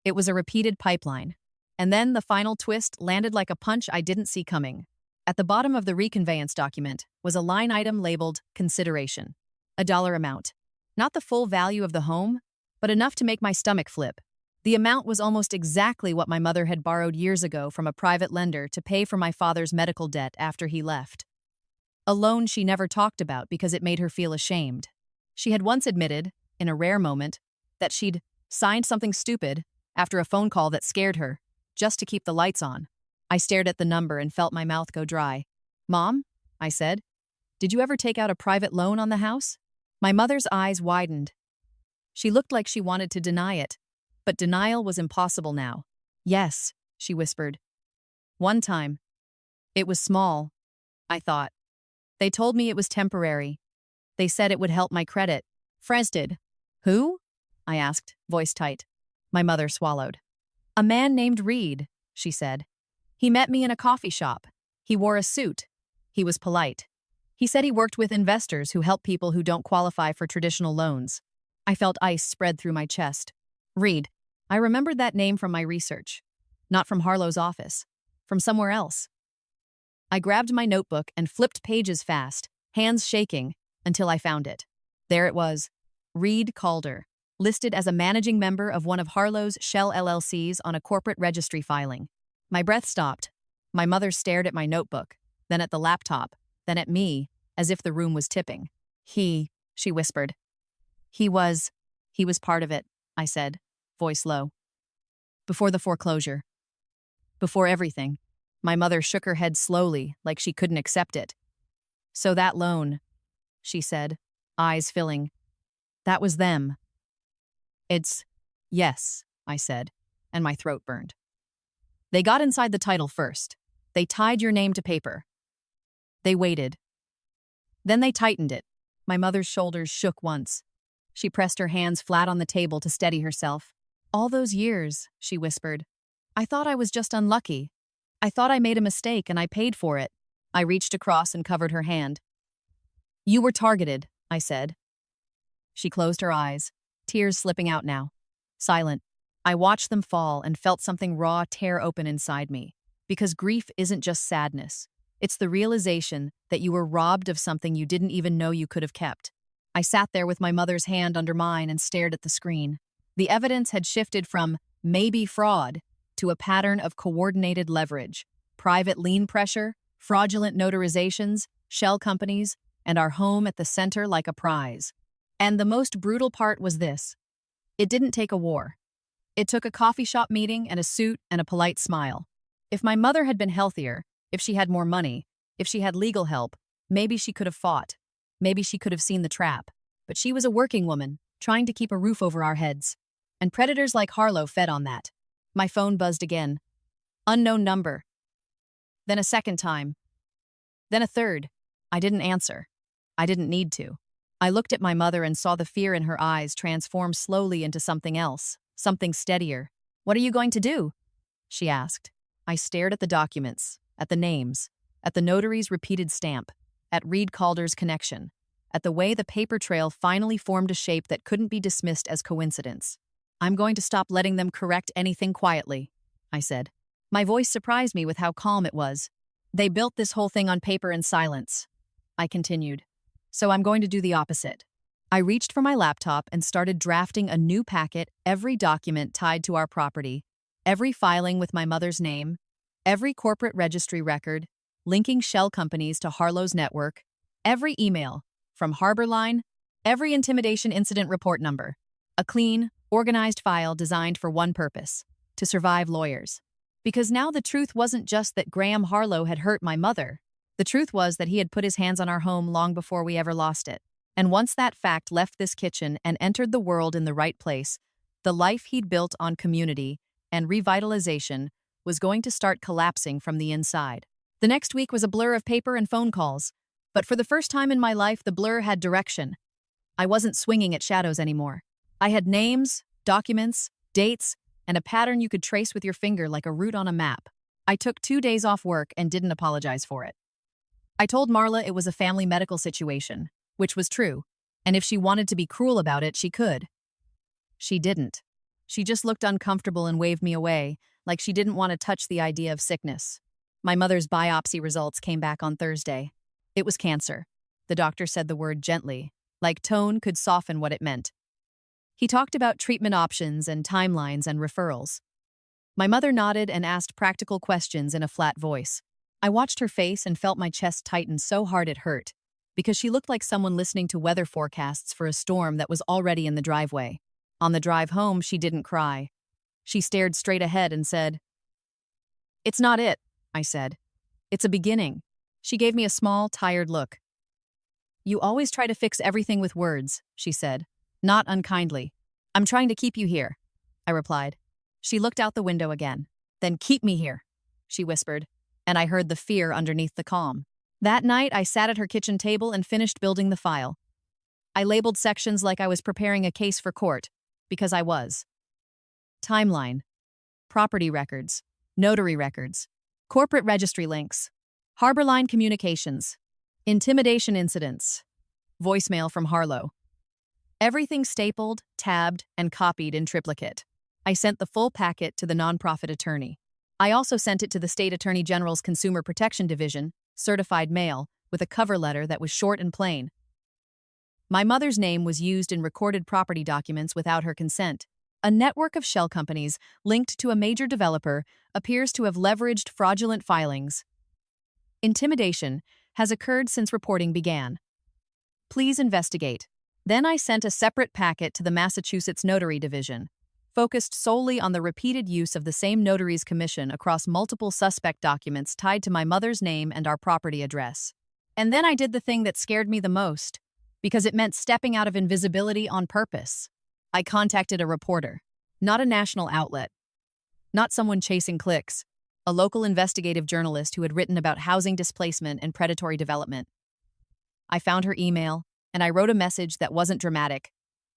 It was a repeated pipeline. And then the final twist landed like a punch I didn't see coming. At the bottom of the reconveyance document was a line item labeled consideration, a dollar amount. Not the full value of the home, but enough to make my stomach flip. The amount was almost exactly what my mother had borrowed years ago from a private lender to pay for my father's medical debt after he left. A loan she never talked about because it made her feel ashamed. She had once admitted, in a rare moment, that she'd signed something stupid after a phone call that scared her, just to keep the lights on. I stared at the number and felt my mouth go dry. Mom, I said, did you ever take out a private loan on the house? My mother's eyes widened. She looked like she wanted to deny it, but denial was impossible now. Yes, she whispered. One time. It was small, I thought. They told me it was temporary. They said it would help my credit. Frez did. Who? I asked, voice tight. My mother swallowed. A man named Reed, she said. He met me in a coffee shop. He wore a suit. He was polite. He said he worked with investors who help people who don't qualify for traditional loans. I felt ice spread through my chest. Reed. I remembered that name from my research. Not from Harlow's office. From somewhere else. I grabbed my notebook and flipped pages fast, hands shaking, until I found it. There it was. Reed Calder, listed as a managing member of one of Harlow's Shell LLCs on a corporate registry filing. My breath stopped. My mother stared at my notebook, then at the laptop, then at me, as if the room was tipping. She whispered. He was part of it, I said, voice low. Before the foreclosure. Before everything. My mother shook her head slowly, like she couldn't accept it. So that loan, she said, eyes filling. That was them. Yes, I said, and my throat burned. They got inside the title first. They tied your name to paper. They waited. Then they tightened it. My mother's shoulders shook once. She pressed her hands flat on the table to steady herself. All those years, she whispered. I thought I was just unlucky. I thought I made a mistake and I paid for it. I reached across and covered her hand. You were targeted, I said. She closed her eyes, tears slipping out now. Silent. I watched them fall and felt something raw tear open inside me. Because grief isn't just sadness. It's the realization that you were robbed of something you didn't even know you could have kept. I sat there with my mother's hand under mine and stared at the screen. The evidence had shifted from maybe fraud to a pattern of coordinated leverage, private lien pressure, fraudulent notarizations, shell companies, and our home at the center like a prize. And the most brutal part was this. It didn't take a war. It took a coffee shop meeting and a suit and a polite smile. If my mother had been healthier, if she had more money, if she had legal help, maybe she could have fought. Maybe she could have seen the trap. But she was a working woman, trying to keep a roof over our heads. And predators like Harlow fed on that. My phone buzzed again. Unknown number. Then a second time. Then a third. I didn't answer. I didn't need to. I looked at my mother and saw the fear in her eyes transform slowly into something else, something steadier. What are you going to do? She asked. I stared at the documents, at the names, at the notary's repeated stamp, at Reed Calder's connection, at the way the paper trail finally formed a shape that couldn't be dismissed as coincidence. I'm going to stop letting them correct anything quietly, I said. My voice surprised me with how calm it was. They built this whole thing on paper in silence, I continued. So I'm going to do the opposite. I reached for my laptop and started drafting a new packet, every document tied to our property, every filing with my mother's name, every corporate registry record, linking shell companies to Harlow's network, every email, from Harborline, every intimidation incident report number. A clean, organized file designed for one purpose: to survive lawyers. Because now the truth wasn't just that Graham Harlow had hurt my mother. The truth was that he had put his hands on our home long before we ever lost it. And once that fact left this kitchen and entered the world in the right place, the life he'd built on community and revitalization was going to start collapsing from the inside. The next week was a blur of paper and phone calls. But for the first time in my life, the blur had direction. I wasn't swinging at shadows anymore. I had names, documents, dates, and a pattern you could trace with your finger like a route on a map. I took 2 days off work and didn't apologize for it. I told Marla it was a family medical situation, which was true, and if she wanted to be cruel about it, she could. She didn't. She just looked uncomfortable and waved me away, like she didn't want to touch the idea of sickness. My mother's biopsy results came back on Thursday. It was cancer. The doctor said the word gently, like tone could soften what it meant. He talked about treatment options and timelines and referrals. My mother nodded and asked practical questions in a flat voice. I watched her face and felt my chest tighten so hard it hurt, because she looked like someone listening to weather forecasts for a storm that was already in the driveway. On the drive home, she didn't cry. She stared straight ahead and said, "It's not it," I said. "It's a beginning." She gave me a small, tired look. "You always try to fix everything with words," she said, not unkindly. "I'm trying to keep you here," I replied. She looked out the window again. "Then keep me here," she whispered, and I heard the fear underneath the calm. That night, I sat at her kitchen table and finished building the file. I labeled sections like I was preparing a case for court, because I was. Timeline, property records, notary records, corporate registry links, Harborline communications, intimidation incidents, voicemail from Harlow. Everything stapled, tabbed, and copied in triplicate. I sent the full packet to the nonprofit attorney. I also sent it to the State Attorney General's Consumer Protection Division, certified mail, with a cover letter that was short and plain. My mother's name was used in recorded property documents without her consent. A network of shell companies linked to a major developer appears to have leveraged fraudulent filings. Intimidation has occurred since reporting began. Please investigate. Then I sent a separate packet to the Massachusetts Notary Division, focused solely on the repeated use of the same notary's commission across multiple suspect documents tied to my mother's name and our property address. And then I did the thing that scared me the most, because it meant stepping out of invisibility on purpose. I contacted a reporter, not a national outlet, not someone chasing clicks, a local investigative journalist who had written about housing displacement and predatory development. I found her email, and I wrote a message that wasn't dramatic,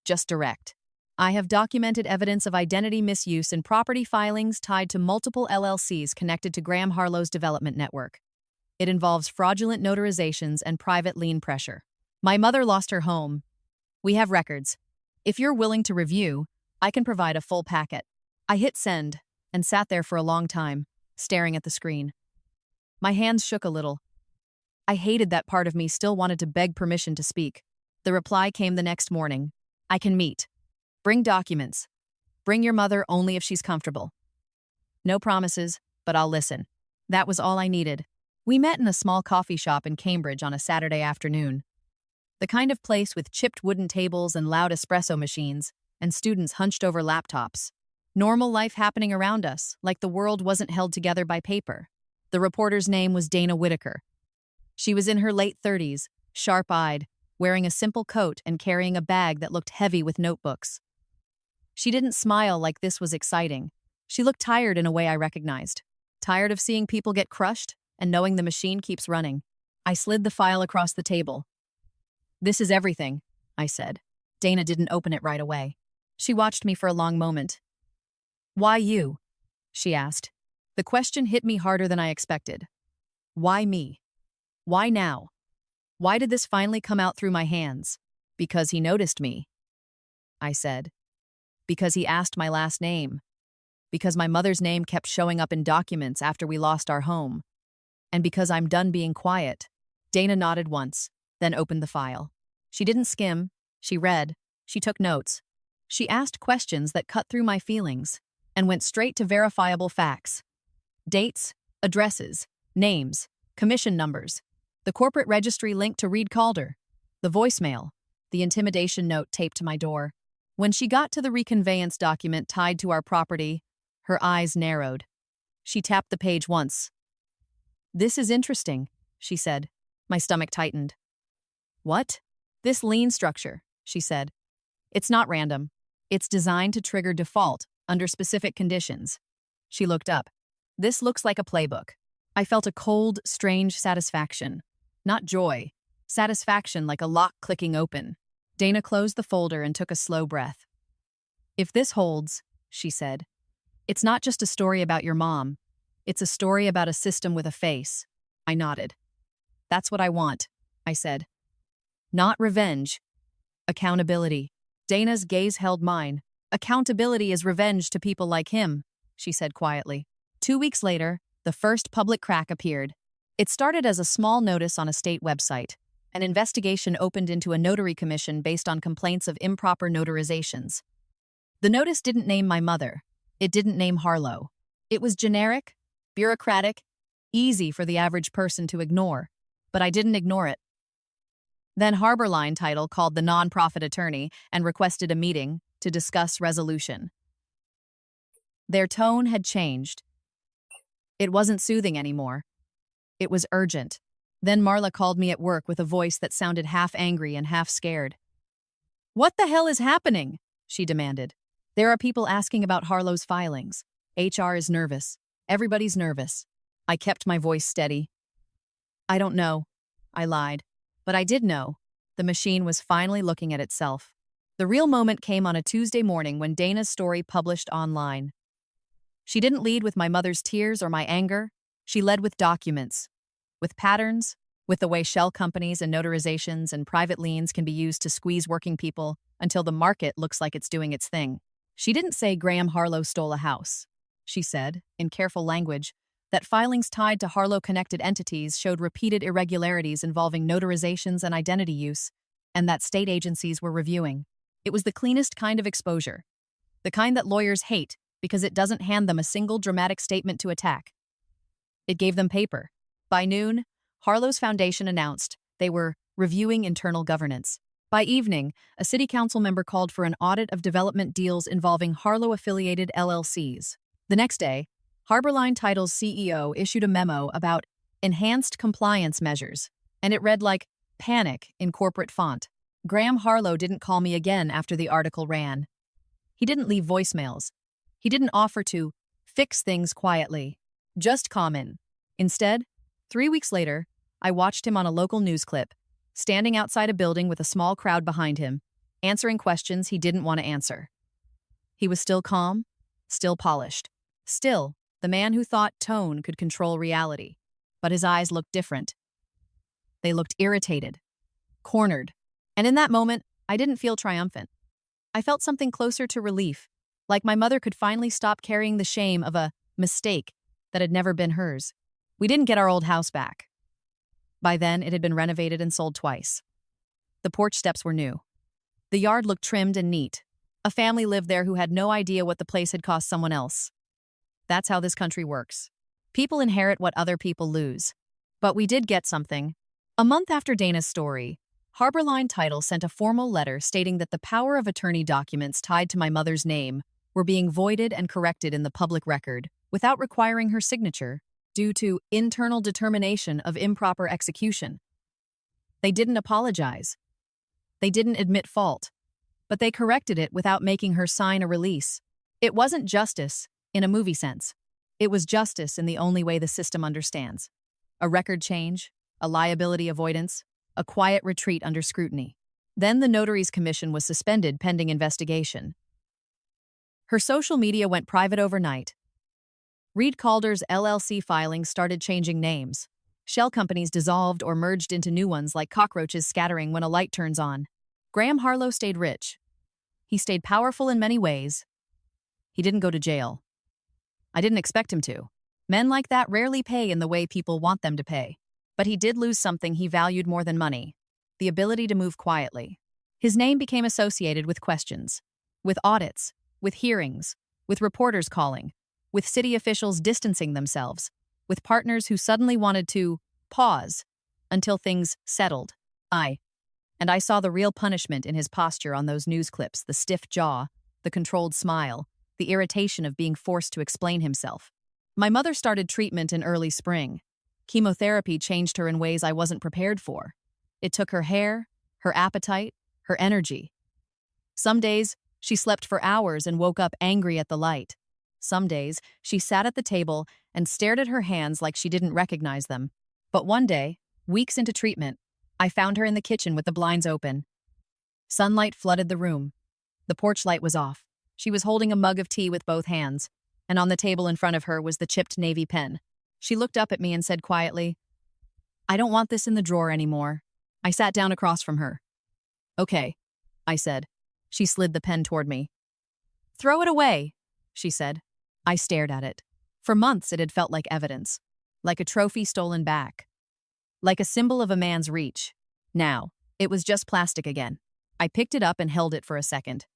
just direct. I have documented evidence of identity misuse in property filings tied to multiple LLCs connected to Graham Harlow's development network. It involves fraudulent notarizations and private lien pressure. My mother lost her home. We have records. If you're willing to review, I can provide a full packet. I hit send and sat there for a long time, staring at the screen. My hands shook a little. I hated that part of me still wanted to beg permission to speak. The reply came the next morning. I can meet. Bring documents. Bring your mother only if she's comfortable. No promises, but I'll listen. That was all I needed. We met in a small coffee shop in Cambridge on a Saturday afternoon. The kind of place with chipped wooden tables and loud espresso machines, and students hunched over laptops. Normal life happening around us, like the world wasn't held together by paper. The reporter's name was Dana Whitaker. She was in her late 30s, sharp-eyed, wearing a simple coat and carrying a bag that looked heavy with notebooks. She didn't smile like this was exciting. She looked tired in a way I recognized. Tired of seeing people get crushed and knowing the machine keeps running. I slid the file across the table. "This is everything," I said. Dana didn't open it right away. She watched me for a long moment. "Why you?" she asked. The question hit me harder than I expected. Why me? Why now? Why did this finally come out through my hands? Because he noticed me, I said. Because he asked my last name. Because my mother's name kept showing up in documents after we lost our home. And because I'm done being quiet. Dana nodded once, then opened the file. She didn't skim. She read. She took notes. She asked questions that cut through my feelings. and went straight to verifiable facts. Dates, addresses, names, commission numbers, the corporate registry link to Reed Calder, the voicemail, the intimidation note taped to my door. When she got to the reconveyance document tied to our property, her eyes narrowed. She tapped the page once. "This is interesting," she said. My stomach tightened. "What?" "This lien structure," she said. "It's not random. It's designed to trigger default under specific conditions." She looked up. "This looks like a playbook." I felt a cold, strange satisfaction. Not joy. Satisfaction like a lock clicking open. Dana closed the folder and took a slow breath. "If this holds," she said, "it's not just a story about your mom. It's a story about a system with a face." I nodded. "That's what I want," I said. "Not revenge. Accountability." Dana's gaze held mine. "Accountability is revenge to people like him," she said quietly. 2 weeks later, the first public crack appeared. It started as a small notice on a state website. An investigation opened into a notary commission based on complaints of improper notarizations. The notice didn't name my mother. It didn't name Harlow. It was generic, bureaucratic, easy for the average person to ignore. But I didn't ignore it. Then Harborline Title called the nonprofit attorney and requested a meeting to discuss resolution. Their tone had changed. It wasn't soothing anymore. It was urgent. Then Marla called me at work with a voice that sounded half angry and half scared. "What the hell is happening?" she demanded. "There are people asking about Harlow's filings. HR is nervous. Everybody's nervous." I kept my voice steady. "I don't know," I lied. But I did know. The machine was finally looking at itself. The real moment came on a Tuesday morning when Dana's story published online. She didn't lead with my mother's tears or my anger. She led with documents, with patterns, with the way shell companies and notarizations and private liens can be used to squeeze working people until the market looks like it's doing its thing. She didn't say Graham Harlow stole a house. She said, in careful language, that filings tied to Harlow-connected entities showed repeated irregularities involving notarizations and identity use, and that state agencies were reviewing. It was the cleanest kind of exposure. The kind that lawyers hate because it doesn't hand them a single dramatic statement to attack. It gave them paper. By noon, Harlow's Foundation announced they were reviewing internal governance. By evening, a city council member called for an audit of development deals involving Harlow-affiliated LLCs. The next day, Harborline Title's CEO issued a memo about enhanced compliance measures, and it read like panic in corporate font. Graham Harlow didn't call me again after the article ran. He didn't leave voicemails. He didn't offer to fix things quietly, just comment. Instead, 3 weeks later, I watched him on a local news clip, standing outside a building with a small crowd behind him, answering questions he didn't want to answer. He was still calm, still polished, still the man who thought tone could control reality. But his eyes looked different. They looked irritated, cornered, and in that moment, I didn't feel triumphant. I felt something closer to relief, like my mother could finally stop carrying the shame of a mistake that had never been hers. We didn't get our old house back. By then, it had been renovated and sold twice. The porch steps were new. The yard looked trimmed and neat. A family lived there who had no idea what the place had cost someone else. That's how this country works. People inherit what other people lose. But we did get something. A month after Dana's story, Harborline Title sent a formal letter stating that the power of attorney documents tied to my mother's name were being voided and corrected in the public record without requiring her signature due to internal determination of improper execution. They didn't apologize. They didn't admit fault. But they corrected it without making her sign a release. It wasn't justice in a movie sense. It was justice in the only way the system understands. A record change, a liability avoidance, a quiet retreat under scrutiny. Then the Notaries Commission was suspended pending investigation. Her social media went private overnight. Reed Calder's LLC filings started changing names. Shell companies dissolved or merged into new ones like cockroaches scattering when a light turns on. Graham Harlow stayed rich. He stayed powerful in many ways. He didn't go to jail. I didn't expect him to. Men like that rarely pay in the way people want them to pay. But he did lose something he valued more than money: the ability to move quietly. His name became associated with questions, with audits, with hearings, with reporters calling, with city officials distancing themselves, with partners who suddenly wanted to pause until things settled. And I saw the real punishment in his posture on those news clips, the stiff jaw, the controlled smile, the irritation of being forced to explain himself. My mother started treatment in early spring. Chemotherapy changed her in ways I wasn't prepared for. It took her hair, her appetite, her energy. Some days, she slept for hours and woke up angry at the light. Some days, she sat at the table and stared at her hands like she didn't recognize them. But one day, weeks into treatment, I found her in the kitchen with the blinds open. Sunlight flooded the room. The porch light was off. She was holding a mug of tea with both hands, and on the table in front of her was the chipped navy pen. She looked up at me and said quietly, "I don't want this in the drawer anymore." I sat down across from her. "Okay," I said. She slid the pen toward me. "Throw it away," she said. I stared at it. For months it had felt like evidence, like a trophy stolen back, like a symbol of a man's reach. Now, it was just plastic again. I picked it up and held it for a second.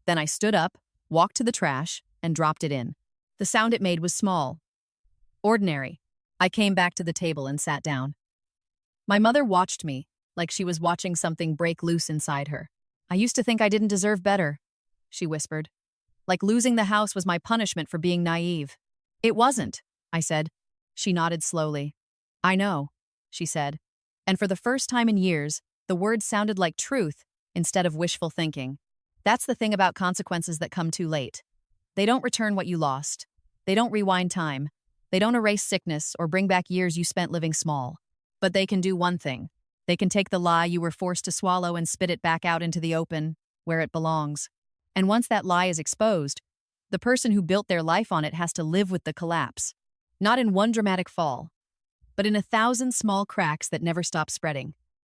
Then I stood up, walked to the trash, and dropped it in. The sound it made was small, ordinary. I came back to the table and sat down. My mother watched me, like she was watching something break loose inside her. "I used to think I didn't deserve better," she whispered. "Like losing the house was my punishment for being naive." "It wasn't," I said. She nodded slowly. "I know," she said. And for the first time in years, the words sounded like truth instead of wishful thinking. That's the thing about consequences that come too late. They don't return what you lost. They don't rewind time. They don't erase sickness or bring back years you spent living small. But they can do one thing. They can take the lie you were forced to swallow and spit it back out into the open, where it belongs. And once that lie is exposed, the person who built their life on it has to live with the collapse. Not in one dramatic fall, but in 1,000 small cracks that never stop spreading.